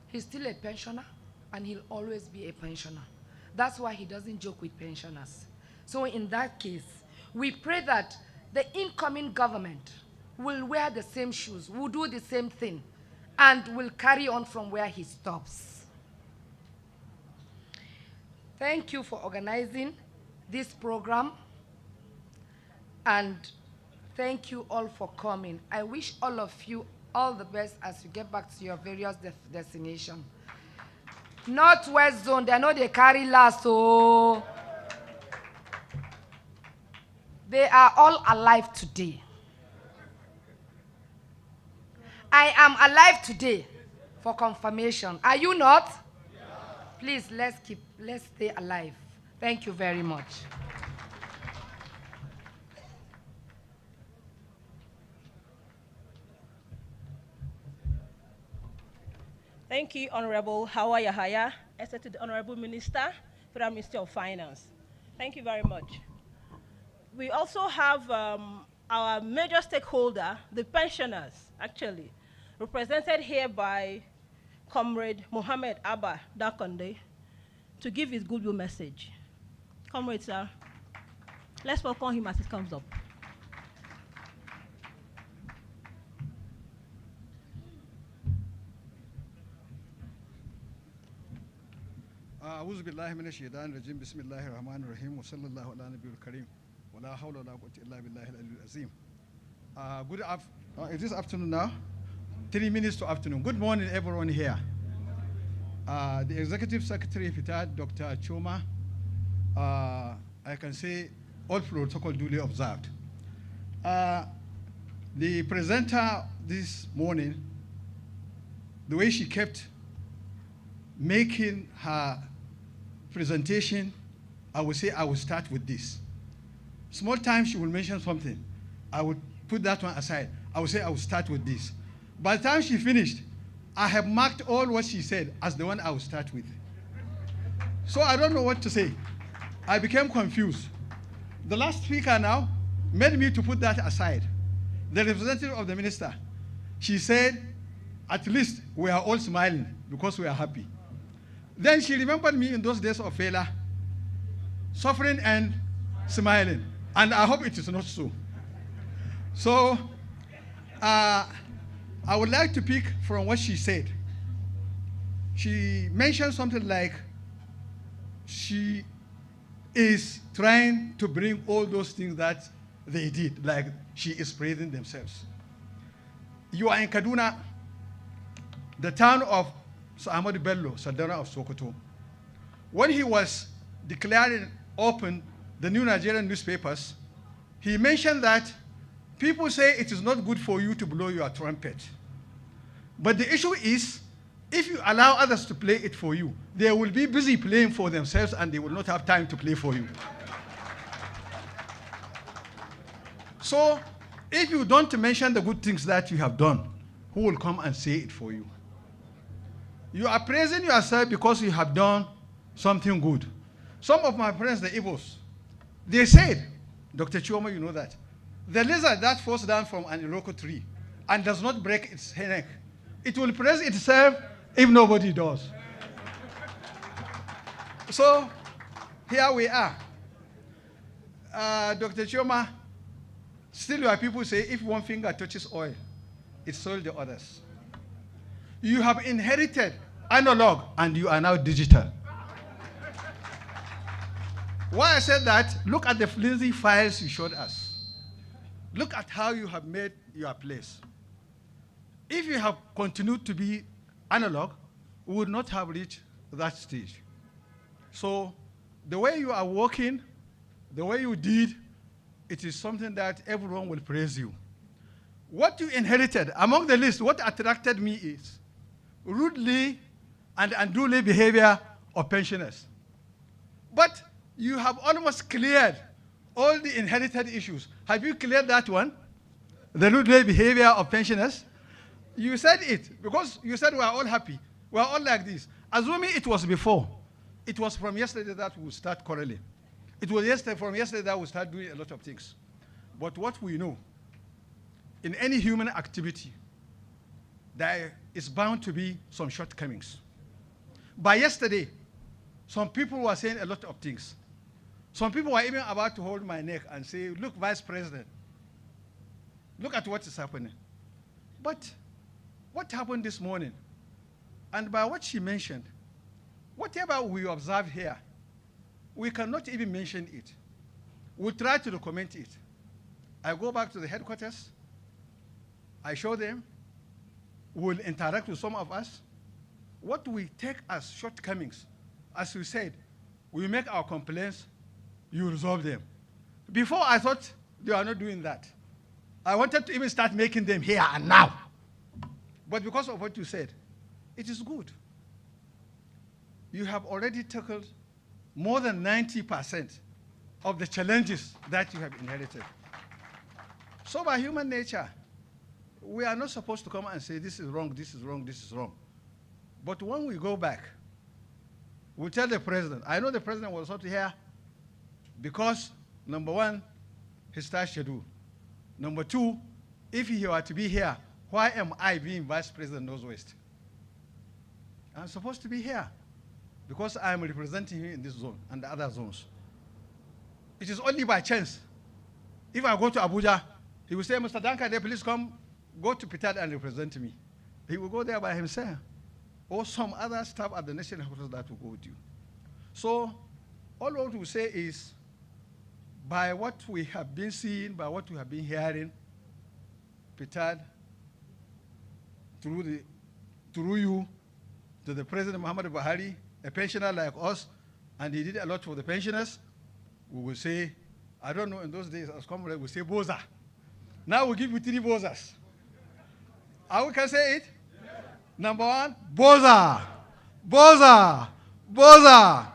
He's still a pensioner, and he'll always be a pensioner. That's why he doesn't joke with pensioners. So in that case, we pray that the incoming government will wear the same shoes, will do the same thing, and will carry on from where he stops. Thank you for organizing this program, and thank you all for coming. I wish all of you all the best as you get back to your various destinations. Northwest Zone, they know they carry last, so they are all alive today. I am alive today for confirmation. Are you not? Yeah. Please, let's stay alive. Thank you very much. Thank you, Honorable Hawa Yahaya, to the Honorable Minister, Federal Ministry of Finance. Thank you very much. We also have our major stakeholder, the pensioners, actually, represented here by Comrade Mohammed Abba Dakonde, to give his goodwill message. Comrade, sir, let's welcome him as he comes up. أعوذ بالله من الشيطان الرجيم بسم الله الرحمن الرحيم وصلى الله على النبي الكريم ولا حول ولا قوة إلا بالله العلي العظيم. It is afternoon now, 3 minutes to afternoon. Good morning, everyone here. The Executive Secretary Ptad, Dr. Choma, I can say all protocol duly observed. The presenter this morning, the way she kept making her presentation, I would say I will start with this. Small time she will mention something. I would put that one aside. I would say I will start with this. By the time she finished, I have marked all what she said as the one I will start with. So I don't know what to say. I became confused. The last speaker now made me to put that aside. The representative of the minister, she said, at least we are all smiling because we are happy. Then she remembered me in those days of failure, suffering and smiling. And I hope it is not so. So I would like to pick from what she said. She mentioned something like she is trying to bring all those things that they did, like she is praising themselves. You are in Kaduna, the town of Ahmadu Bello, Sardauna of Sokoto. When he was declaring open the new Nigerian newspapers, he mentioned that people say it is not good for you to blow your trumpet. But the issue is, if you allow others to play it for you, they will be busy playing for themselves and they will not have time to play for you. So, if you don't mention the good things that you have done, who will come and say it for you? You are praising yourself because you have done something good. Some of my friends, the Igbos, they said, Dr. Chioma, you know that, the lizard that falls down from an iroko tree and does not break its neck, it will praise itself if nobody does. So, here we are. Dr. Chioma, still your people say if one finger touches oil, it soiled the others. You have inherited analog and you are now digital. Why I said that, look at the flimsy files you showed us. Look at how you have made your place. If you have continued to be analog, we would not have reached that stage. So the way you are working, the way you did, it is something that everyone will praise you. What you inherited, among the list, what attracted me is rudely and unduly behavior of pensioners. But you have almost cleared all the inherited issues. Have you cleared that one? The rudely behavior of pensioners? You said it, because you said we are all happy. We are all like this. Assuming it was before, it was from yesterday that we start quarreling. It was from yesterday that we start doing a lot of things. But what we know, in any human activity, there is bound to be some shortcomings. By yesterday, some people were saying a lot of things. Some people were even about to hold my neck and say, look, Vice President, look at what is happening. But what happened this morning, and by what she mentioned, whatever we observe here, we cannot even mention it. We'll try to document it. I go back to the headquarters, I show them, we'll interact with some of us. What we take as shortcomings, as we said, we make our complaints, you resolve them. Before I thought they were not doing that. I wanted to even start making them here and now. But because of what you said, it is good. You have already tackled more than 90% of the challenges that you have inherited. So by human nature, we are not supposed to come and say this is wrong, this is wrong, this is wrong. But when we go back, we'll tell the president. I know the president was not here because, number one, his task schedule. Number two, if he were to be here, why am I being Vice President Northwest? I'm supposed to be here because I'm representing him in this zone and the other zones. It is only by chance. If I go to Abuja, he will say, Mr. Dankade, please come, go to Ptad and represent me. He will go there by himself. Or some other staff at the national headquarters that will go with you. So all what we say is, by what we have been seeing, by what we have been hearing, Ptad, through you, to the President Muhammad Buhari, a pensioner like us, and he did a lot for the pensioners, we will say, I don't know, in those days, as comrades, we say Boza. Now we give you 3 Bozas. How we can say it? Yeah. Number 1, Boza, Boza, Boza,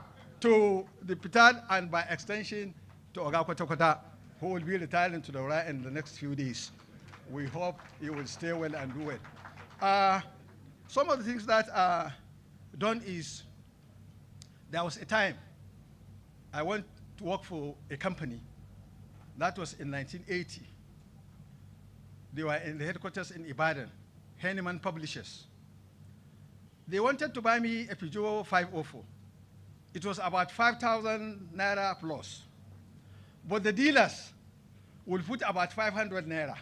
to the Ptad, and by extension, to Oga Kota, who will be retiring to the right in the next few days. We hope he will stay well and do well. Some of the things that are done is, there was a time I went to work for a company. That was in 1980. They were in the headquarters in Ibadan, Henneman Publishers. They wanted to buy me a Peugeot 504. It was about 5,000 naira plus. But the dealers will put about 500 naira.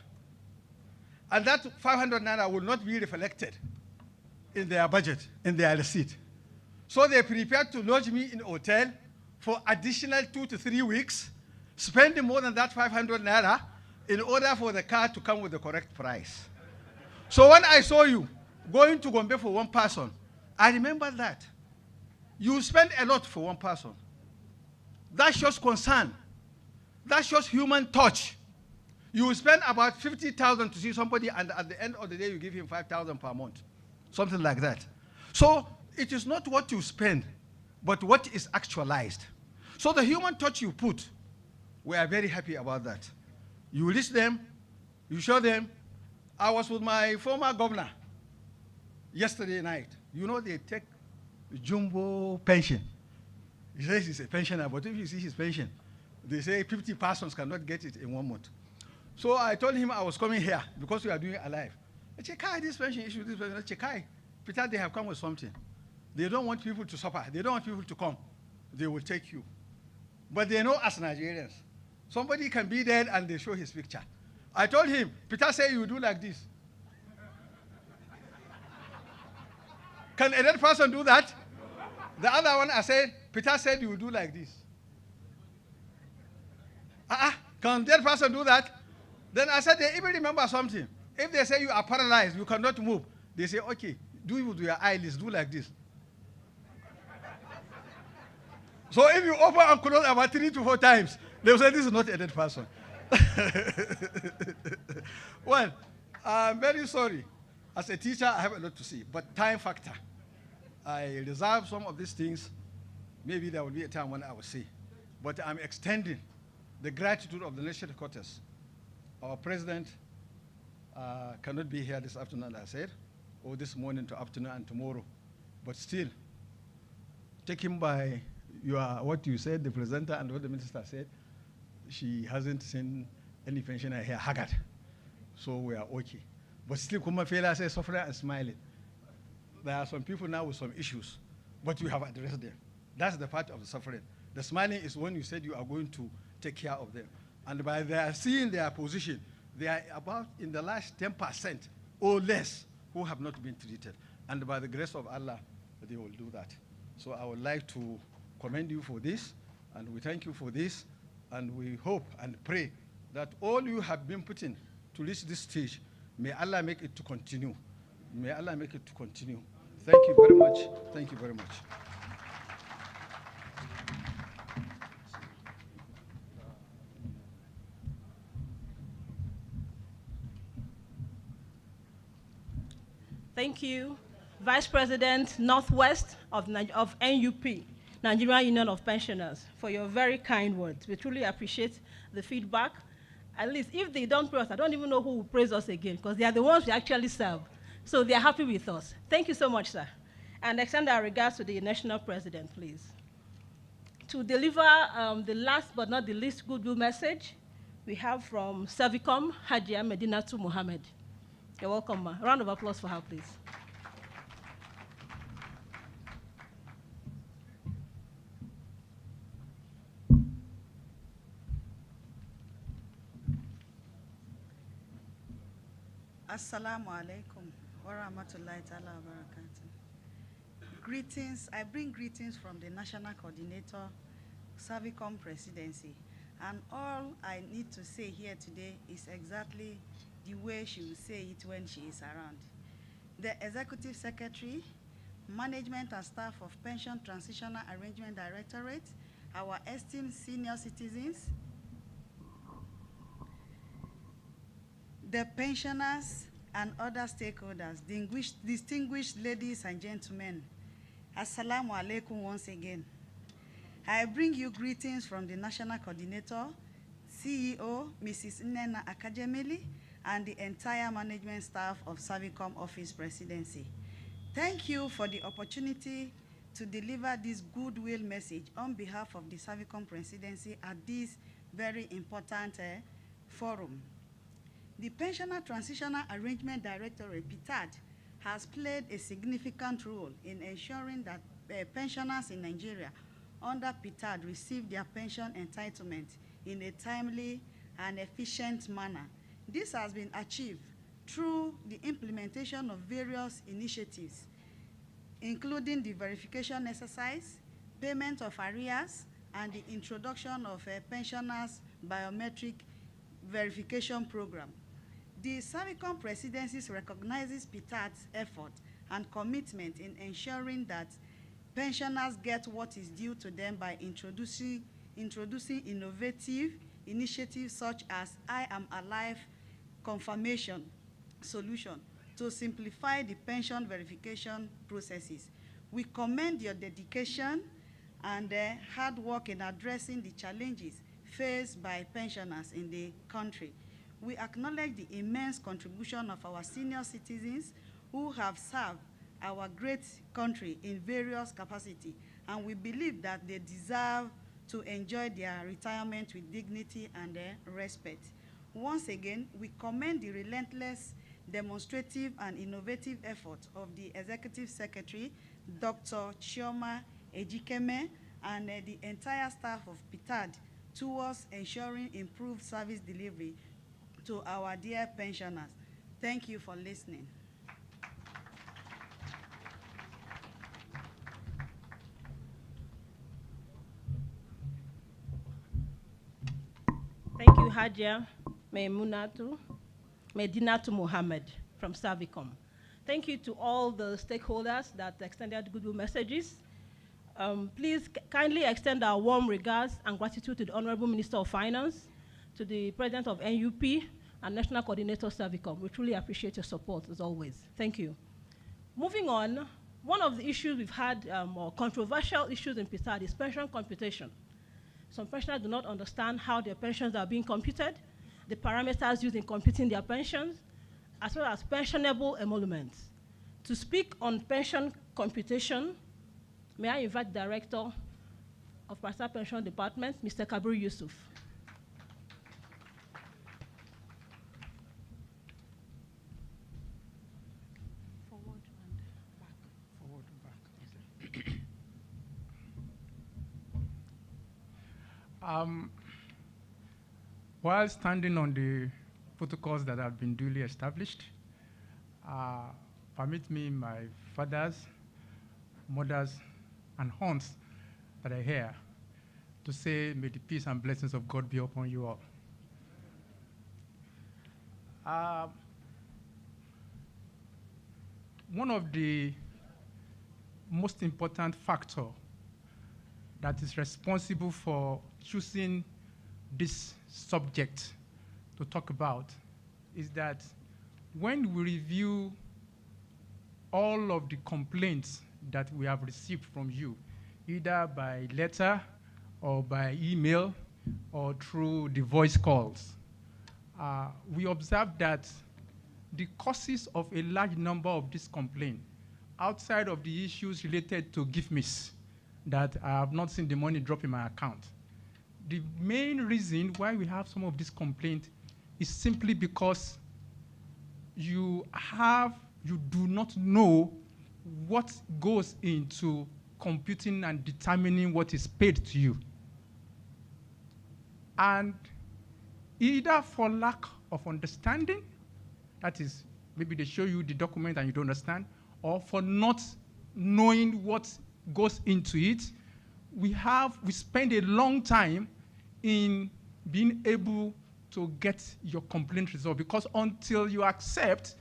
And that 500 naira will not be reflected in their budget, in their receipt. So they prepared to lodge me in a hotel for additional 2 to 3 weeks, spending more than that 500 naira in order for the car to come with the correct price. So when I saw you going to Gombe for one person, I remember that. You spend a lot for one person. That shows concern. That shows human touch. You spend about 50,000 to see somebody, and at the end of the day, you give him 5,000 per month. Something like that. So it is not what you spend, but what is actualized. So the human touch you put, we are very happy about that. You reach them, you show them. I was with my former governor yesterday night. You know, they take jumbo pension. He says he's a pensioner, but if you see his pension, they say 50 persons cannot get it in 1 month. So I told him I was coming here because we are doing alive. I said, Kai, this pension issue, this pension. I said, Kai, Peter, they have come with something. They don't want people to suffer. They don't want people to come. They will take you. But they know us Nigerians. Somebody can be dead and they show his picture. I told him, Peter said you do like this. Can a dead person do that? The other one, I said, Peter said you do like this. Can a dead person do that? Then I said, they even remember something. If they say you are paralyzed, you cannot move, they say, okay, do it with your eyelids, do like this. So if you open and close about 3 to 4 times, they will say this is not a dead person. Well, I'm very sorry. As a teacher, I have a lot to say, but time factor. I reserve some of these things. Maybe there will be a time when I will say. But I'm extending the gratitude of the national headquarters. Our president cannot be here this afternoon, I said, or this morning to afternoon and tomorrow. But still, take him by what you said, the presenter, and what the minister said. She hasn't seen any pensioner here haggard. So we are okay. But still, Kuma Fela says, suffering and smiling. There are some people now with some issues, but you have addressed them. That's the part of the suffering. The smiling is when you said you are going to take care of them. And by their seeing their position, they are about in the last 10% or less who have not been treated. And by the grace of Allah, they will do that. So I would like to commend you for this, and we thank you for this, and we hope and pray that all you have been put in to reach this stage, may Allah make it to continue. May Allah make it to continue. Thank you very much. Thank you very much. Thank you, Vice President Northwest of NUP, Nigerian Union of Pensioners, for your very kind words. We truly appreciate the feedback. At least if they don't praise us, I don't even know who will praise us again, because they are the ones we actually serve. So they are happy with us. Thank you so much, sir. And extend our regards to the national president, please. To deliver the last but not the least goodwill message, we have from Servicom, Hajia Medinatu Mohammed. You're welcome, ma. Round of applause for her, please. Assalamu alaikum wa rahmatullahi ta'ala wa barakatuh. Greetings, I bring greetings from the National Coordinator, Servicom Presidency. And all I need to say here today is exactly the way she will say it when she is around. The Executive Secretary, Management and Staff of Pension Transitional Arrangement Directorate, our esteemed senior citizens, the pensioners and other stakeholders, distinguished ladies and gentlemen, Assalamu alaikum once again. I bring you greetings from the National Coordinator, CEO, Mrs. Nnenna Akajemili, and the entire management staff of Servicom Office Presidency. Thank you for the opportunity to deliver this goodwill message on behalf of the Servicom Presidency at this very important forum. The Pensioner Transitional Arrangement Directorate, Ptad, has played a significant role in ensuring that pensioners in Nigeria under Ptad receive their pension entitlement in a timely and efficient manner. This has been achieved through the implementation of various initiatives, including the verification exercise, payment of arrears, and the introduction of a pensioners' biometric verification program. The Servicom Presidency recognizes Ptad's effort and commitment in ensuring that pensioners get what is due to them by introducing innovative initiatives such as I Am Alive confirmation solution to simplify the pension verification processes. We commend your dedication and hard work in addressing the challenges faced by pensioners in the country. We acknowledge the immense contribution of our senior citizens who have served our great country in various capacities, and we believe that they deserve to enjoy their retirement with dignity and respect. Once again, we commend the relentless, demonstrative, and innovative efforts of the Executive Secretary, Dr. Chioma Ejikeme, and the entire staff of Ptad towards ensuring improved service delivery to our dear pensioners. Thank you for listening. Thank you, Hajia Medinatu Mohammed from Servicom. Thank you to all the stakeholders that extended goodwill messages. Please kindly extend our warm regards and gratitude to the Honorable Minister of Finance, to the President of NUP, and National Coordinator Servicom. We truly appreciate your support, as always. Thank you. Moving on, one of the issues we've had, or controversial issues in Ptad, is pension computation. Some pensioners do not understand how their pensions are being computed, the parameters used in computing their pensions, as well as pensionable emoluments. To speak on pension computation, may I invite the Director of Personal Pension Department, Mr. Kabir Yusuf. While standing on the protocols that have been duly established, permit me, my fathers, mothers, and aunts that are here, to say, may the peace and blessings of God be upon you all. One of the most important factors that is responsible for choosing this subject to talk about is that when we review all of the complaints that we have received from you, either by letter or by email or through the voice calls, we observe that the causes of a large number of these complaints, outside of the issues related to gift miss, that I have not seen the money drop in my account, the main reason why we have some of this complaint is simply because you do not know what goes into computing and determining what is paid to you. And either for lack of understanding, that is, maybe they show you the document and you don't understand, or for not knowing what goes into it, we spend a long time in being able to get your complaint resolved, because until you accept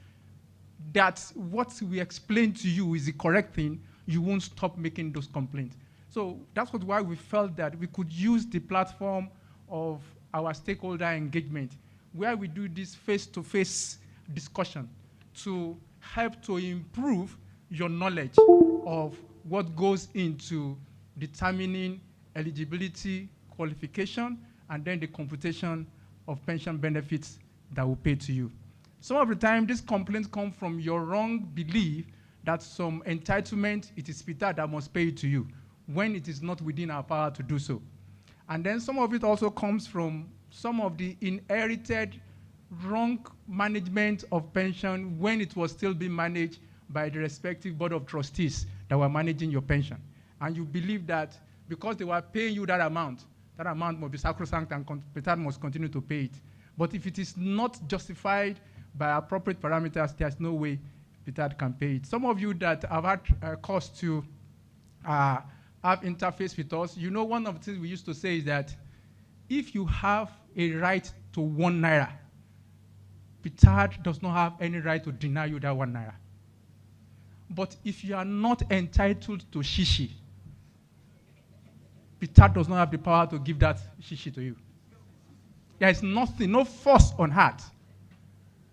that what we explain to you is the correct thing, you won't stop making those complaints. So that's why we felt that we could use the platform of our stakeholder engagement, where we do this face-to-face discussion to help to improve your knowledge of what goes into determining eligibility, qualification, and then the computation of pension benefits that will pay to you. Some of the time, these complaints come from your wrong belief that some entitlement, it is Ptad that must pay it to you, when it is not within our power to do so. And then some of it also comes from some of the inherited wrong management of pension when it was still being managed by the respective board of trustees that were managing your pension. And you believe that because they were paying you that amount must be sacrosanct and Ptad must continue to pay it. But if it is not justified by appropriate parameters, there's no way Ptad can pay it. Some of you that have had cause to have interface with us, you know one of the things we used to say is that if you have a right to 1 naira, Ptad does not have any right to deny you that 1 naira. But if you are not entitled to shishi, Ptad does not have the power to give that shishi to you. There is nothing, no force on heart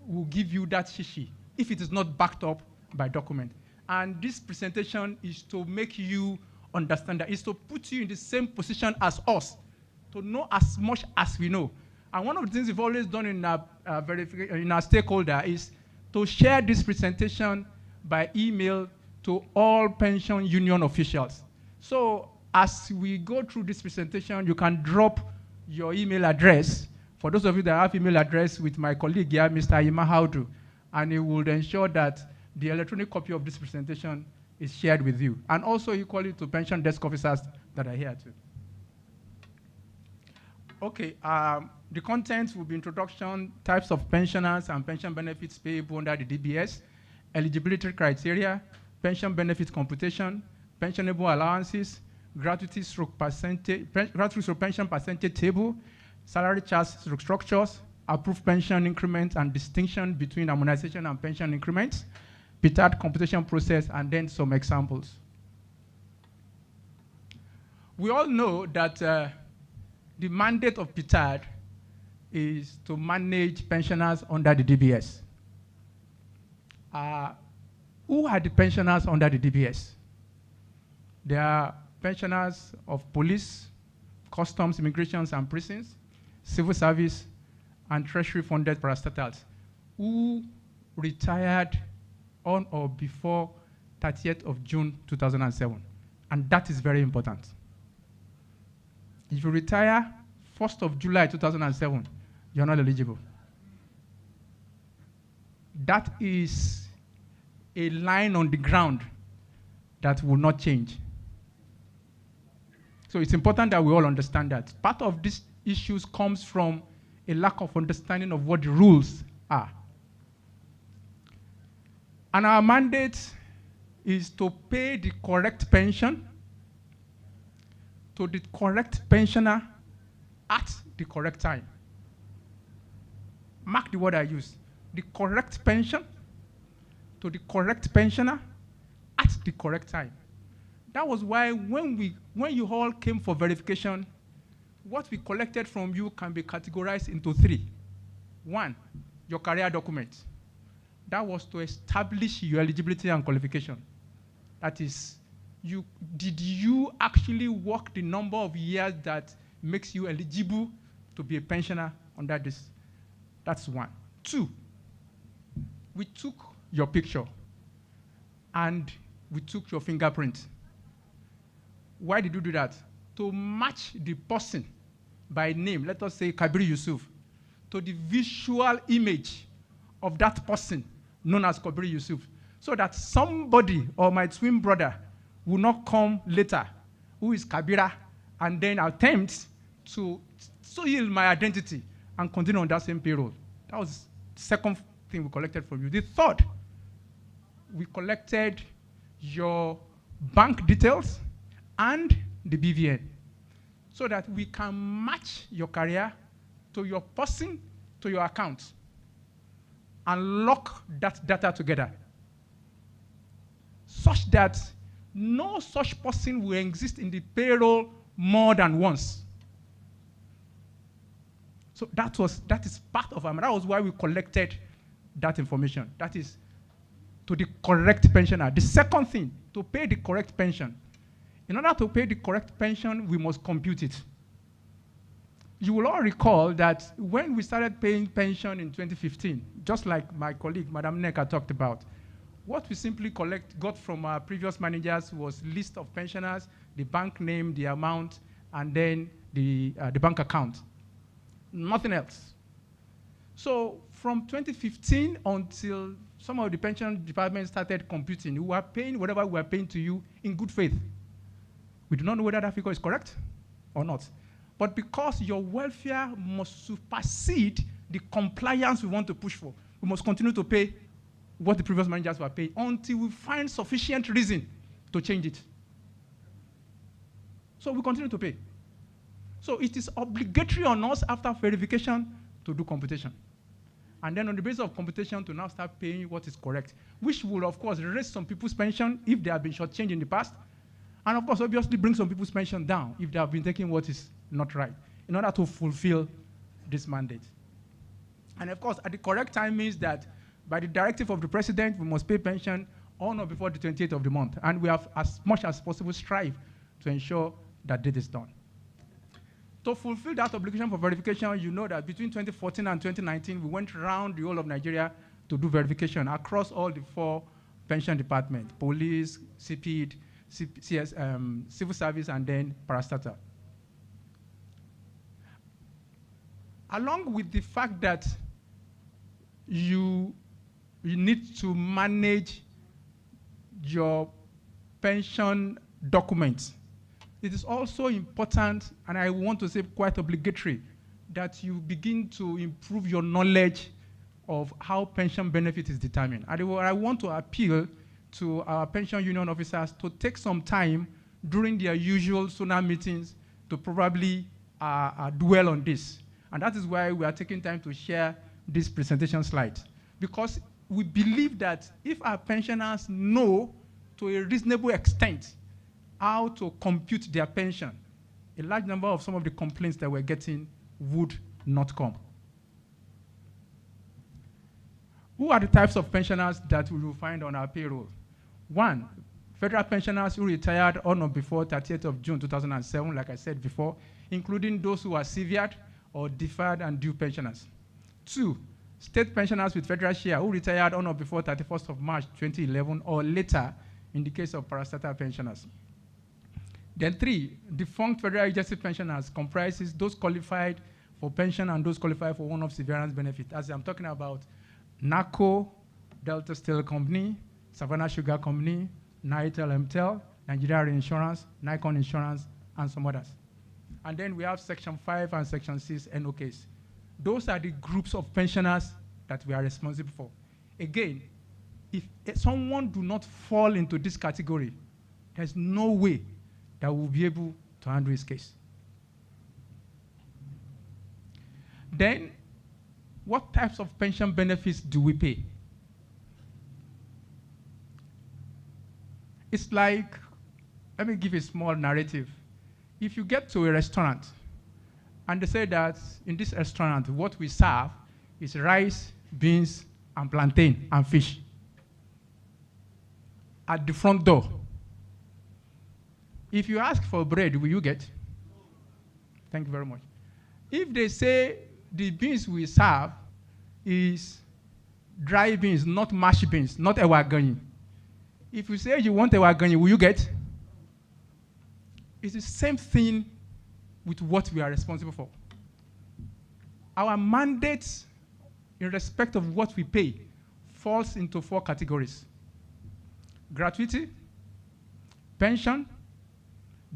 will give you that shishi if it is not backed up by document. And this presentation is to make you understand that, is to put you in the same position as us, to know as much as we know. And one of the things we've always done in our stakeholder is to share this presentation by email to all pension union officials. So as we go through this presentation, you can drop your email address. For those of you that have email address with my colleague here, Mr. Ima Haudu, and he will ensure that the electronic copy of this presentation is shared with you. And also equally to pension desk officers that are here too. Okay, the content will be introduction, types of pensioners and pension benefits payable under the DBS, eligibility criteria, pension benefit computation, pensionable allowances, gratuity stroke pension percentage table, salary charge stroke structures, approved pension increment and distinction between harmonization and pension increments, Ptad computation process, and then some examples. We all know that the mandate of Ptad is to manage pensioners under the DBS. Who are the pensioners under the DBS? They are pensioners of police, customs, immigrations and prisons, civil service, and treasury-funded parastatals who retired on or before 30th of June 2007. And that is very important. If you retire 1st of July 2007, you're not eligible. That is a line on the ground that will not change. So it's important that we all understand that. Part of these issues comes from a lack of understanding of what the rules are. And our mandate is to pay the correct pension to the correct pensioner at the correct time. Mark the word I use. The correct pension to the correct pensioner at the correct time. That was why when you all came for verification, what we collected from you can be categorized into 3. 1, your career document. That was to establish your eligibility and qualification. That is, did you actually work the number of years that makes you eligible to be a pensioner under this? That's 1. 2, we took your picture and we took your fingerprint. Why did you do that? To match the person by name, let us say Kabir Yusuf, to the visual image of that person known as Kabir Yusuf, so that somebody or my twin brother will not come later, who is Kabira, and then attempt to steal my identity and continue on that same payroll. That was the second thing we collected from you. The third, we collected your bank details and the BVN, so that we can match your career to your person, to your account, and lock that data together, such that no such person will exist in the payroll more than once. So that is part of that was why we collected that information. That is to the correct pensioner. The second thing, to pay the correct pension. In order to pay the correct pension, we must compute it. You will all recall that when we started paying pension in 2015, just like my colleague, Madam Neka, talked about, what we simply got from our previous managers was list of pensioners, the bank name, the amount, and then the bank account. Nothing else. So from 2015 until some of the pension departments started computing, we were paying whatever we were paying to you in good faith. We do not know whether that figure is correct or not. But because your welfare must supersede the compliance we want to push for, we must continue to pay what the previous managers were paying until we find sufficient reason to change it. So we continue to pay. So it is obligatory on us after verification to do computation. And then on the basis of computation to now start paying what is correct, which will, of course, raise some people's pension if they have been shortchanged in the past. And, of course, obviously bring some people's pension down if they have been taking what is not right in order to fulfill this mandate. And, of course, at the correct time means that by the directive of the president, we must pay pension on or before the 28th of the month. And we have, as much as possible, strive to ensure that this is done. To fulfill that obligation for verification, you know that between 2014 and 2019, we went around the whole of Nigeria to do verification across all the 4 pension departments, police, CPID, civil service, and then parastatal. Along with the fact that you need to manage your pension documents, it is also important, and I want to say quite obligatory, that you begin to improve your knowledge of how pension benefit is determined. And I want to appeal to our pension union officers to take some time during their usual SONA meetings to probably dwell on this. And that is why we are taking time to share this presentation slide. Because we believe that if our pensioners know to a reasonable extent how to compute their pension, a large number of some of the complaints that we're getting would not come. Who are the types of pensioners that we will find on our payroll? 1, federal pensioners who retired on or before 30th of June 2007, like I said before, including those who are severed or deferred and due pensioners. 2, state pensioners with federal share who retired on or before 31st of March 2011 or later in the case of parastatal pensioners. Then 3, defunct federal agency pensioners comprises those qualified for pension and those qualified for one-off severance benefit. As I'm talking about NACO, Delta Steel Company, Savannah Sugar Company, Nitel MTEL, Nigeria Reinsurance, Nikon Insurance, and some others. And then we have Section 5 and Section 6 NOKs. Those are the groups of pensioners that we are responsible for. Again, if someone do not fall into this category, there's no way that we'll be able to handle his case. Then, what types of pension benefits do we pay? It's like, let me give a small narrative. If you get to a restaurant and they say that in this restaurant, what we serve is rice, beans, and plantain, and fish. At the front door, if you ask for bread, will you get? Thank you very much. If they say the beans we serve is dry beans, not mashed beans, not ewagani, if you say you want ewagani, will you get? It's the same thing with what we are responsible for. Our mandate in respect of what we pay falls into 4 categories: gratuity, pension,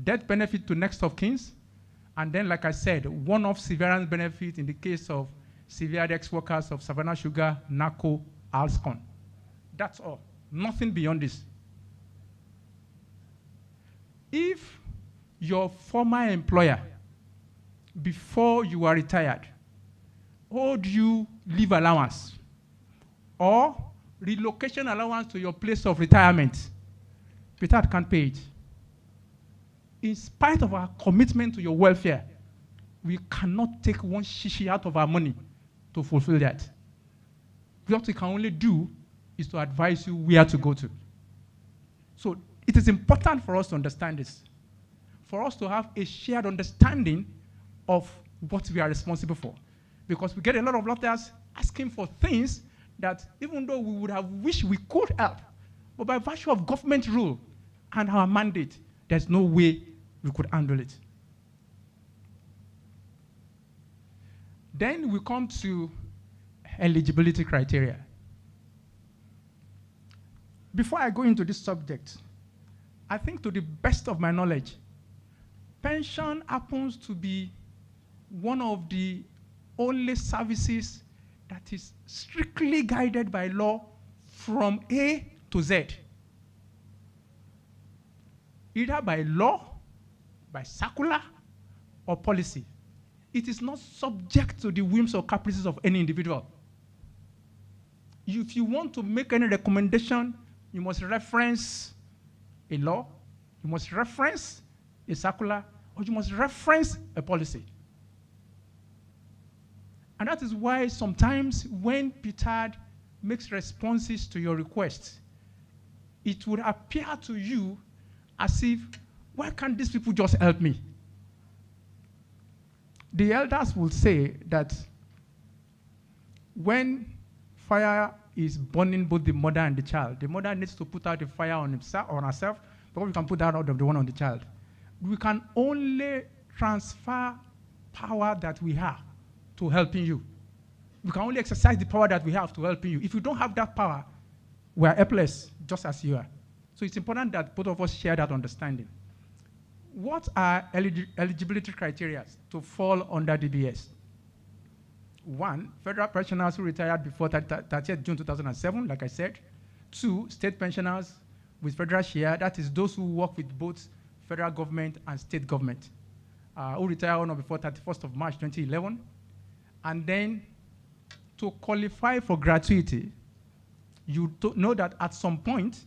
death benefit to next of kins, and then, like I said, one-off severance benefit in the case of severe ex-workers of Savannah Sugar, NACO, Alscon. That's all. Nothing beyond this. If your former employer, before you were retired, owed you leave allowance or relocation allowance to your place of retirement, Ptad can't pay it. In spite of our commitment to your welfare, we cannot take one shishi out of our money to fulfill that. What we can only do is to advise you where to go to. So it is important for us to understand this, for us to have a shared understanding of what we are responsible for. Because we get a lot of letters asking for things that, even though we would have wished we could help, but by virtue of government rule and our mandate, there's no way we could handle it. Then we come to eligibility criteria. Before I go into this subject, I think, to the best of my knowledge, pension happens to be one of the only services that is strictly guided by law from A to Z. Either by law, by circular, or policy. It is not subject to the whims or caprices of any individual. If you want to make any recommendation, you must reference a law, you must reference a circular, or you must reference a policy. And that is why sometimes when Ptad makes responses to your requests, it would appear to you as if, why can't these people just help me? The elders will say that when fire is burning both the mother and the child, the mother needs to put out the fire on himself, on herself, but we can put that out of the one on the child. We can only transfer power that we have to helping you. We can only exercise the power that we have to helping you. If you don't have that power, we are helpless, just as you are. So it's important that both of us share that understanding. What are eligibility criteria to fall under DBS? 1, federal pensioners who retired before 30th June 2007, like I said. 2, state pensioners with federal share, that is those who work with both federal government and state government, who retired on or before 31st of March 2011. And then to qualify for gratuity, you know that at some point,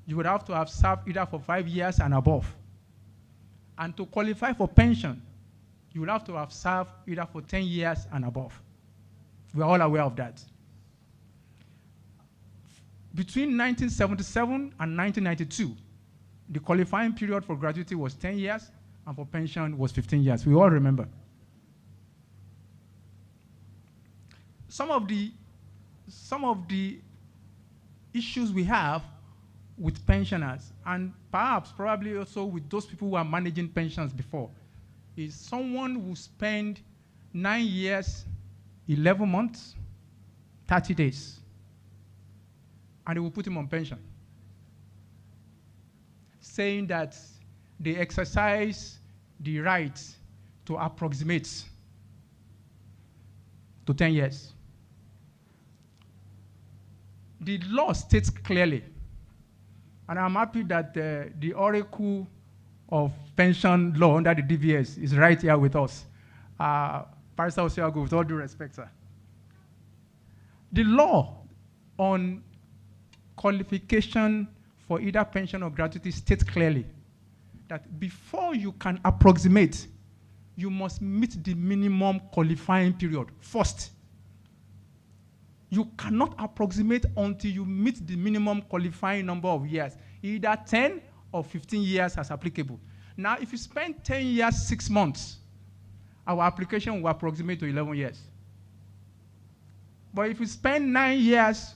you would have to have served either for 5 years and above. And to qualify for pension, you would have to have served either for 10 years and above. We are all aware of that. Between 1977 and 1992, the qualifying period for gratuity was 10 years, and for pension was 15 years. We all remember. Some of the issues we have with pensioners, and perhaps probably also with those people who are managing pensions before, is someone who spend 9 years, 11 months, 30 days, and they will put him on pension, saying that they exercise the right to approximate to 10 years. The law states clearly, and I'm happy that the oracle of pension law under the DVS is right here with us. Pastor Osiago, with all due respect, sir. The law on qualification for either pension or gratuity states clearly that before you can approximate, you must meet the minimum qualifying period first. You cannot approximate until you meet the minimum qualifying number of years, either 10 or 15 years as applicable. Now, if you spend 10 years, 6 months, our application will approximate to 11 years. But if you spend 9 years,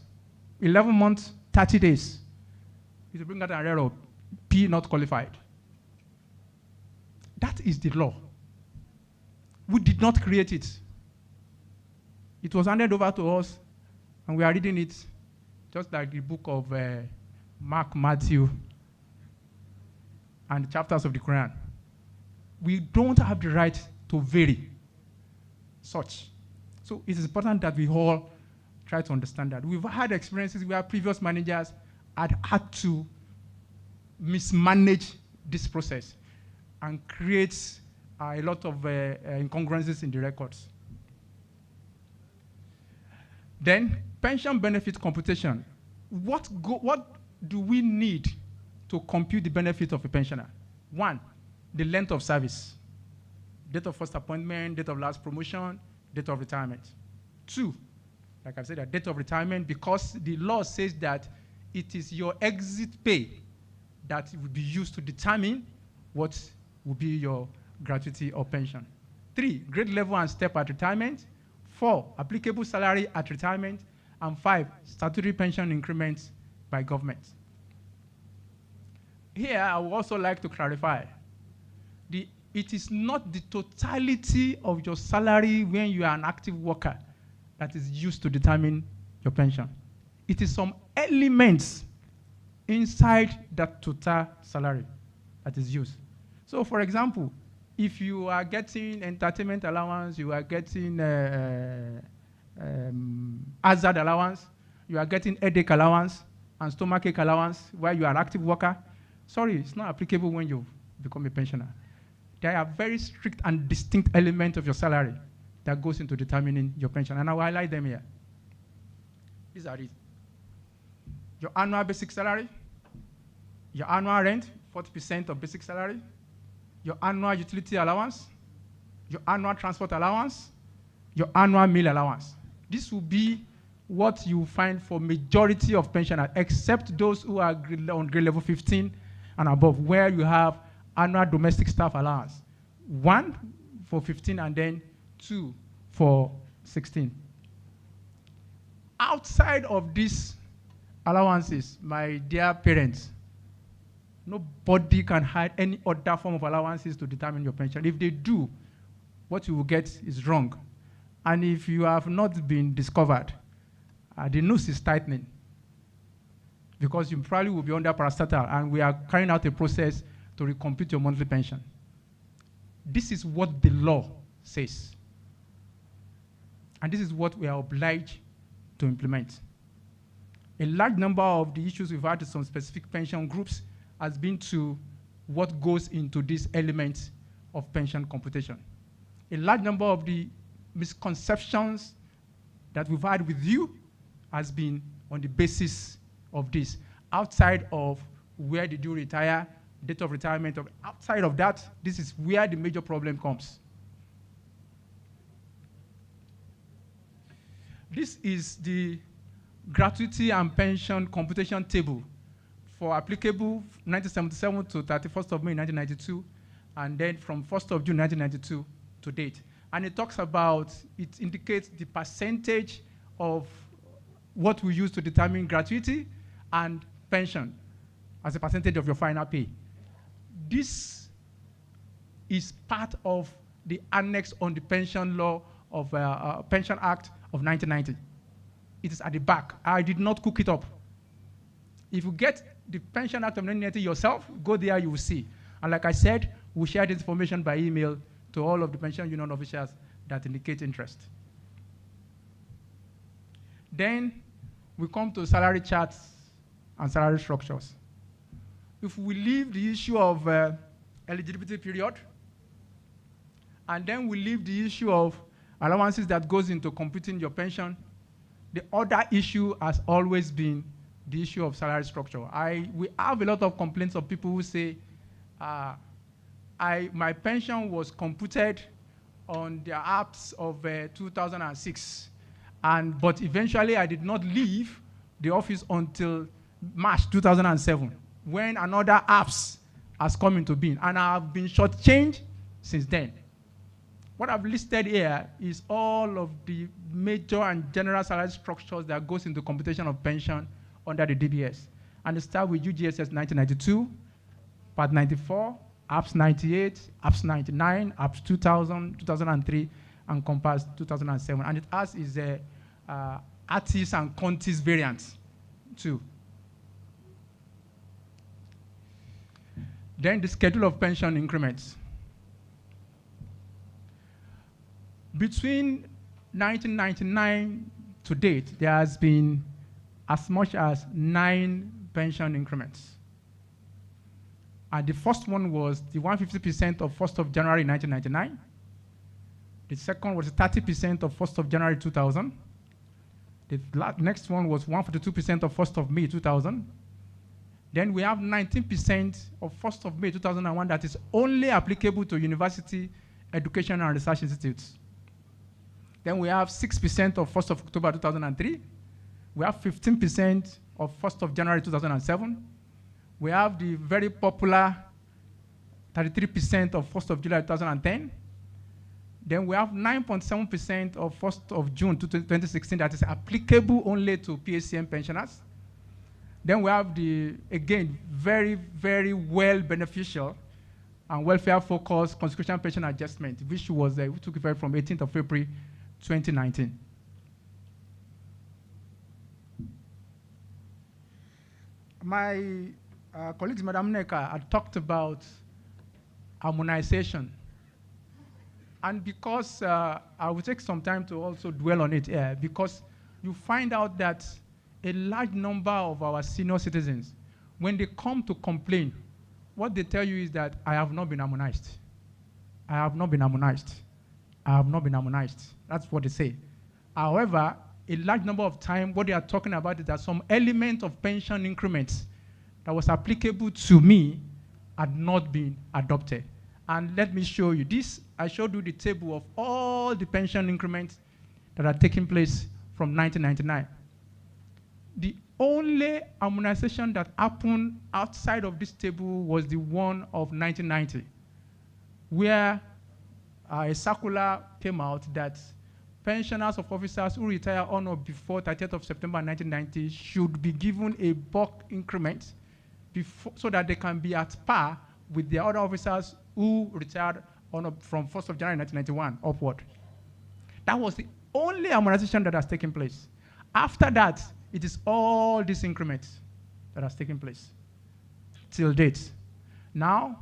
11 months, 30 days, it will bring out an error, P not qualified. That is the law. We did not create it. It was handed over to us, and we are reading it just like the book of Mark, Matthew, and the chapters of the Quran. We don't have the right to vary such. So it is important that we all try to understand that. We've had experiences where previous managers had to mismanage this process and create a lot of incongruences in the records. Then, pension benefit computation. What do we need to compute the benefit of a pensioner? One, the length of service. Date of first appointment, date of last promotion, date of retirement. Two, like I said, the date of retirement, because the law says that it is your exit pay that will be used to determine what will be your gratuity or pension. Three, grade level and step at retirement. Four, applicable salary at retirement. And five, statutory pension increments by government. Here, I would also like to clarify, it is not the totality of your salary when you are an active worker that is used to determine your pension. It is some elements inside that total salary that is used. So, for example, if you are getting entertainment allowance, you are getting hazard allowance, you are getting headache allowance and stomachache allowance while you are an active worker, sorry, it's not applicable when you become a pensioner. There are very strict and distinct elements of your salary that goes into determining your pension, and I will highlight them here. These are it. Your annual basic salary, your annual rent, 40% of basic salary, your annual utility allowance, your annual transport allowance, your annual meal allowance. This will be what you find for majority of pensioners, except those who are on grade level 15 and above, where you have annual domestic staff allowance. 1 for 15 and then 2 for 16. Outside of these allowances, my dear parents, nobody can hide any other form of allowances to determine your pension. If they do, what you will get is wrong. And if you have not been discovered, the noose is tightening, because you probably will be under parastatal, and we are carrying out a process to recompute your monthly pension. This is what the law says. And this is what we are obliged to implement. A large number of the issues we've had with some specific pension groups has been to what goes into these elements of pension computation. A large number of the misconceptions that we've had with you has been on the basis of this. Outside of where did you retire, date of retirement, outside of that, this is where the major problem comes. This is the gratuity and pension computation table for applicable 1977 to 31st of May 1992, and then from 1st of June 1992 to date. And it talks about, it indicates the percentage of what we use to determine gratuity and pension as a percentage of your final pay. This is part of the annex on the pension law of Pension Act of 1990. It is at the back. I did not cook it up. If you get the Pension Act of 1990 yourself, go there, you will see. And like I said, we share this information by email to all of the pension union officials that indicate interest. Then we come to salary charts and salary structures. If we leave the issue of eligibility period, and then we leave the issue of allowances that goes into computing your pension, the other issue has always been the issue of salary structure. We have a lot of complaints of people who say, my pension was computed on the apps of 2006, but eventually I did not leave the office until March 2007, when another apps has come into being, and I have been shortchanged since then. What I've listed here is all of the major and general salary structures that goes into computation of pension under the DBS. And it starts with UGSS 1992, Part 94, APS 98, APS 99, APS 2000, 2003, encompassed 2007. And it has is a artist and counties variant too. Then the schedule of pension increments. Between 1999 to date, there has been as much as 9 pension increments. And the first one was the 150% of 1st of January 1999. The second was 30% of 1st of January 2000. The next one was 142% of 1st of May 2000. Then we have 19% of 1st of May 2001 that is only applicable to university, education, and research institutes. Then we have 6% of 1st of October 2003. We have 15% of 1st of January 2007. We have the very popular 33% of 1st of July 2010. Then we have 9.7% of 1st of June 2016 that is applicable only to PACM pensioners. Then we have the, again, very, very well beneficial and welfare-focused conscription pension adjustment, which was took effect from 18th of April 2019. My colleagues, Madam Neka, had talked about harmonization. And because I will take some time to also dwell on it here, because you find out that a large number of our senior citizens, when they come to complain, what they tell you is that I have not been harmonized. I have not been harmonized. I have not been harmonized. That's what they say. However, a large number of times, what they are talking about is that some element of pension increments that was applicable to me had not been adopted. And let me show you this. I showed you the table of all the pension increments that are taking place from 1999. The only harmonization that happened outside of this table was the one of 1990, where a circular came out that pensioners of officers who retire on or before 30th of September 1990 should be given a bulk increment before, so that they can be at par with the other officers who retired on or from 1st of January 1991 upward. That was the only harmonization that has taken place. After that, it is all these increments that has taken place till date. Now,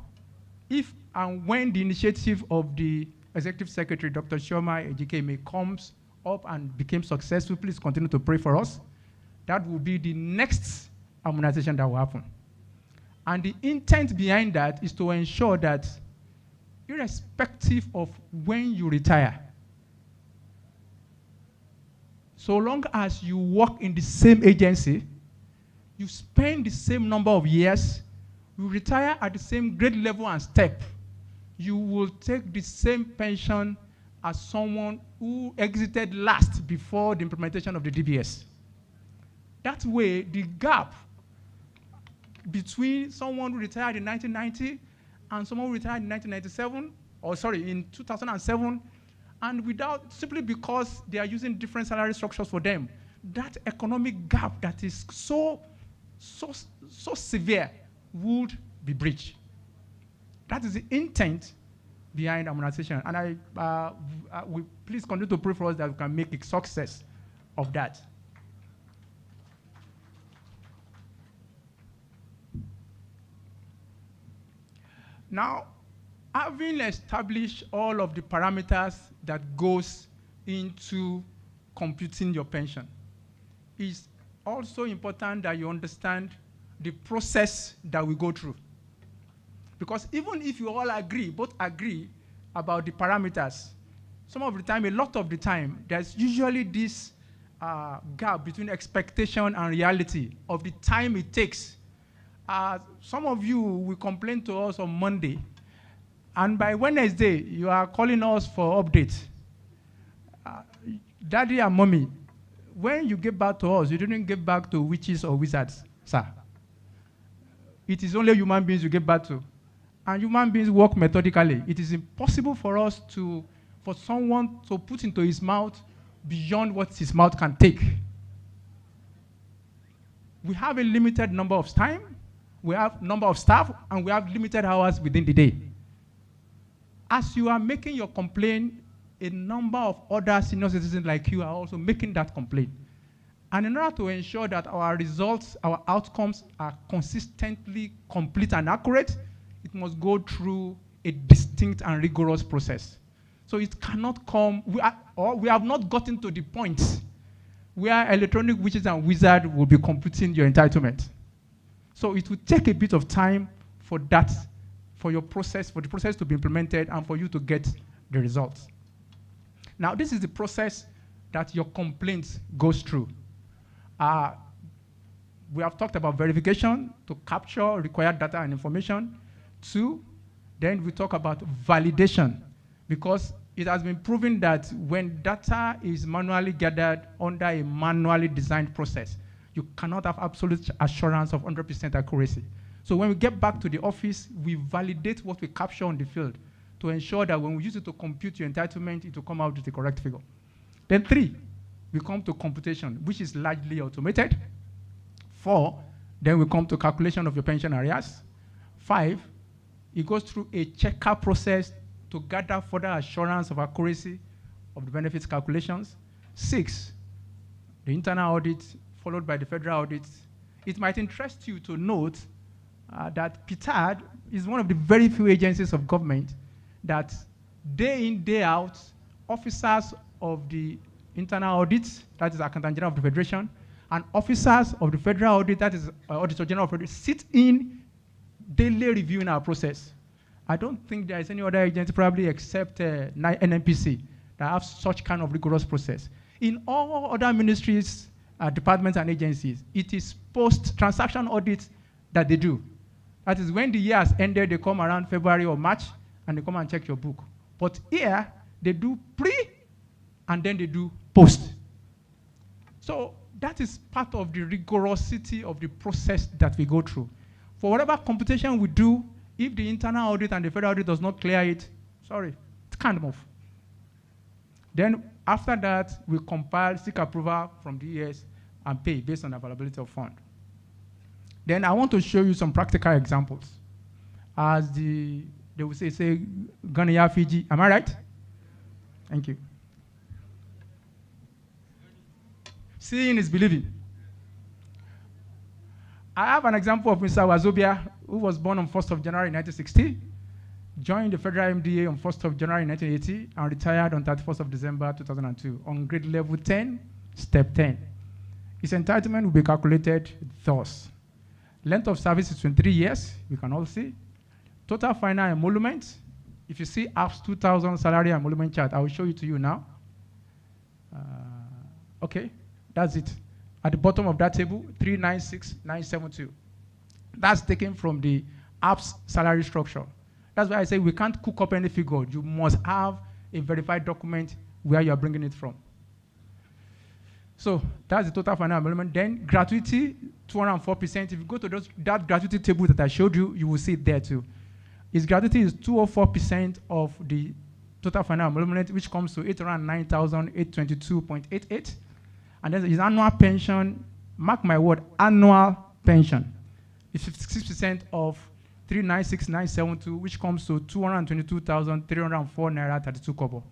if and when the initiative of the Executive Secretary, Dr. Shoma Ejikeme, comes up and became successful, please continue to pray for us. That will be the next harmonization that will happen. And the intent behind that is to ensure that irrespective of when you retire, so long as you work in the same agency, you spend the same number of years, you retire at the same grade level and step, you will take the same pension as someone who exited last before the implementation of the DBS. That way, the gap between someone who retired in 1990 and someone who retired in 1997, or sorry, in 2007, and without, simply because they are using different salary structures for them, that economic gap that is so severe would be breached. That is the intent behind harmonization. And we please continue to pray for us that we can make a success of that. Now, having established all of the parameters that goes into computing your pension, it's also important that you understand the process that we go through. Because even if you all agree, both agree about the parameters, some of the time, a lot of the time, there's usually this gap between expectation and reality of the time it takes. Some of you will complain to us on Monday, and by Wednesday, you are calling us for updates. Daddy and mommy, when you get back to us, you didn't get back to witches or wizards, sir. It is only human beings you get back to. And human beings work methodically. It is impossible for us for someone to put into his mouth beyond what his mouth can take. We have a limited number of time, we have number of staff, and we have limited hours within the day. As you are making your complaint, a number of other senior citizens like you are also making that complaint. And in order to ensure that our results, our outcomes are consistently complete and accurate, it must go through a distinct and rigorous process. So it cannot come, we have not gotten to the point where electronic witches and wizards will be computing your entitlement. So it will take a bit of time for that, for the process to be implemented and for you to get the results. Now, this is the process that your complaint goes through. We have talked about verification to capture required data and information. 2, then we talk about validation, because it has been proven that when data is manually gathered under a manually designed process, you cannot have absolute assurance of 100% accuracy. So when we get back to the office, we validate what we capture on the field to ensure that when we use it to compute your entitlement, it will come out with the correct figure. Then 3, we come to computation, which is largely automated. 4, then we come to calculation of your pension arrears. 5, it goes through a checker process to gather further assurance of accuracy of the benefits calculations. 6, the internal audit, followed by the federal audit. It might interest you to note that Ptad is one of the very few agencies of government that day in, day out, officers of the internal audit, that is Accountant General of the Federation, and officers of the federal audit, that is Auditor General of the Federation, sit in daily reviewing our process. I don't think there is any other agency, probably except NNPC, that have such kind of rigorous process. In all other ministries, departments, and agencies, it is post-transaction audits that they do. That is when the year has ended, they come around February or March, and they come and check your book. But here, they do pre, and then they do post. So that is part of the rigorosity of the process that we go through. For whatever computation we do, if the internal audit and the federal audit does not clear it, sorry, it can't move. Then after that, we compile, seek approval from the ES, and pay based on availability of fund. Then I want to show you some practical examples. As they will say Ghana, Fiji, am I right? Thank you. Seeing is believing. I have an example of Mr. Wazobia, who was born on 1st of January 1960, joined the Federal MDA on 1st of January 1980, and retired on 31st of December 2002 on grade level 10, step 10. His entitlement will be calculated thus. Length of service is 23 years, you can all see. Total final emolument, if you see APS 2000 salary emolument chart, I will show it to you now. Okay, that's it. At the bottom of that table, 396,972. That's taken from the APS salary structure. That's why I say we can't cook up any figure. You must have a verified document where you are bringing it from. So that's the total final emolument. Then gratuity, 204%. If you go to that gratuity table that I showed you, you will see it there too. His gratuity is 204% of the total final emolument, which comes to 809,822.88. And then his annual pension, mark my word, annual pension is 56% of 396,972, which comes to 222,304 naira 32 kobo.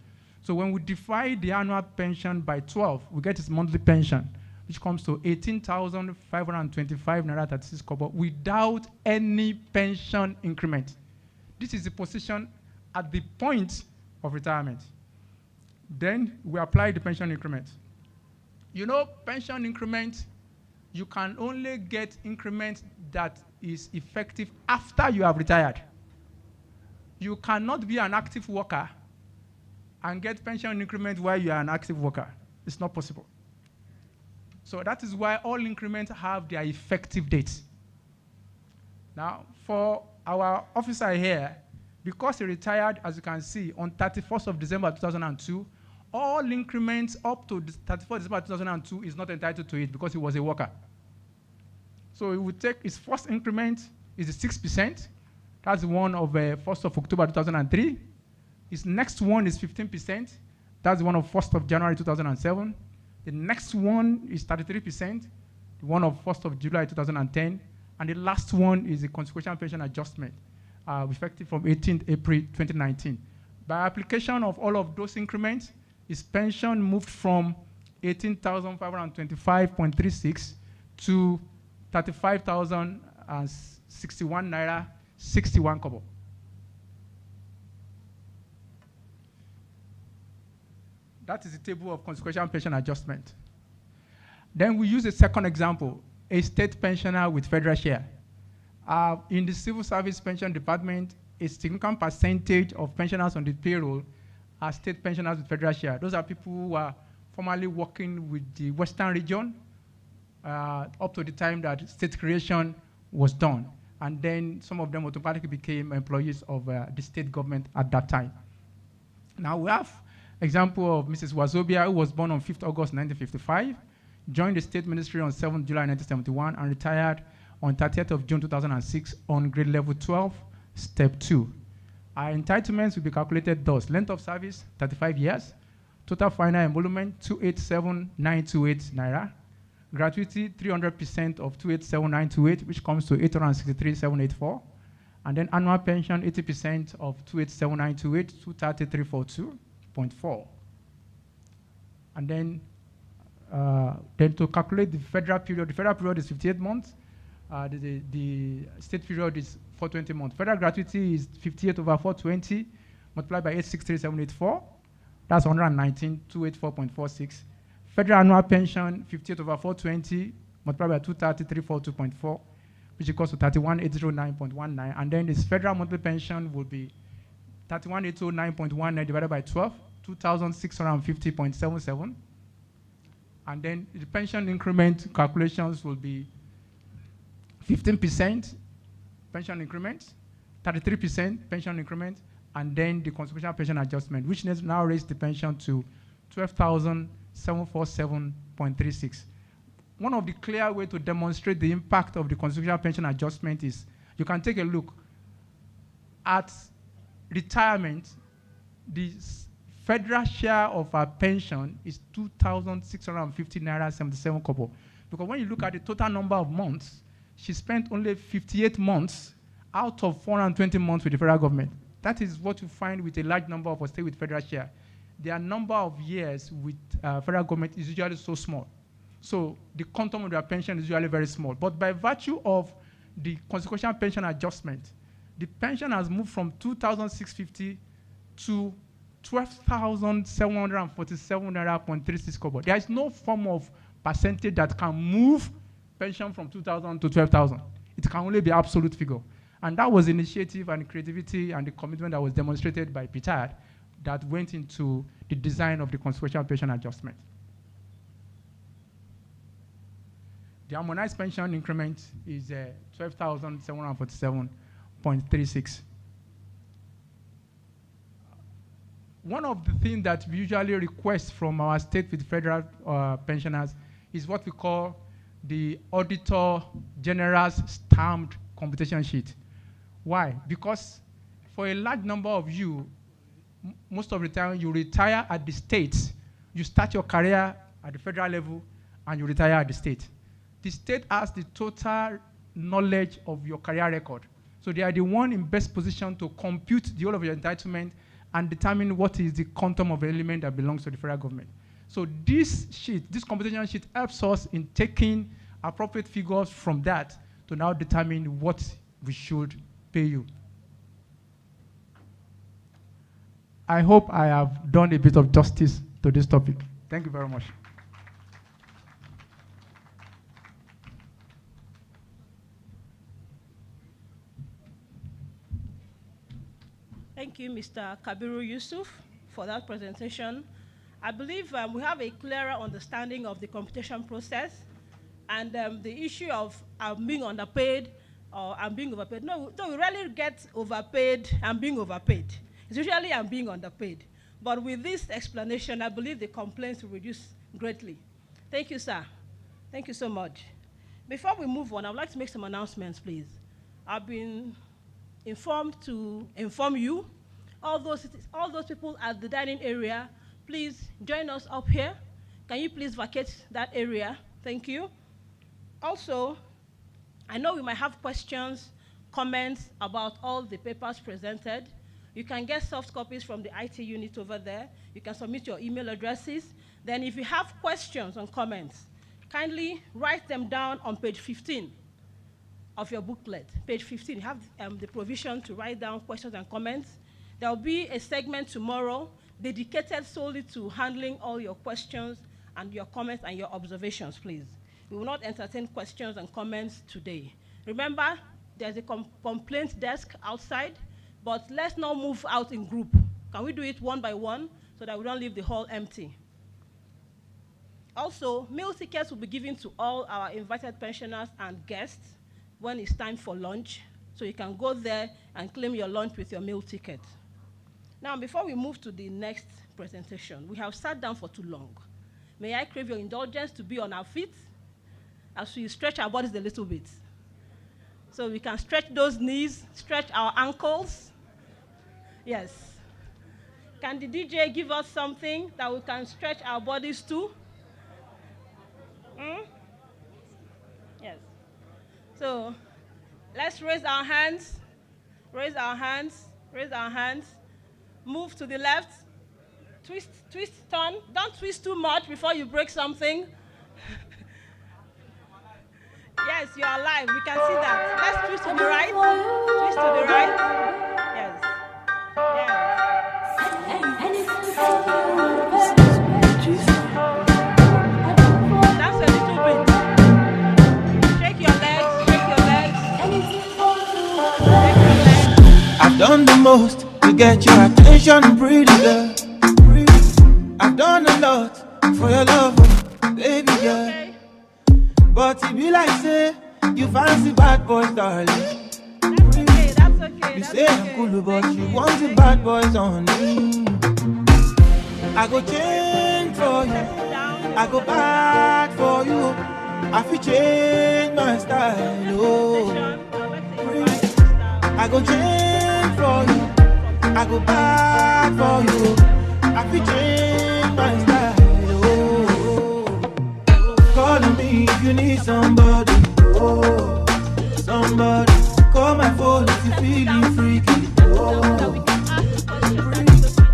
So when we divide the annual pension by 12, we get his monthly pension, which comes to 18,525 naira 36 kobo without any pension increment. This is the position at the point of retirement. Then we apply the pension increment. You know, pension increment, you can only get increment that is effective after you have retired. You cannot be an active worker and get pension increment while you are an active worker. It's not possible. So that is why all increments have their effective dates. Now, for our officer here, because he retired, as you can see, on 31st of December 2002, all increments up to 31st December 2002 is not entitled to it because he was a worker. So he would take his first increment is the 6%. That's the one of 1st of October 2003. His next one is 15%. That's the one of 1st of January 2007. The next one is 33%. The one of 1st of July 2010. And the last one is the consequential pension adjustment, effective from 18th April 2019. By application of all of those increments, his pension moved from 18,525.36 to 35,061 naira 61 kobo. That is the table of consequential pension adjustment. Then we use a second example, a state pensioner with federal share. In the Civil Service Pension Department, a significant percentage of pensioners on the payroll are state pensioners with federal share. Those are people who are formerly working with the Western region up to the time that state creation was done. And then some of them automatically became employees of the state government at that time. Now we have example of Mrs. Wazobia, who was born on 5th August 1955, joined the state ministry on 7th July 1971, and retired on 30th of June 2006 on grade level 12, step 2. Our entitlements will be calculated thus: length of service, 35 years, total final emolument, 287,928 naira, gratuity, 300% of 287,928, which comes to 863,784, and then annual pension, 80% of 287,928, 233,424. And then to calculate the federal period is 58 months. The state period is 420 months. Federal gratuity is 58 over 420 multiplied by 863,784. That's 119,284.46. Federal annual pension, 58 over 420 multiplied by 233,402.4, which equals to 31,809.19. And then this federal monthly pension will be 31,809.19 divided by 12, 2,650.77. And then the pension increment calculations will be 15% pension increment, 33% pension increment, and then the consequential pension adjustment, which now raised the pension to 12,747.36. One of the clear ways to demonstrate the impact of the consequential pension adjustment is you can take a look at retirement. The federal share of our pension is 2,650 naira 77 kobo. Because when you look at the total number of months, she spent only 58 months out of 420 months with the federal government. That is what you find with a large number of us stay with federal share. Their number of years with federal government is usually so small. So the quantum of their pension is usually very small. But by virtue of the consequential pension adjustment, the pension has moved from 2,650 to 12,747 naira.36 kobo. There is no form of percentage that can move pension from 2,000 to 12,000. It can only be absolute figure. And that was initiative and creativity and the commitment that was demonstrated by Ptad that went into the design of the consequential pension adjustment. The harmonized pension increment is 12,747.36. One of the things that we usually request from our state with federal pensioners is what we call the Auditor General's stamped computation sheet. Why? Because for a large number of you, most of the time you retire at the state. You start your career at the federal level and you retire at the state. The state has the total knowledge of your career record. So they are the one in best position to compute the whole of your entitlement and determine what is the quantum of element that belongs to the federal government. So this sheet, this computation sheet helps us in taking appropriate figures from that to now determine what we should pay you. I hope I have done a bit of justice to this topic. Thank you very much. Thank you, Mr. Kabiru Yusuf, for that presentation. I believe we have a clearer understanding of the computation process and the issue of being underpaid or I'm being overpaid. No, we rarely get overpaid and being overpaid. It's usually I'm being underpaid. But with this explanation, I believe the complaints will reduce greatly. Thank you, sir. Thank you so much. Before we move on, I would like to make some announcements, please. I've been informed to inform you, all those people at the dining area, please join us up here. Can you please vacate that area? Thank you. Also, I know we might have questions, comments about all the papers presented. You can get soft copies from the IT unit over there. You can submit your email addresses. Then if you have questions and comments, kindly write them down on page 15 of your booklet. Page 15, you have the provision to write down questions and comments. There will be a segment tomorrow dedicated solely to handling all your questions and your comments and your observations, please. We will not entertain questions and comments today. Remember, there's a complaint desk outside, but let's not move out in group. Can we do it one by one so that we don't leave the hall empty? Also, meal tickets will be given to all our invited pensioners and guests when it's time for lunch, so you can go there and claim your lunch with your meal ticket. Now, before we move to the next presentation, we have sat down for too long. May I crave your indulgence to be on our feet as we stretch our bodies a little bit? So we can stretch those knees, stretch our ankles. Yes. Can the DJ give us something that we can stretch our bodies to? Yes. So let's raise our hands, raise our hands, raise our hands. Move to the left. Twist, twist, turn. Don't twist too much before you break something. Yes, you're alive. We can see that. Let's twist to the right. Twist to the right. Yes. That's a little bit. Shake your legs. Shake your legs. Shake your legs. I've done the most to get your attention, pretty girl. I've done a lot for your love, baby girl. But it be like say you fancy bad boys, darling. That's okay, that's okay. You say I'm cool, but you want the bad boys on me. I go change for you. I go bad for you. I feel change my style. Oh, I go change for you. I go bad for you. I feel change my style. Call me if you need somebody. Oh, somebody. Call my phone if you feeling freaky. Oh,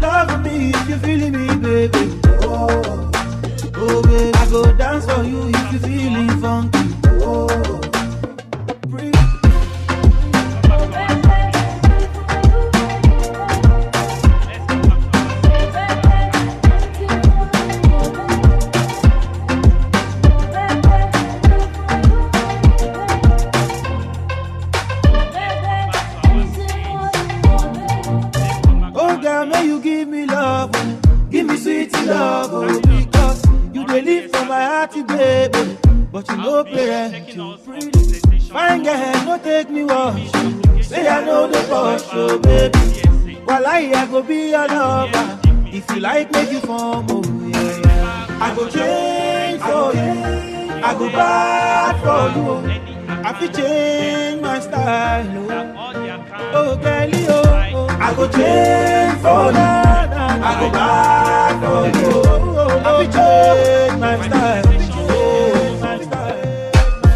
love me if you feeling me, baby. Oh, oh, baby. I go dance for you if you feeling funky. Oh, love, oh, because you dey live for my heart, baby. But you no parent, you pretty. Fine girl, no take me wash. Say I know the push, oh baby. While I go be your lover. If you like, make you form, oh yeah. I go change for you. I go bad for you. I feel change my style, oh, oh girlie, oh. I go change for you. I go bad for you. I feel change my style.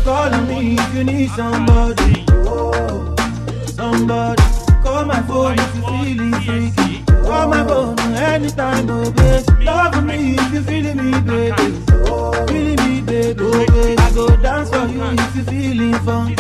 Call me if you need somebody. Somebody. Call my phone if you feeling freaky. Call my phone anytime, oh baby. Love me if you feeling me, baby. Feeling me, baby. Oh, baby. I go dance for you if you feeling funky.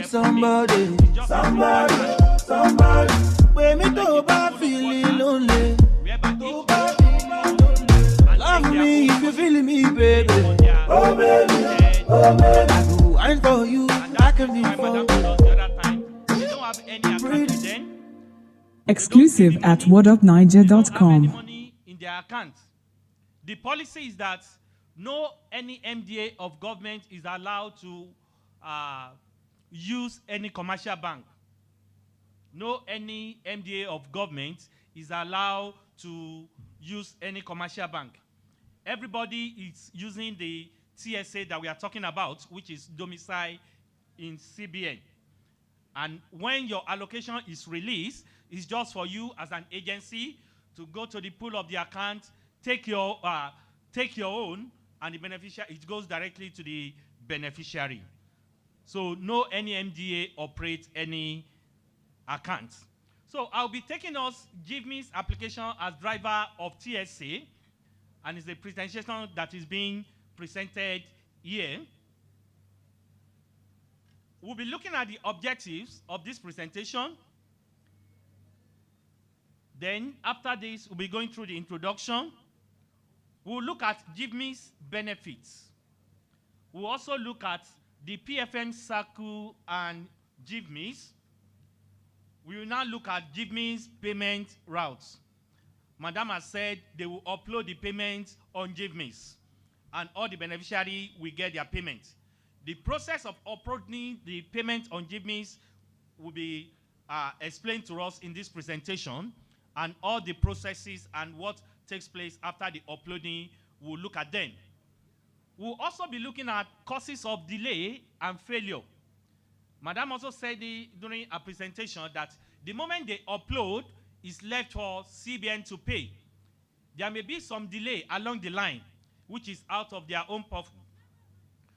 Somebody, somebody, somebody. When me to bad feeling lonely. Love me if you feeling me, baby. Oh baby, oh baby. I go wine for you. I can be for you. Exclusive at whatupniger.com. In their account. The policy is that no any MDA of government is allowed to use any commercial bank. No any MDA of government is allowed to use any commercial bank. Everybody is using the TSA that we are talking about, which is domicile in CBN. And when your allocation is released, it's just for you as an agency to go to the pool of the account, take your own, and the beneficiary, it goes directly to the beneficiary. So no any MDA operates any account. So I'll be taking us GIVME's application as driver of TSA, and it's a presentation that is being presented here. We'll be looking at the objectives of this presentation. Then after this, we'll be going through the introduction. We'll look at GIVME's benefits. We'll also look at the PFM circle and GIVME's. We will now look at GIVME's payment routes. Madam has said they will upload the payments on GIVME's, and all the beneficiaries will get their payment. The process of uploading the payment on GIVME's will be explained to us in this presentation, and all the processes and what takes place after the uploading, we'll look at them. We'll also be looking at causes of delay and failure. Madam also said during her presentation that the moment they upload, it's left for CBN to pay. There may be some delay along the line, which is out of their own pocket.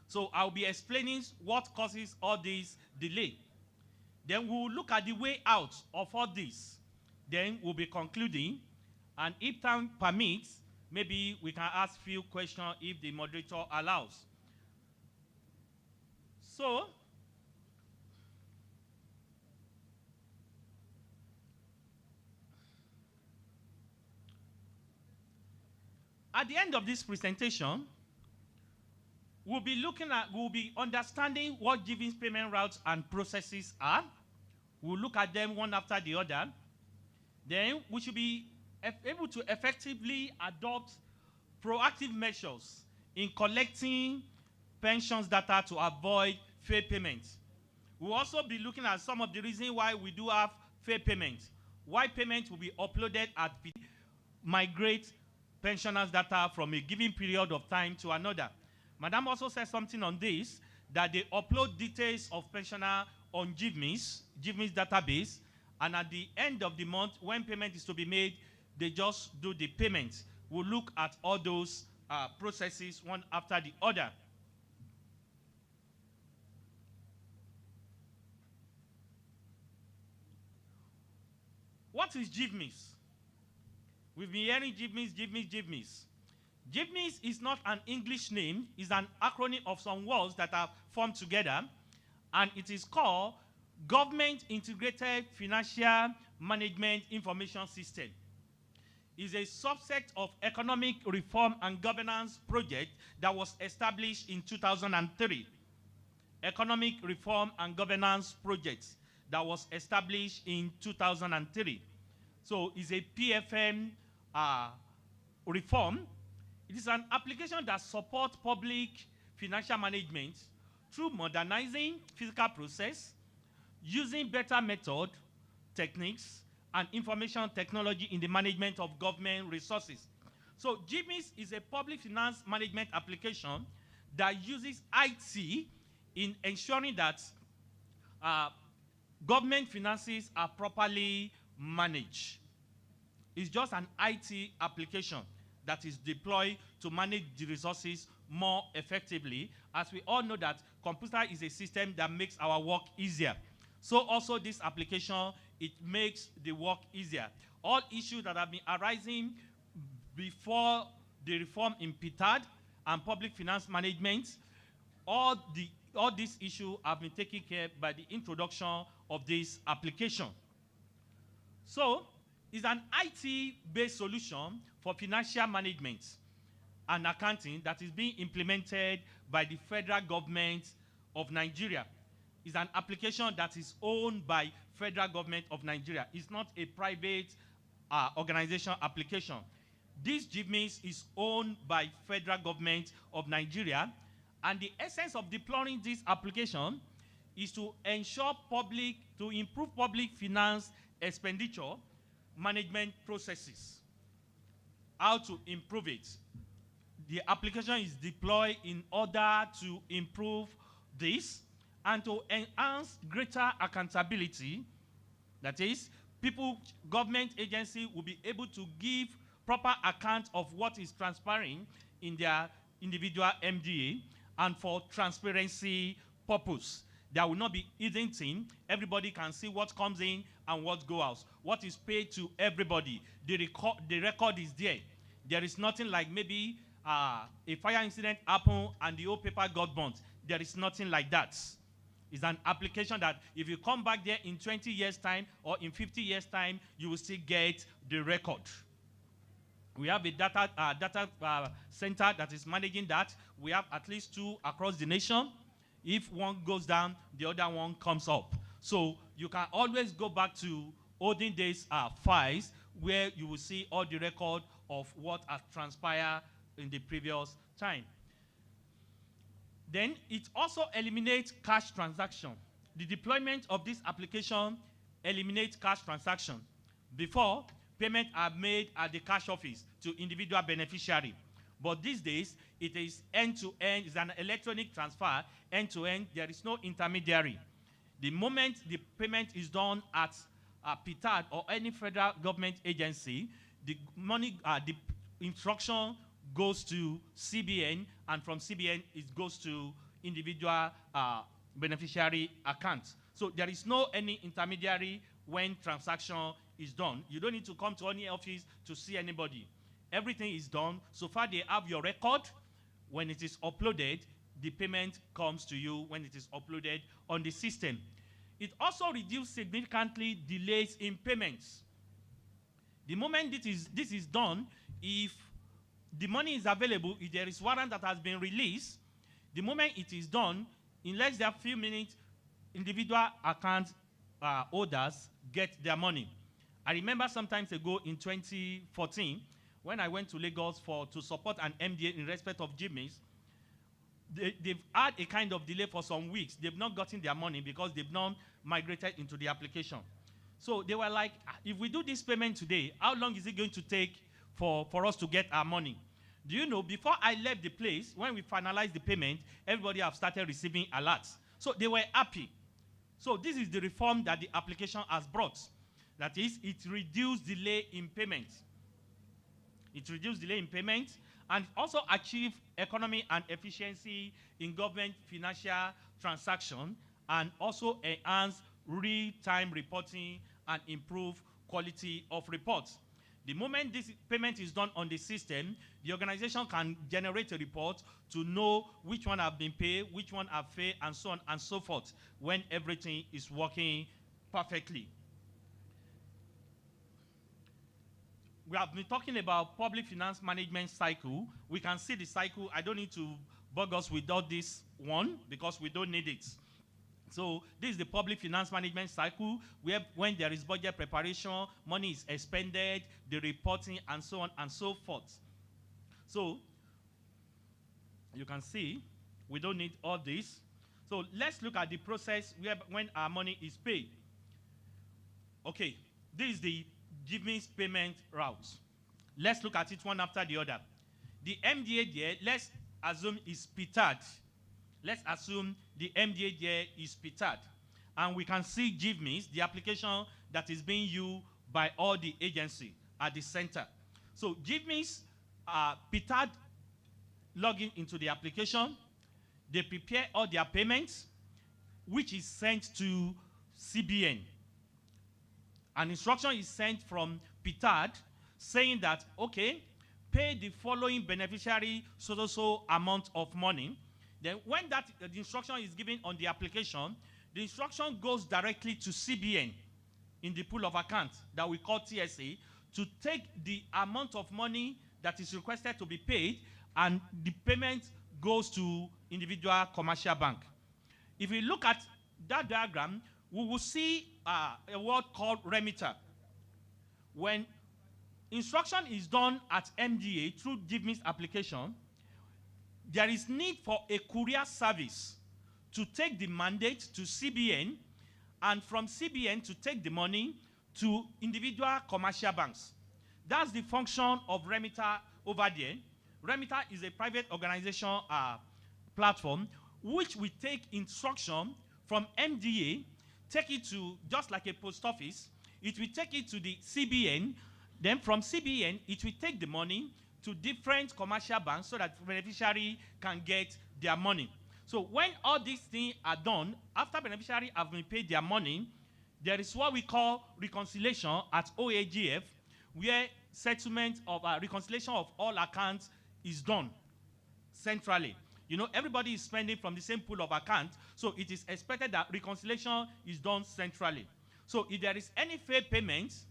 So I'll be explaining what causes all this delay. Then we'll look at the way out of all this. Then we'll be concluding, and if time permits, maybe we can ask few questions if the moderator allows. So, at the end of this presentation, we'll be understanding what GIVME's payment routes and processes are. We'll look at them one after the other. Then we should be able to effectively adopt proactive measures in collecting pensions data to avoid failed payments. We'll also be looking at some of the reasons why we do have failed payments, why payments will be uploaded at migrate pensioners' data from a given period of time to another. Madam also said something on this, that they upload details of pensioner on GIVME's database, and at the end of the month, when payment is to be made, they just do the payment. We'll look at all those processes one after the other. What is GIVME's? We've been hearing GIVME's. GIVME's is not an English name, it's an acronym of some words that are formed together, and it is called Government Integrated Financial Management Information System. It's a subset of Economic Reform and Governance Project that was established in 2003. Economic Reform and Governance Project that was established in 2003. So it's a PFM reform. It is an application that supports public financial management through modernizing physical process, using better method, techniques, and information technology in the management of government resources. So GIVME's is a public finance management application that uses IT in ensuring that government finances are properly managed. It's just an IT application that is deployed to manage the resources more effectively. As we all know that computer is a system that makes our work easier. So also this application, it makes the work easier. All issues that have been arising before the reform in Ptad and public finance management, all these issues have been taken care of by the introduction of this application. So it's an IT-based solution for financial management and accounting that is being implemented by the federal government of Nigeria. It's an application that is owned by federal government of Nigeria. It's not a private organization application. This GIVME's is owned by federal government of Nigeria, and the essence of deploying this application is to improve public finance expenditure management processes. How to improve it. the application is deployed in order to improve this and to enhance greater accountability. That is, government agency will be able to give proper account of what is transpiring in their individual MDA, and for transparency purpose. There will not be hidden thing. Everybody can see what comes in and what goes out. What is paid to everybody. The record is there. There is nothing like maybe a fire incident happened and the whole paper got burnt. There is nothing like that. It's an application that if you come back there in 20 years' time or in 50 years' time, you will still get the record. We have a data center that is managing that. We have at least 2 across the nation. If one goes down, the other one comes up. So you can always go back to olden days files where you will see all the record of what has transpired in the previous time. Then it also eliminates cash transaction. The deployment of this application eliminates cash transaction. Before, payments are made at the cash office to individual beneficiary. But these days, it is end-to-end, it's an electronic transfer, end-to-end, there is no intermediary. The moment the payment is done at Ptad or any federal government agency, the money, the instruction goes to CBN, and from CBN, it goes to individual beneficiary accounts. So there is no any intermediary when transaction is done. You don't need to come to any office to see anybody. Everything is done. So far, they have your record. When it is uploaded, the payment comes to you when it is uploaded on the system. It also reduces significantly delays in payments. The moment this is done, if the money is available, if there is warrant that has been released, the moment it is done, in less than a few minutes, individual account holders get their money. I remember sometimes ago in 2014, when I went to Lagos to support an MDA in respect of Jimmy's, they've had a kind of delay for some weeks. They've not gotten their money because they've not migrated into the application. So they were like, if we do this payment today, how long is it going to take for us to get our money? Do you know, before I left the place, when we finalized the payment, everybody have started receiving alerts. So they were happy. So this is the reform that the application has brought. That is, it reduced delay in payment. It reduced delay in payment and also achieved economy and efficiency in government financial transaction, and also enhanced real-time reporting and improve quality of reports. The moment this payment is done on the system, the organization can generate a report to know which one have been paid, which one have failed, and so on and so forth, when everything is working perfectly. We have been talking about public finance management cycle. We can see the cycle. I don't need to bug us with all this one because we don't need it. So this is the public finance management cycle, where when there is budget preparation, money is expended, the reporting, and so on and so forth. So you can see we don't need all this. So let's look at the process when our money is paid. Okay, this is the Jimmy's payment routes. Let's look at it one after the other. The MDA there, let's assume is Ptad. Let's assume the MDA there is Ptad. And we can see Jimmy's, the application that is being used by all the agency at the center. So Jimmy's, Ptad logging into the application. They prepare all their payments, which is sent to CBN. An instruction is sent from Ptad saying that, okay, pay the following beneficiary so amount of money. Then when the instruction is given on the application, the instruction goes directly to CBN in the pool of accounts that we call TSA to take the amount of money that is requested to be paid, and the payment goes to individual commercial bank. If we look at that diagram, we will see a word called remitter. When instruction is done at MDA through Jimmy's application, there is need for a courier service to take the mandate to CBN, and from CBN to take the money to individual commercial banks. That's the function of remitter over there. Remitter is a private organization platform which we take instruction from MDA, take it to, just like a post office, it will take it to the CBN. Then from CBN, it will take the money to different commercial banks so that beneficiary can get their money. So when all these things are done, after beneficiary have been paid their money, there is what we call reconciliation at OAGF, where settlement of reconciliation of all accounts is done centrally. You know, everybody is spending from the same pool of accounts, so it is expected that reconciliation is done centrally. So if there is any failed payments,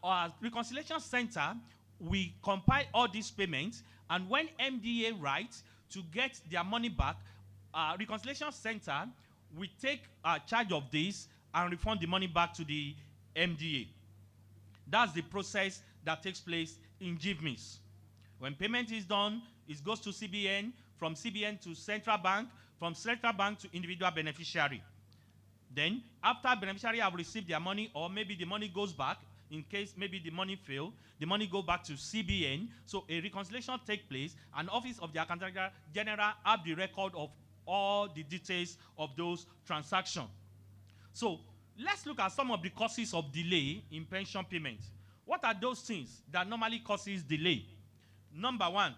our reconciliation center, we compile all these payments, and when MDA writes to get their money back, reconciliation center we take charge of this and refund the money back to the MDA. That's the process that takes place in GIVMIS. When payment is done, it goes to CBN, from CBN to central bank, from central bank to individual beneficiary. Then, after beneficiary have received their money, or maybe the money goes back, in case maybe the money failed, the money go back to CBN, so a reconciliation take place, and Office of the Accountant General have the record of all the details of those transactions. So, let's look at some of the causes of delay in pension payments. What are those things that normally causes delay? Number one,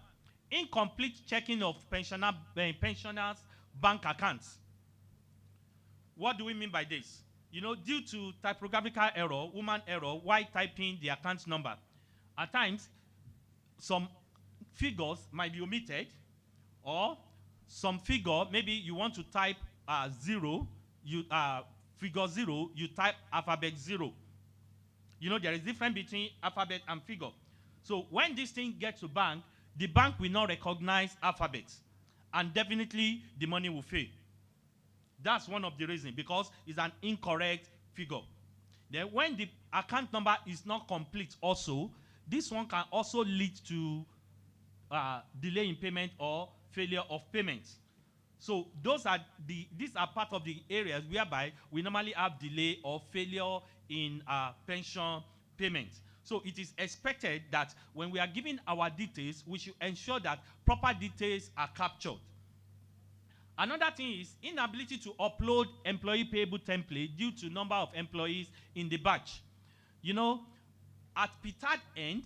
incomplete checking of pensioners' bank accounts. What do we mean by this? You know, due to typographical error, human error, while typing the account number, at times, some figures might be omitted, or some figure, maybe you want to type zero, figure 0, you type alphabet 0. You know, there is difference between alphabet and figure. So when this thing gets to bank, the bank will not recognize alphabets, and definitely the money will fail. That's one of the reasons, because it's an incorrect figure. Then when the account number is not complete also, this one can also lead to delay in payment or failure of payments. So these are part of the areas whereby we normally have delay or failure in pension payments. So it is expected that when we are giving our details, we should ensure that proper details are captured. Another thing is inability to upload employee payable template due to number of employees in the batch. You know, at Ptad end,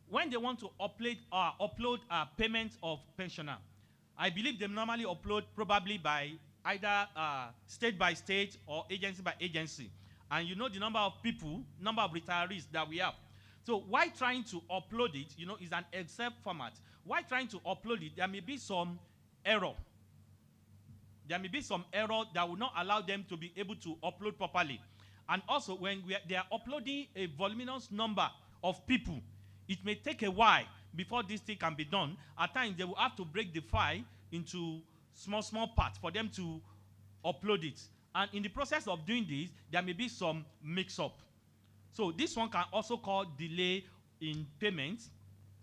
when they want to upload payments of pensioner, I believe they normally upload probably by either state by state or agency by agency. And you know the number of people, number of retirees that we have. So while trying to upload it, you know, it's an Excel format. While trying to upload it, there may be some error. There may be some error that will not allow them to be able to upload properly. And also, when they are uploading a voluminous number of people, it may take a while before this thing can be done. At times, they will have to break the file into small parts for them to upload it. And in the process of doing this, there may be some mix-up. So this one can also cause delay in payments.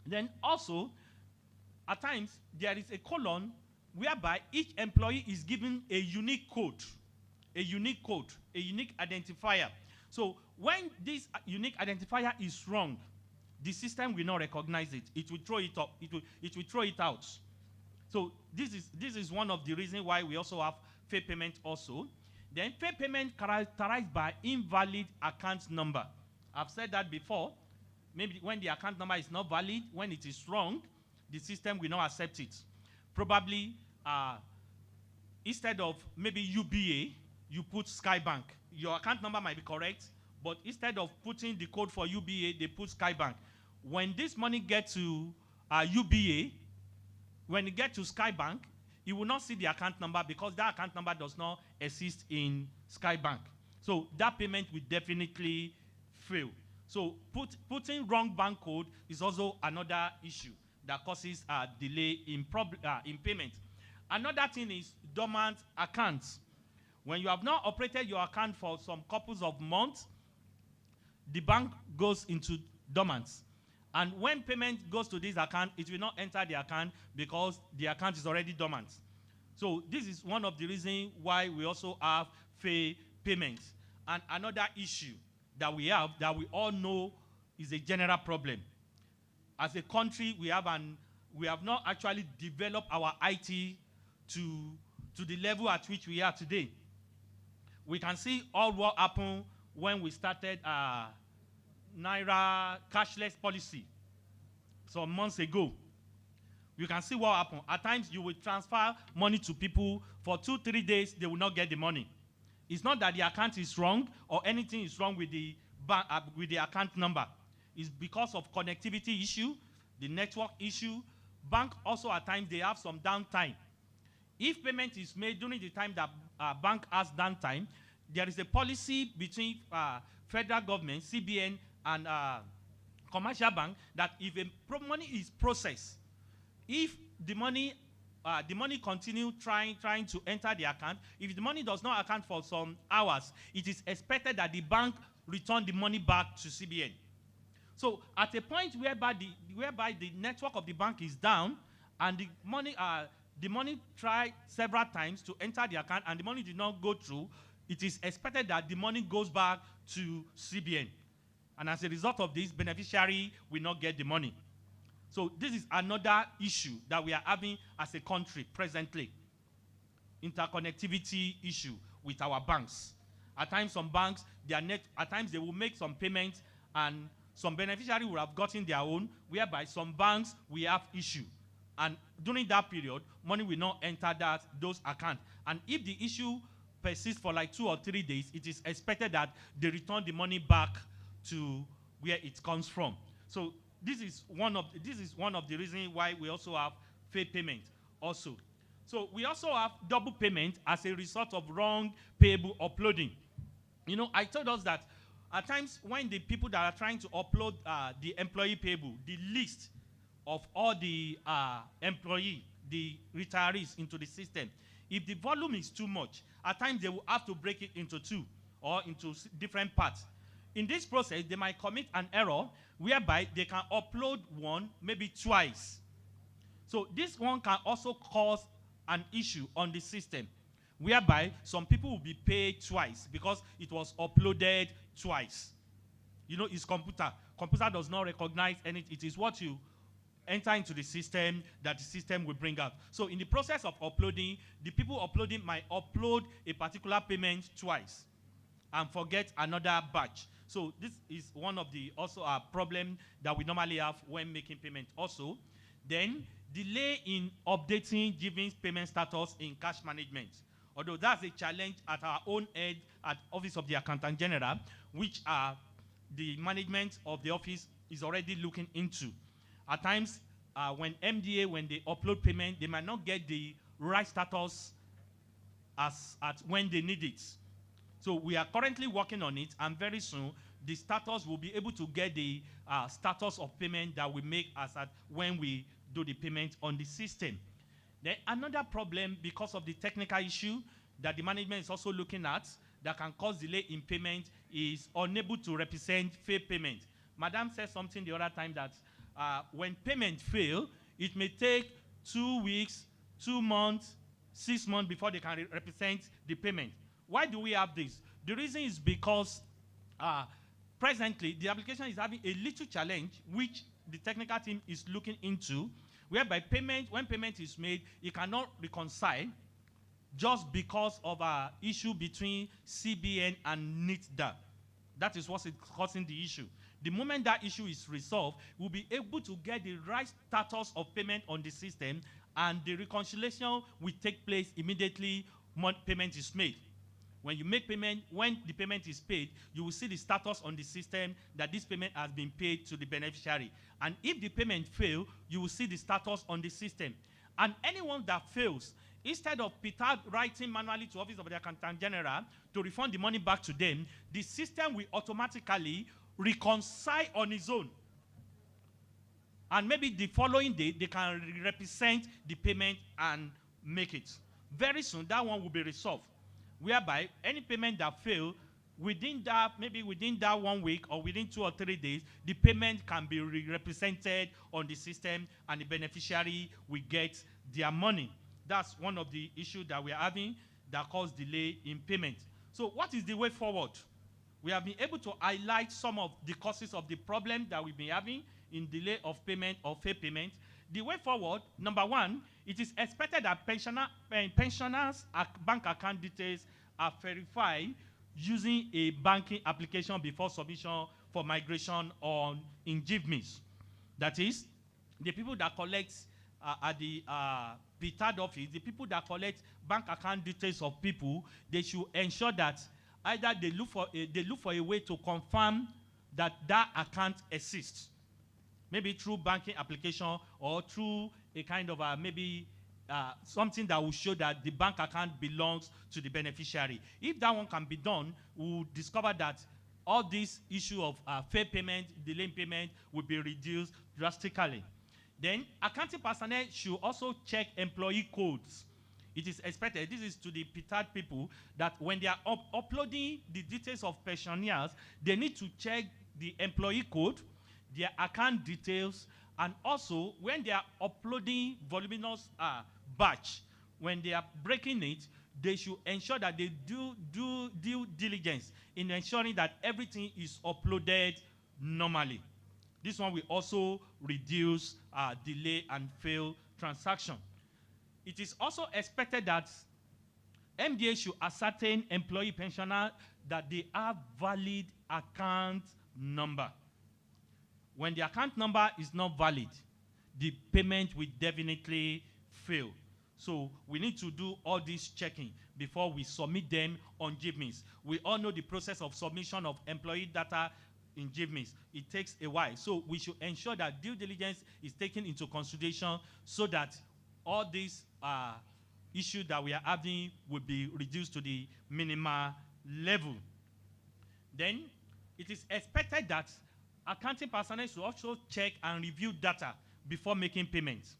Then also, at times, there is a colon whereby each employee is given a unique code, a unique identifier. So when this unique identifier is wrong, the system will not recognize it. It will throw it up. It will throw it out. So this is one of the reasons why we also have failed payment also. Then failed payment characterized by invalid account number. I've said that before. Maybe when the account number is not valid, when it is wrong, the system will not accept it. Probably instead of maybe UBA, you put Skybank. Your account number might be correct, but instead of putting the code for UBA, they put Skybank. When this money gets to UBA, when it gets to Skybank, you will not see the account number because that account number does not exist in Skybank. So that payment will definitely fail. So putting wrong bank code is also another issue that causes a delay in payment. Another thing is dormant accounts. When you have not operated your account for some couples of months, the bank goes into dormant. And when payment goes to this account, it will not enter the account because the account is already dormant. So this is one of the reasons why we also have failed payments. And another issue that we have that we all know is a general problem. as a country, we have not actually developed our IT to the level at which we are today. We can see all what happened when we started Naira cashless policy some months ago. You can see what happened. At times, you will transfer money to people for 2-3 days, they will not get the money. It's not that the account is wrong or anything is wrong with the account number. It's because of connectivity issue, the network issue. Bank also at times, they have some downtime. If payment is made during the time that bank has downtime, there is a policy between federal government, CBN, and commercial bank that if money is processed, if the money continue trying to enter the account, if the money does not account for some hours, it is expected that the bank return the money back to CBN. So at a point whereby the network of the bank is down and the money tried several times to enter the account and the money did not go through, it is expected that the money goes back to CBN. And as a result of this, beneficiary will not get the money. So this is another issue that we are having as a country presently. Interconnectivity issue with our banks. At times, some banks, at times they will make some payments and some beneficiary will have gotten their own, whereby some banks will have issue. And during that period, money will not enter those accounts. And if the issue persists for like 2 or 3 days, it is expected that they return the money back to where it comes from. So this is one of the reasons why we also have failed payment also. So we also have double payment as a result of wrong payable uploading. You know, I told us that at times when the people that are trying to upload the employee payable, the list of all the employee, the retirees into the system, if the volume is too much, at times they will have to break it into 2 or into different parts. In this process, they might commit an error whereby they can upload one, maybe twice. So this one can also cause an issue on the system, whereby some people will be paid twice because it was uploaded twice. You know, it's computer. Computer does not recognize anything. It is what you enter into the system that the system will bring out. So in the process of uploading, the people uploading might upload a particular payment twice and forget another batch. So this is one of the also a problem that we normally have when making payment also. Then delay in updating giving payment status in cash management. Although that's a challenge at our own end at Office of the Accountant General, which the management of the office is already looking into. At times, when MDA, when they upload payment, they might not get the right status at when they need it. So we are currently working on it, and very soon, the status will be able to get the status of payment that we make as at when we do the payment on the system. Then another problem, because of the technical issue that the management is also looking at, that can cause delay in payment, is unable to represent failed payment. Madam said something the other time that when payment fail, it may take 2 weeks, 2 months, 6 months before they can represent the payment. Why do we have this? The reason is because presently the application is having a little challenge, which the technical team is looking into, whereby payment, when payment is made, it cannot reconcile just because of an issue between CBN and NITDA. That is what's causing the issue. The moment that issue is resolved, we'll be able to get the right status of payment on the system, and the reconciliation will take place immediately when payment is made. When you make payment, when the payment is paid, you will see the status on the system that this payment has been paid to the beneficiary. And if the payment fails, you will see the status on the system. And anyone that fails, instead of Ptad writing manually to Office of the Accountant General to refund the money back to them, the system will automatically reconcile on its own. And maybe the following day, they can represent the payment and make it. Very soon, that one will be resolved, whereby any payment that fails, within that, maybe within that 1 week or within 2 or 3 days, the payment can be represented on the system and the beneficiary will get their money. That's one of the issues that we are having that cause delay in payment. So what is the way forward? We have been able to highlight some of the causes of the problem that we've been having in delay of payment or failed payment, the way forward, number one, it is expected that pensioners' bank account details are verified using a banking application before submission for migration on in GIVMIS. That is, the people that collect at the Ptad office, the people that collect bank account details of people, they should ensure that either they look for a way to confirm that that account exists, maybe through banking application or through a kind of maybe something that will show that the bank account belongs to the beneficiary. If that one can be done, we'll discover that all this issue of failed payment, delayed payment will be reduced drastically. Then, accounting personnel should also check employee codes. It is expected, this is to the Ptad people, that when they are uploading the details of pensioners, they need to check the employee code, their account details, and also when they are uploading voluminous batch, when they are breaking it, they should ensure that they do due diligence in ensuring that everything is uploaded normally. This one will also reduce delay and fail transaction. It is also expected that MDA should ascertain employee pensioner that they have valid account number. When the account number is not valid, the payment will definitely fail. So we need to do all this checking before we submit them on GIVMIS. We all know the process of submission of employee data in GIVMIS. It takes a while. So we should ensure that due diligence is taken into consideration so that all these issues that we are having will be reduced to the minimal level. Then it is expected that accounting personnel should also check and review data before making payments.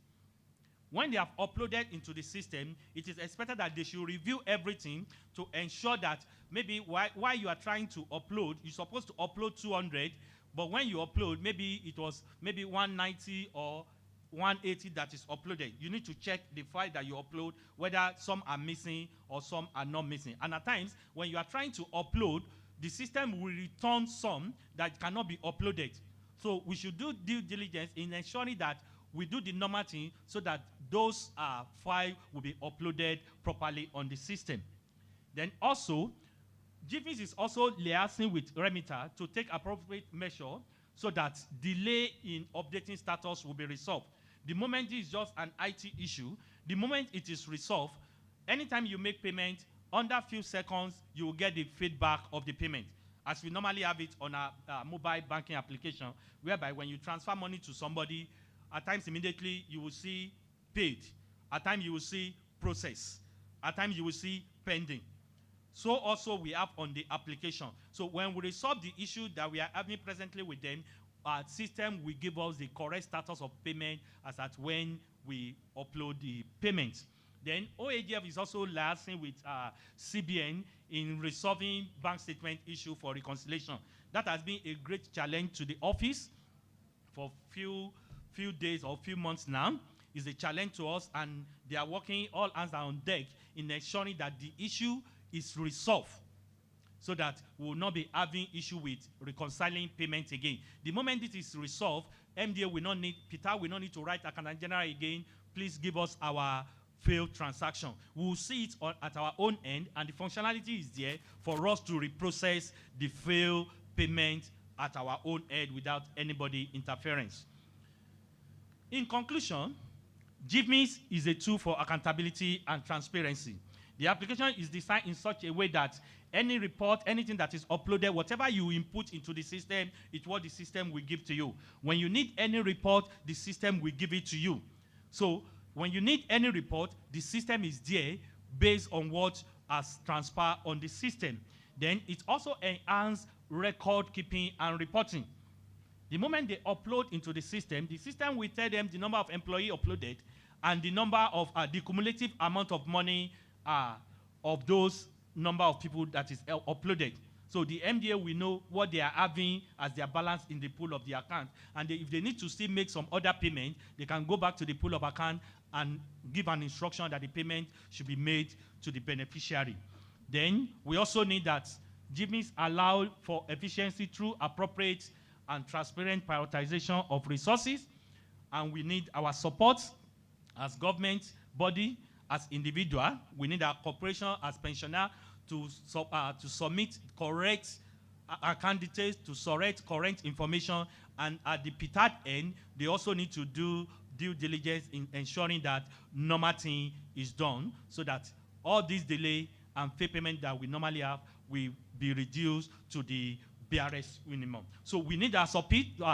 When they have uploaded into the system, it is expected that they should review everything to ensure that maybe while you are trying to upload, you're supposed to upload 200, but when you upload, maybe it was maybe 190 or 180 that is uploaded. You need to check the file that you upload, whether some are missing or some are not missing. And at times, when you are trying to upload, the system will return some that cannot be uploaded. So we should do due diligence in ensuring that we do the normal thing so that those files will be uploaded properly on the system. Then also, GIVMIS is also liaising with remitter to take appropriate measure so that delay in updating status will be resolved. The moment this is just an IT issue, the moment it is resolved, anytime you make payment, under a few seconds, you will get the feedback of the payment, as we normally have it on our mobile banking application, whereby when you transfer money to somebody, at times immediately you will see paid, at times you will see process, at times you will see pending. So also we have on the application. So when we resolve the issue that we are having presently with them, our system will give us the correct status of payment as at when we upload the payments. Then OAGF is also liaising with CBN in resolving bank statement issue for reconciliation. That has been a great challenge to the office for few days or few months now. It's a challenge to us, and they are working all hands are on deck in ensuring that the issue is resolved so that we will not be having issue with reconciling payments again. The moment it is resolved, MDA will not need, Ptad will not need to write Accountant General again. Please give us our failed transaction. We will see it at our own end, and the functionality is there for us to reprocess the failed payment at our own end without anybody interference. In conclusion, GIVMIS is a tool for accountability and transparency. The application is designed in such a way that any report, anything that is uploaded, whatever you input into the system, it's what the system will give to you. When you need any report, the system will give it to you. So when you need any report, the system is there based on what has transpired on the system. Then it also enhances record keeping and reporting. The moment they upload into the system will tell them the number of employees uploaded and the number of the cumulative amount of money of those number of people that is uploaded. So the MDA will know what they are having as their balance in the pool of the account. And if they need to still make some other payment, they can go back to the pool of account and give an instruction that the payment should be made to the beneficiary. Then we also need that GIVMIS allow for efficiency through appropriate and transparent prioritization of resources. And we need our support as government body, as individual. We need our cooperation as pensioner to submit correct candidates, to select correct information. And at the Ptad end, they also need to do due diligence in ensuring that normal thing is done, so that all this delay and fair payment that we normally have will be reduced to the BRS minimum. So we need our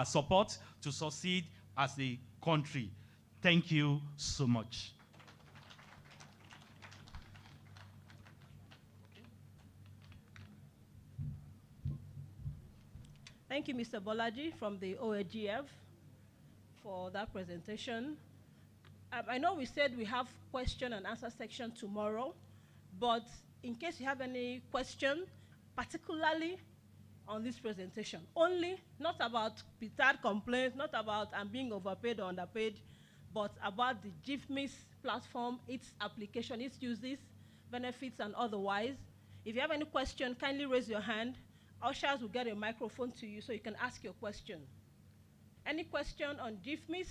support to succeed as a country. Thank you so much. Thank you, Mr. Bolaji from the OAGF for that presentation. I know we said we have question and answer section tomorrow, but in case you have any question, particularly on this presentation, only, not about Ptad complaints, not about I'm being overpaid or underpaid, but about the GIFMIS platform, its application, its uses, benefits, and otherwise. If you have any question, kindly raise your hand. Ushers will get a microphone to you so you can ask your question. Any question on GIFMIS,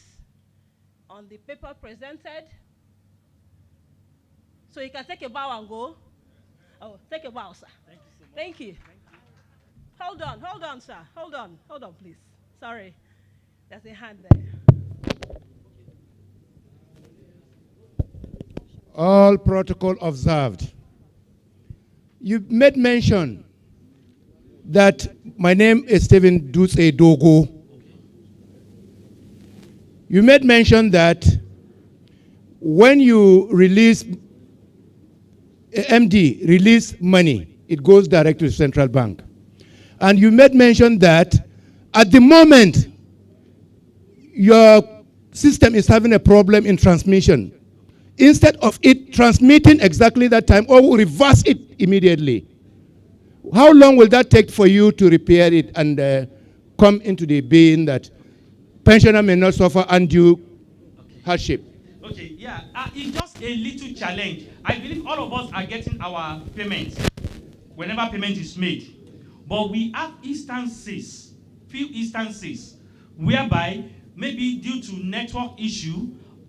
on the paper presented? So you can take a bow and go. Oh, take a bow, sir. Thank you so much. Thank you. Hold on, sir. Hold on, please. Sorry, there's a hand there. All protocol observed. You made mention that my name is Stephen Dutse Dogo. You made mention that when you release, MD release money, it goes directly to central bank. And you made mention that at the moment, your system is having a problem in transmission. Instead of it transmitting exactly that time, or will reverse it immediately. How long will that take for you to repair it and come into the being that pensioner may not suffer undue hardship? Okay, yeah, it's just a little challenge. I believe all of us are getting our payments whenever payment is made. But we have instances, few instances, whereby maybe due to network issue,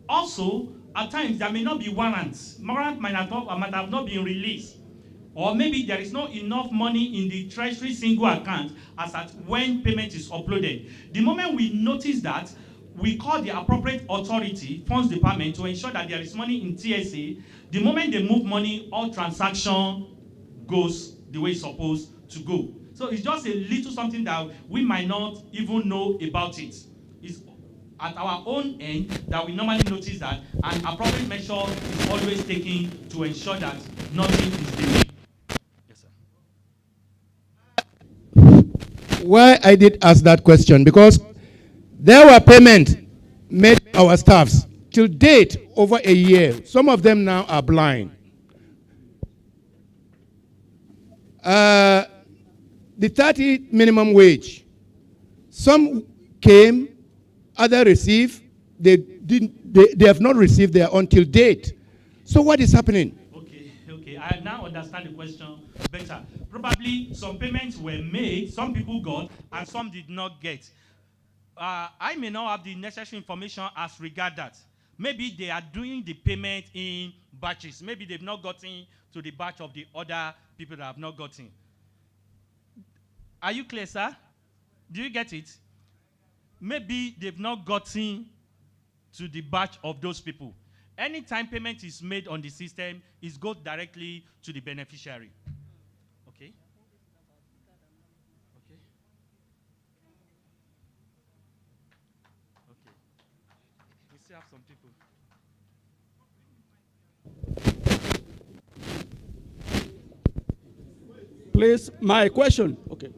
also at times there may not be warrants. Warrant might have not been released. Or maybe there is not enough money in the treasury single account as at when payment is uploaded. The moment we notice that, we call the appropriate authority, funds department, to ensure that there is money in TSA. The moment they move money, all transaction goes the way it's supposed to go. So it's just a little something that we might not even know about it. It's at our own end that we normally notice that an appropriate measure is always taken to ensure that nothing is delayed. Yes, sir. Why I did ask that question, because there were payments made by our staffs till date over a year. Some of them now are blind. The 30 minimum wage, some came, others received, they have not received their until date. So what is happening? Okay, I now understand the question better. Probably some payments were made, some people got, and some did not get. I may not have the necessary information as regard that. Maybe they are doing the payment in batches. Maybe they've not gotten to the batch of the other people that have not gotten. Are you clear, sir? Do you get it? Maybe they've not gotten to the batch of those people. Anytime payment is made on the system, it goes directly to the beneficiary. Okay? Okay. Okay. We still have some people. Please, my question. Okay.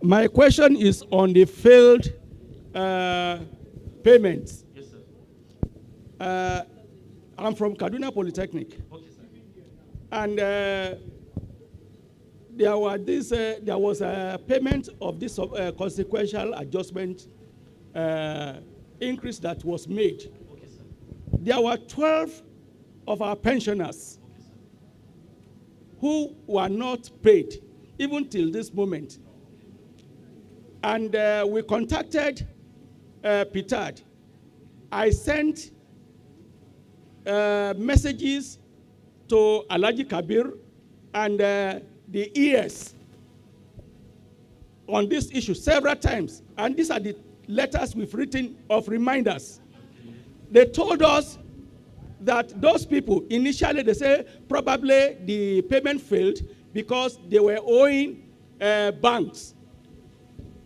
My question is on the failed payments. Yes, sir. I'm from Kaduna Polytechnic. Okay, sir. And there was a payment of this consequential adjustment increase that was made. Okay, sir. There were 12 of our pensioners who were not paid, even till this moment. And we contacted Ptad. I sent messages to Alhaji Kabir and the ES on this issue several times. And these are the letters we've written of reminders. They told us that those people, initially they say probably the payment failed because they were owing banks.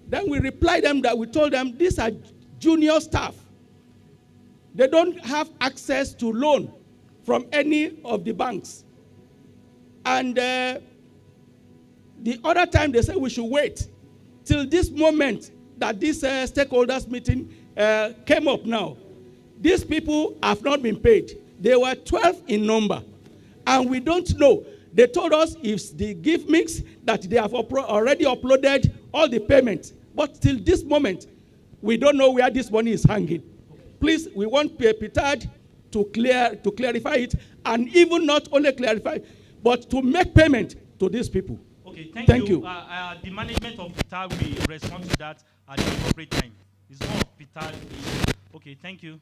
Then we replied them that we told them these are junior staff. They don't have access to loan from any of the banks. And the other time they said we should wait till this moment that this stakeholders meeting came up now. These people have not been paid. They were 12 in number. And we don't know. They told us if the gift mix that they have already uploaded all the payments. But till this moment, we don't know where this money is hanging. Please, we want Ptad to clarify it, and even not only clarify, but to make payment to these people. Okay, thank you. The management of Ptad will respond to that at the appropriate time. It's more of Ptad. Okay, thank you.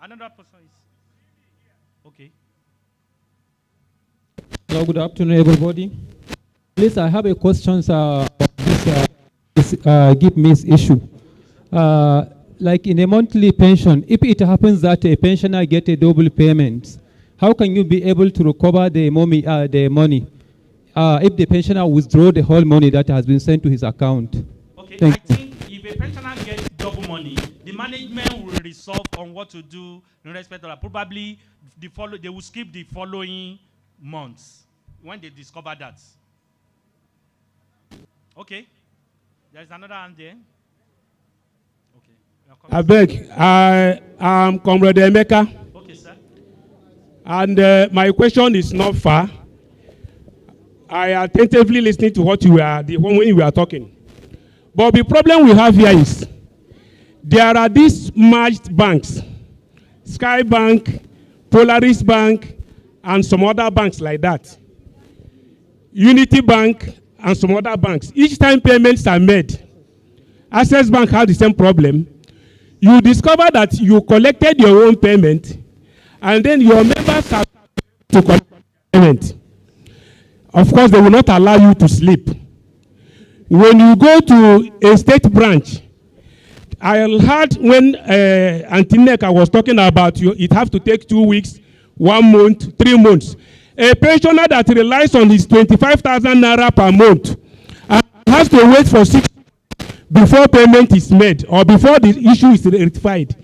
Another person is okay. Hello, good afternoon, everybody. Please, I have a question on this give miss issue. Like in a monthly pension, if it happens that a pensioner get a double payment, how can you be able to recover the money if the pensioner withdraw the whole money that has been sent to his account? Okay, I think if a pensioner gets double money, the management will resolve on what to do in respect of that. Probably they will skip the following months when they discover that. Okay. There's another hand there. Okay. I beg. I am Comrade Emeka. Okay, sir. And my question is not far. I attentively listening to what when you are talking. But the problem we have here is there are these merged banks, Sky Bank, Polaris Bank, and some other banks like that. Unity Bank and some other banks. Each time payments are made, Access Bank has the same problem. You discover that you collected your own payment, and then your members have to collect payment. Of course, they will not allow you to sleep. When you go to a state branch, I heard when Antineka was talking about it have to take 2 weeks, 1 month, 3 months. A pensioner that relies on his 25,000 naira per month has to wait for 6 before payment is made or before the issue is rectified.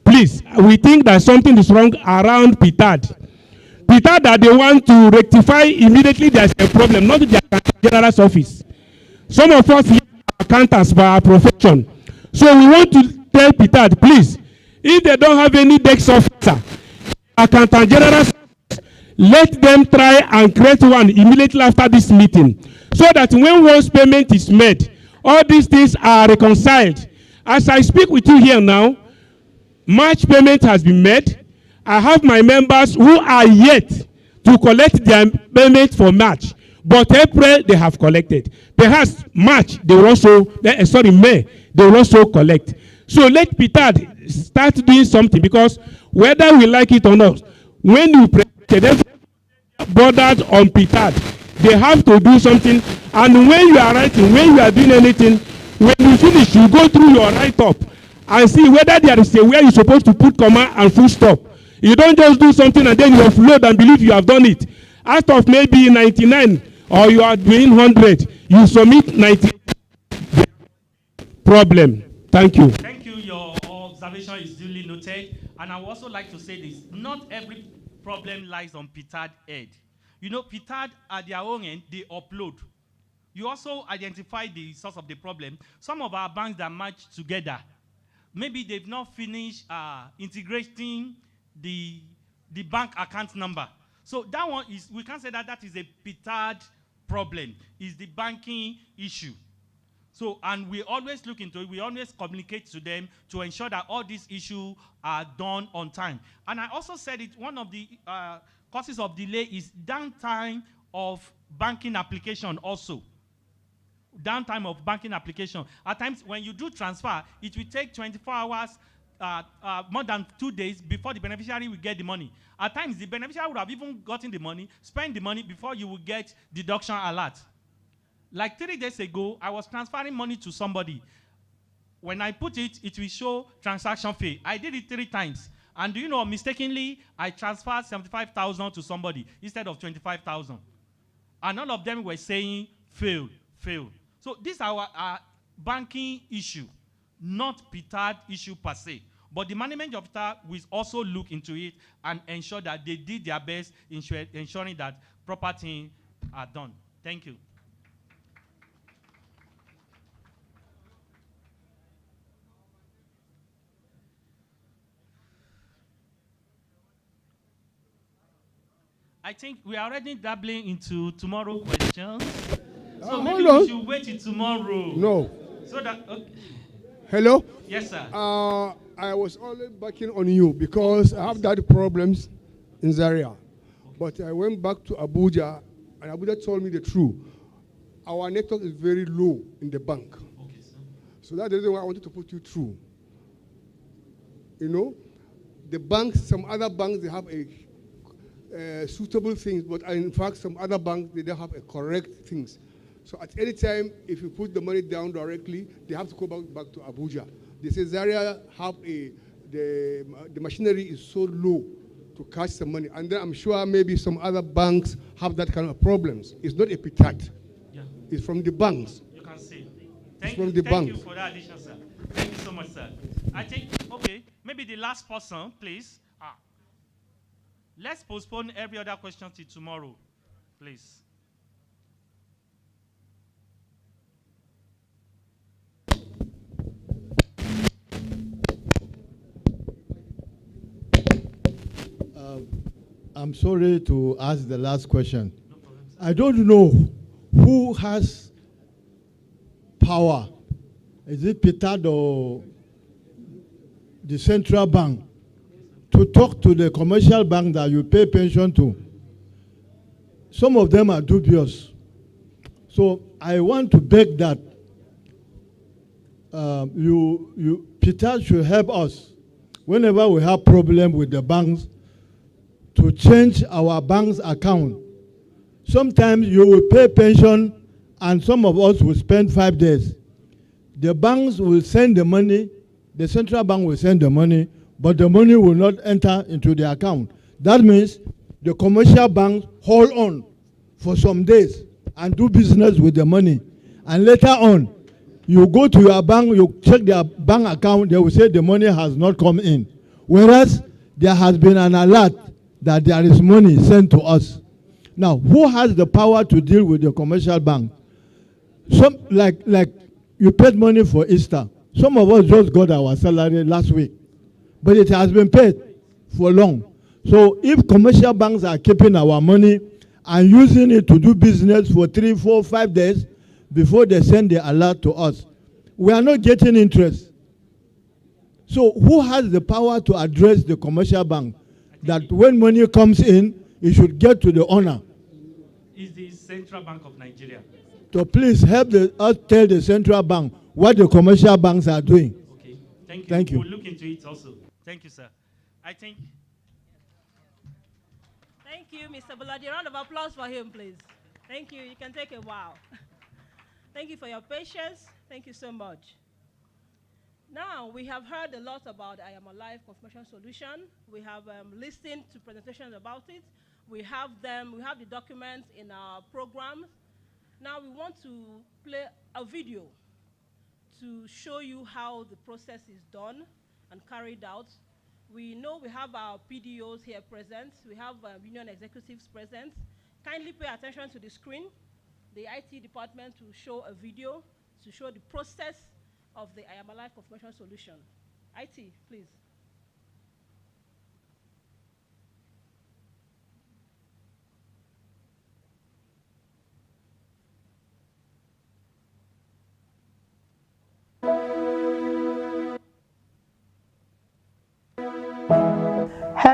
Please, we think that something is wrong around Ptad. Ptad that they want to rectify immediately there's a problem, not the general's office. Some of us are accountants by our profession. So we want to tell Ptad, please, if they don't have any desk officer, accountant general, let them try and create one immediately after this meeting, so that when one's payment is made, all these things are reconciled. As I speak with you here now, March payment has been made. I have my members who are yet to collect their payment for March, but April they have collected. Perhaps March they will also, May they will also collect. So let Ptad start doing something, because whether we like it or not, when you bothered on Ptad, they have to do something. And when you are writing, when you are doing anything, when you finish, you go through your write-up and see whether there is a where you're supposed to put comma and full stop. You don't just do something and then you offload and believe you have done it. Out of maybe 99 or you are doing 100, you submit 90. Problem. Thank you. Thank you. Your observation is duly noted. And I would also like to say this. Not every problem lies on Ptad head. You know, Ptad at their own end, they upload. You also identify the source of the problem. Some of our banks that match together, maybe they've not finished integrating the bank account number. So that one is, we can't say that that is a Ptad problem. It's the banking issue. So, and we always look into it. We always communicate to them to ensure that all these issues are done on time. And I also said it, one of the causes of delay is downtime of banking application also. Downtime of banking application. At times, when you do transfer, it will take 24 hours, more than 2 days before the beneficiary will get the money. At times, the beneficiary would have even gotten the money, spent the money before you will get deduction alert. Like 3 days ago, I was transferring money to somebody. When I put it, it will show transaction fee. I did it 3 times. And do you know, mistakenly, I transferred 75,000 to somebody instead of 25,000. And all of them were saying, failed, failed. So this is our banking issue, not Ptad issue per se. But the management of Ptad will also look into it and ensure that they did their best in ensuring that proper things are done. Thank you. I think we are already dabbling into tomorrow questions. So maybe we should wait till tomorrow. No. So that, okay. Hello? Yes, sir. I was always backing on you because I have that problems in Zaria. But I went back to Abuja, and Abuja told me the truth. Our network is very low in the bank. Okay, sir. So that's the reason why I wanted to put you through. You know, the banks, some other banks, they have a suitable things, but in fact, some other banks, they don't have a correct things. So at any time, if you put the money down directly, they have to go back to Abuja. They say Zaria have the machinery is so low to catch some money. And then I'm sure maybe some other banks have that kind of problems. It's not a Ptad. Yeah. It's from the banks. You can see. Thank you for that addition, sir. Thank you so much, sir. I think, okay, maybe the last person, please. Let's postpone every other question till tomorrow, please. I'm sorry to ask the last question. No problem, I don't know who has power. Is it Ptad or the central bank to talk to the commercial bank that you pay pension to? Some of them are dubious. So I want to beg that Ptad should help us whenever we have problem with the banks to change our bank's account. Sometimes you will pay pension and some of us will spend 5 days. The banks will send the money, the central bank will send the money, but the money will not enter into the account. That means the commercial banks hold on for some days and do business with the money. And later on, you go to your bank, you check their bank account, they will say the money has not come in. Whereas there has been an alert that there is money sent to us. Now, who has the power to deal with the commercial bank? Some, like you paid money for Easter. Some of us just got our salary last week, but it has been paid for long. So if commercial banks are keeping our money and using it to do business for 3, 4, 5 days before they send the alert to us, we are not getting interest. So who has the power to address the commercial bank that when money comes in, it should get to the owner? Is the Central Bank of Nigeria. So please help us tell the central bank what the commercial banks are doing. Okay, thank you. Thank you. We'll look into it also. Thank you, sir. I think. Thank you, Mr. Buladi. A round of applause for him, please. Thank you. You can take a while. Thank you for your patience. Thank you so much. Now, we have heard a lot about I Am Alive Confirmation Solution. We have listened to presentations about it. We have the documents in our program. Now we want to play a video to show you how the process is done and carried out. We know we have our PDOs here present. We have union executives present. Kindly pay attention to the screen. The IT department will show a video to show the process of the I Am Alive Confirmation Solution. IT, please.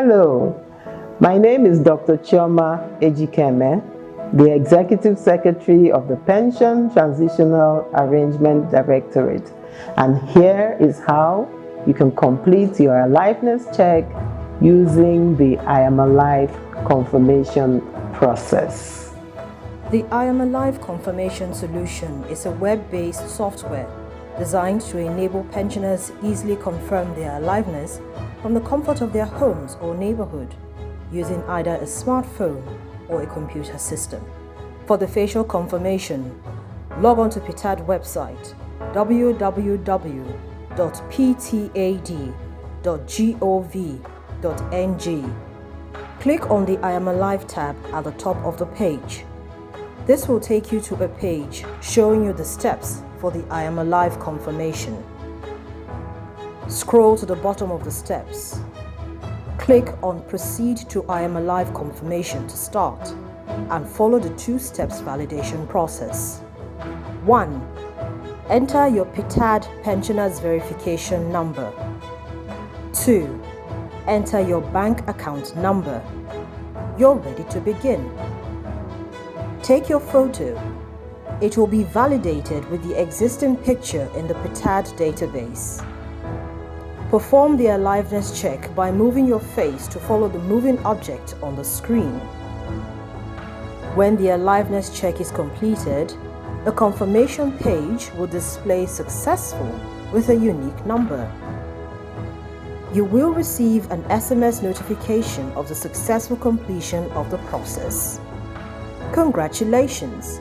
Hello, my name is Dr. Chioma Ejikeme, the Executive Secretary of the Pension Transitional Arrangement Directorate. And here is how you can complete your aliveness check using the I Am Alive confirmation process. The I Am Alive confirmation solution is a web-based software designed to enable pensioners easily confirm their aliveness from the comfort of their homes or neighborhood using either a smartphone or a computer system. For the facial confirmation, log on to Ptad website www.ptad.gov.ng. Click on the I Am Alive tab at the top of the page. This will take you to a page showing you the steps for the I Am Alive confirmation. Scroll to the bottom of the steps. Click on Proceed to I Am Alive confirmation to start and follow the 2 steps validation process. 1. Enter your Ptad pensioner's verification number. 2. Enter your bank account number. You're ready to begin. Take your photo. It will be validated with the existing picture in the Ptad database. Perform the aliveness check by moving your face to follow the moving object on the screen. When the aliveness check is completed, a confirmation page will display successful with a unique number. You will receive an SMS notification of the successful completion of the process. Congratulations!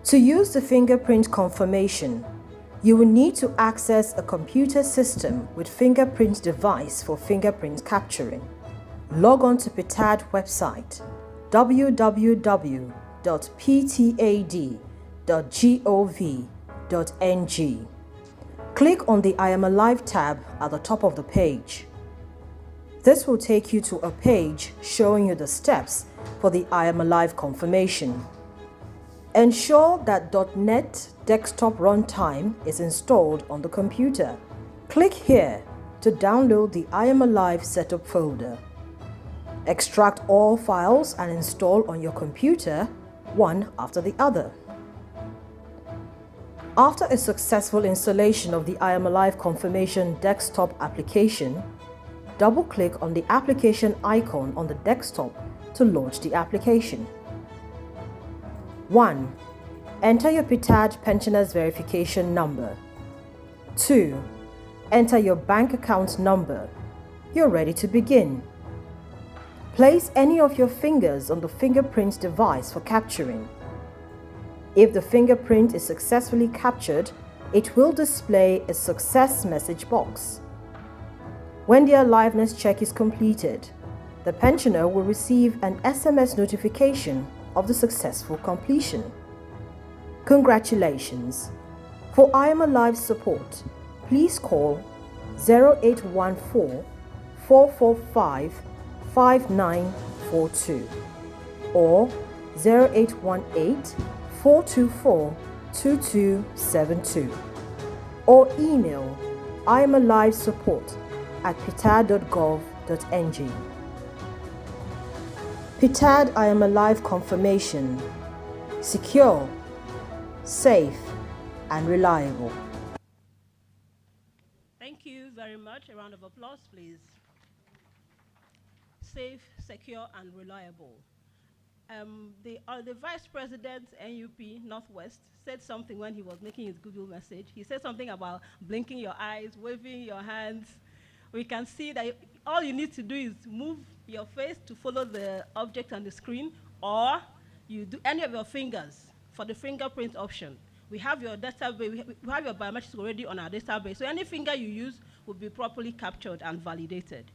To use the fingerprint confirmation, you will need to access a computer system with fingerprint device for fingerprint capturing. Log on to Ptad website www.ptad.gov.ng. Click on the I Am Alive tab at the top of the page. This will take you to a page showing you the steps for the I Am Alive confirmation. Ensure that .NET desktop runtime is installed on the computer. Click here to download the I Am Alive setup folder. Extract all files and install on your computer, one after the other. After a successful installation of the I Am Alive confirmation desktop application, double-click on the application icon on the desktop to launch the application. 1. Enter your Ptad pensioner's verification number. 2. Enter your bank account number. You're ready to begin. Place any of your fingers on the fingerprint device for capturing. If the fingerprint is successfully captured, it will display a success message box. When the aliveness check is completed, the pensioner will receive an SMS notification of the successful completion. Congratulations! For I Am Alive support, please call 0814 445 5942 or 0818 424 2272 or email iamalivesupport@ptad.gov.ng. Ptad I Am Alive confirmation. Secure, safe, and reliable. Thank you very much. A round of applause, please. Safe, secure, and reliable. The Vice President, NUP Northwest, said something when he was making his Goodwill message. He said something about blinking your eyes, waving your hands. We can see that all you need to do is move your face to follow the object on the screen, or you do any of your fingers for the fingerprint option. We have your database, we have your biometrics already on our database, so any finger you use will be properly captured and validated.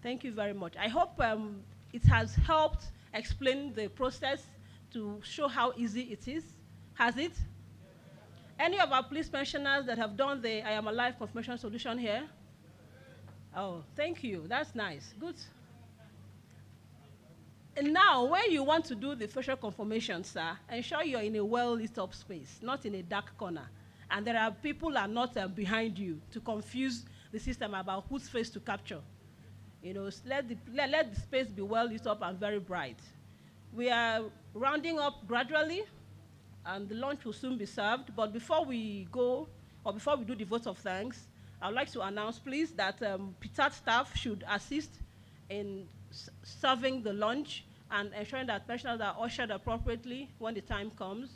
Thank you very much. I hope it has helped explain the process to show how easy it is. Has it? Any of our police pensioners that have done the I Am Alive confirmation solution here? Oh, thank you. That's nice. Good. And now, when you want to do the facial confirmation, sir, ensure you're in a well-lit up space, not in a dark corner. And there are people are not behind you to confuse the system about whose face to capture. let the space be well lit up and very bright. We are rounding up gradually, and the lunch will soon be served. But before we go, or before we do the vote of thanks, I would like to announce, please, that Ptad staff should assist in serving the lunch and ensuring that pensioners are ushered appropriately when the time comes.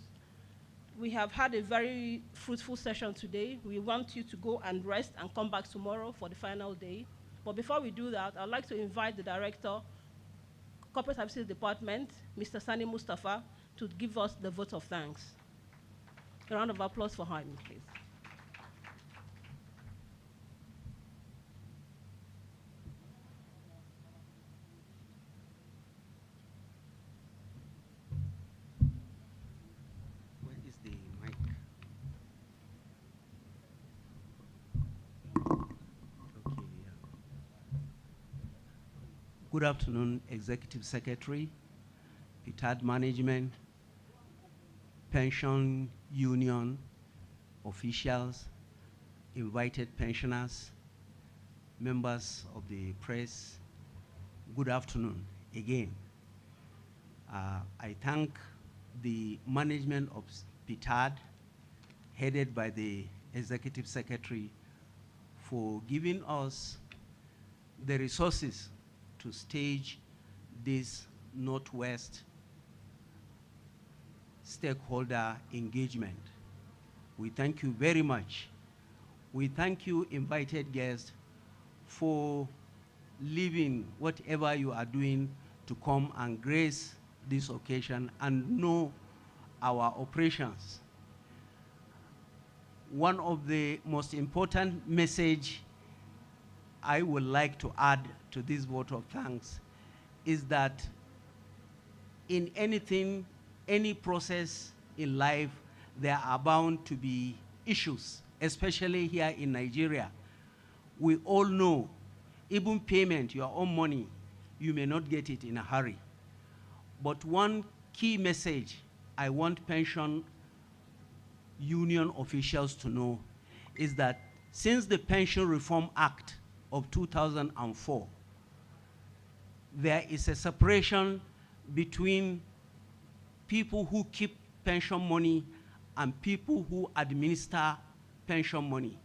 We have had a very fruitful session today. We want you to go and rest and come back tomorrow for the final day. But before we do that, I'd like to invite the Director, Corporate Services Department, Mr. Sani Mustafa, to give us the vote of thanks. A round of applause for him, please. Where is the mic? Okay, yeah. Good afternoon, Executive Secretary, Ptad Management, Pension Union officials, invited pensioners, members of the press. Good afternoon again. I thank the management of Ptad, headed by the Executive Secretary, for giving us the resources to stage this Northwest stakeholder engagement. We thank you very much. We thank you, invited guests, for leaving whatever you are doing to come and grace this occasion and know our operations. One of the most important message I would like to add to this vote of thanks is that in anything, any process in life, there are bound to be issues, especially here in Nigeria. We all know, even payment, your own money, you may not get it in a hurry. But one key message I want pension union officials to know is that since the Pension Reform Act of 2004, there is a separation between people who keep pension money and people who administer pension money.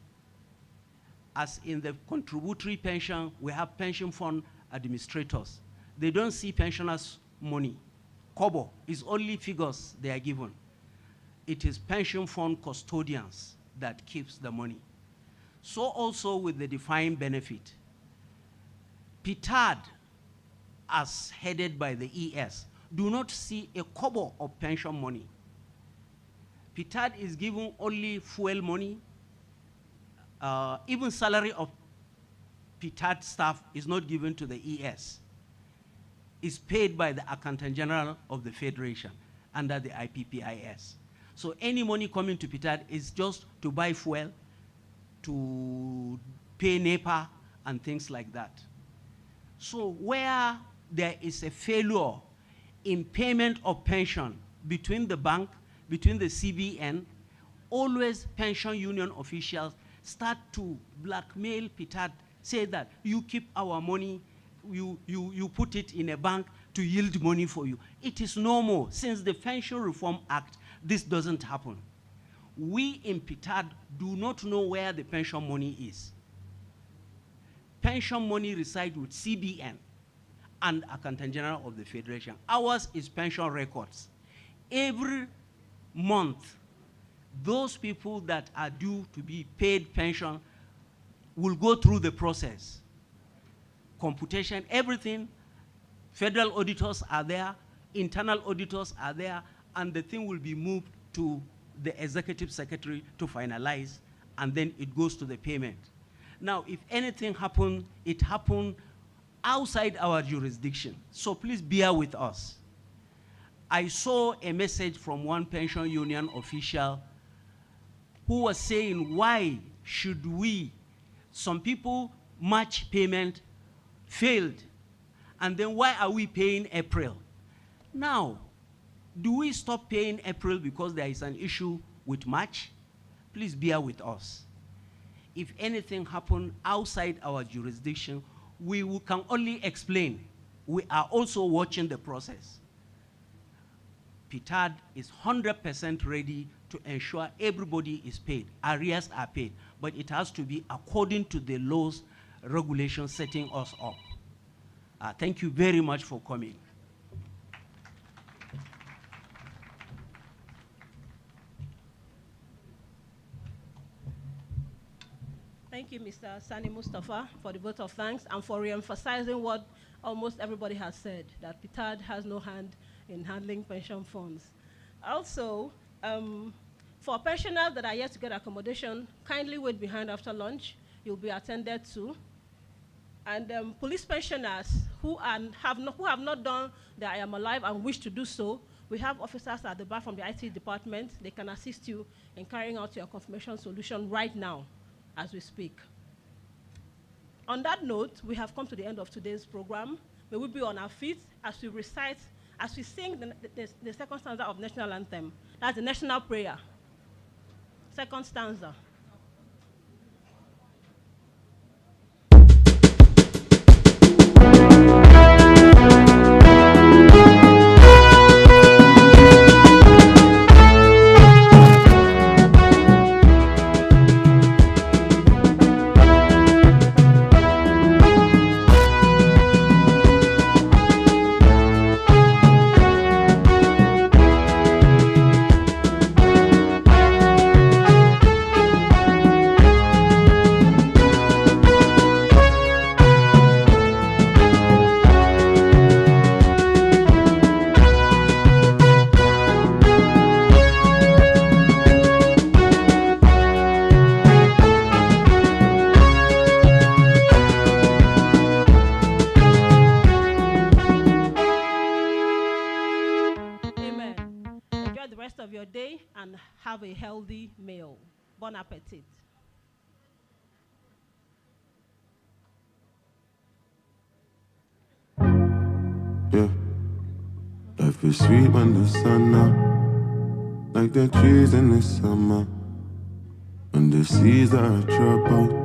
As in the contributory pension, we have pension fund administrators. They don't see pensioners' money. Kobo is only figures they are given. It is pension fund custodians that keeps the money. So also with the defined benefit. Ptad, as headed by the ES, do not see a kobo of pension money. Ptad is given only fuel money. Even salary of Ptad staff is not given to the ES. It's paid by the Accountant General of the Federation under the IPPIS. So any money coming to Ptad is just to buy fuel, to pay NEPA, and things like that. So where there is a failure in payment of pension between the bank, between the CBN, always pension union officials start to blackmail Ptad, say that you keep our money, you put it in a bank to yield money for you. It is normal. Since the Pension Reform Act, this doesn't happen. We in Ptad do not know where the pension money is. Pension money resides with CBN and Accountant General of the Federation. Ours is pension records. Every month, those people that are due to be paid pension will go through the process. Computation, everything. Federal auditors are there, internal auditors are there, and the thing will be moved to the Executive Secretary to finalize, and then it goes to the payment. Now, if anything happened, it happened outside our jurisdiction. So please bear with us. I saw a message from one pension union official who was saying, why should we, some people March payment failed, and then why are we paying April? Now, do we stop paying April because there is an issue with March? Please bear with us. If anything happened outside our jurisdiction, can only explain. We are also watching the process. Ptad is 100% ready to ensure everybody is paid. Arrears are paid, but it has to be according to the laws, regulations setting us up. Thank you very much for coming. Thank you, Mr. Sani Mustafa, for the vote of thanks and for re-emphasizing what almost everybody has said, that Ptad has no hand in handling pension funds. Also, for pensioners that are yet to get accommodation, kindly wait behind after lunch. You'll be attended to. And police pensioners who have not done their I Am Alive and wish to do so, we have officers at the back from the IT department. They can assist you in carrying out your confirmation solution right now as we speak. On that note, we have come to the end of today's program. May we be on our feet as we recite, as we sing the second stanza of National Anthem. That's the national prayer. Second stanza. Have a healthy meal. Bon appetit. Yeah, life is sweet when the sun out, like the trees in the summer, when the seas are troubled.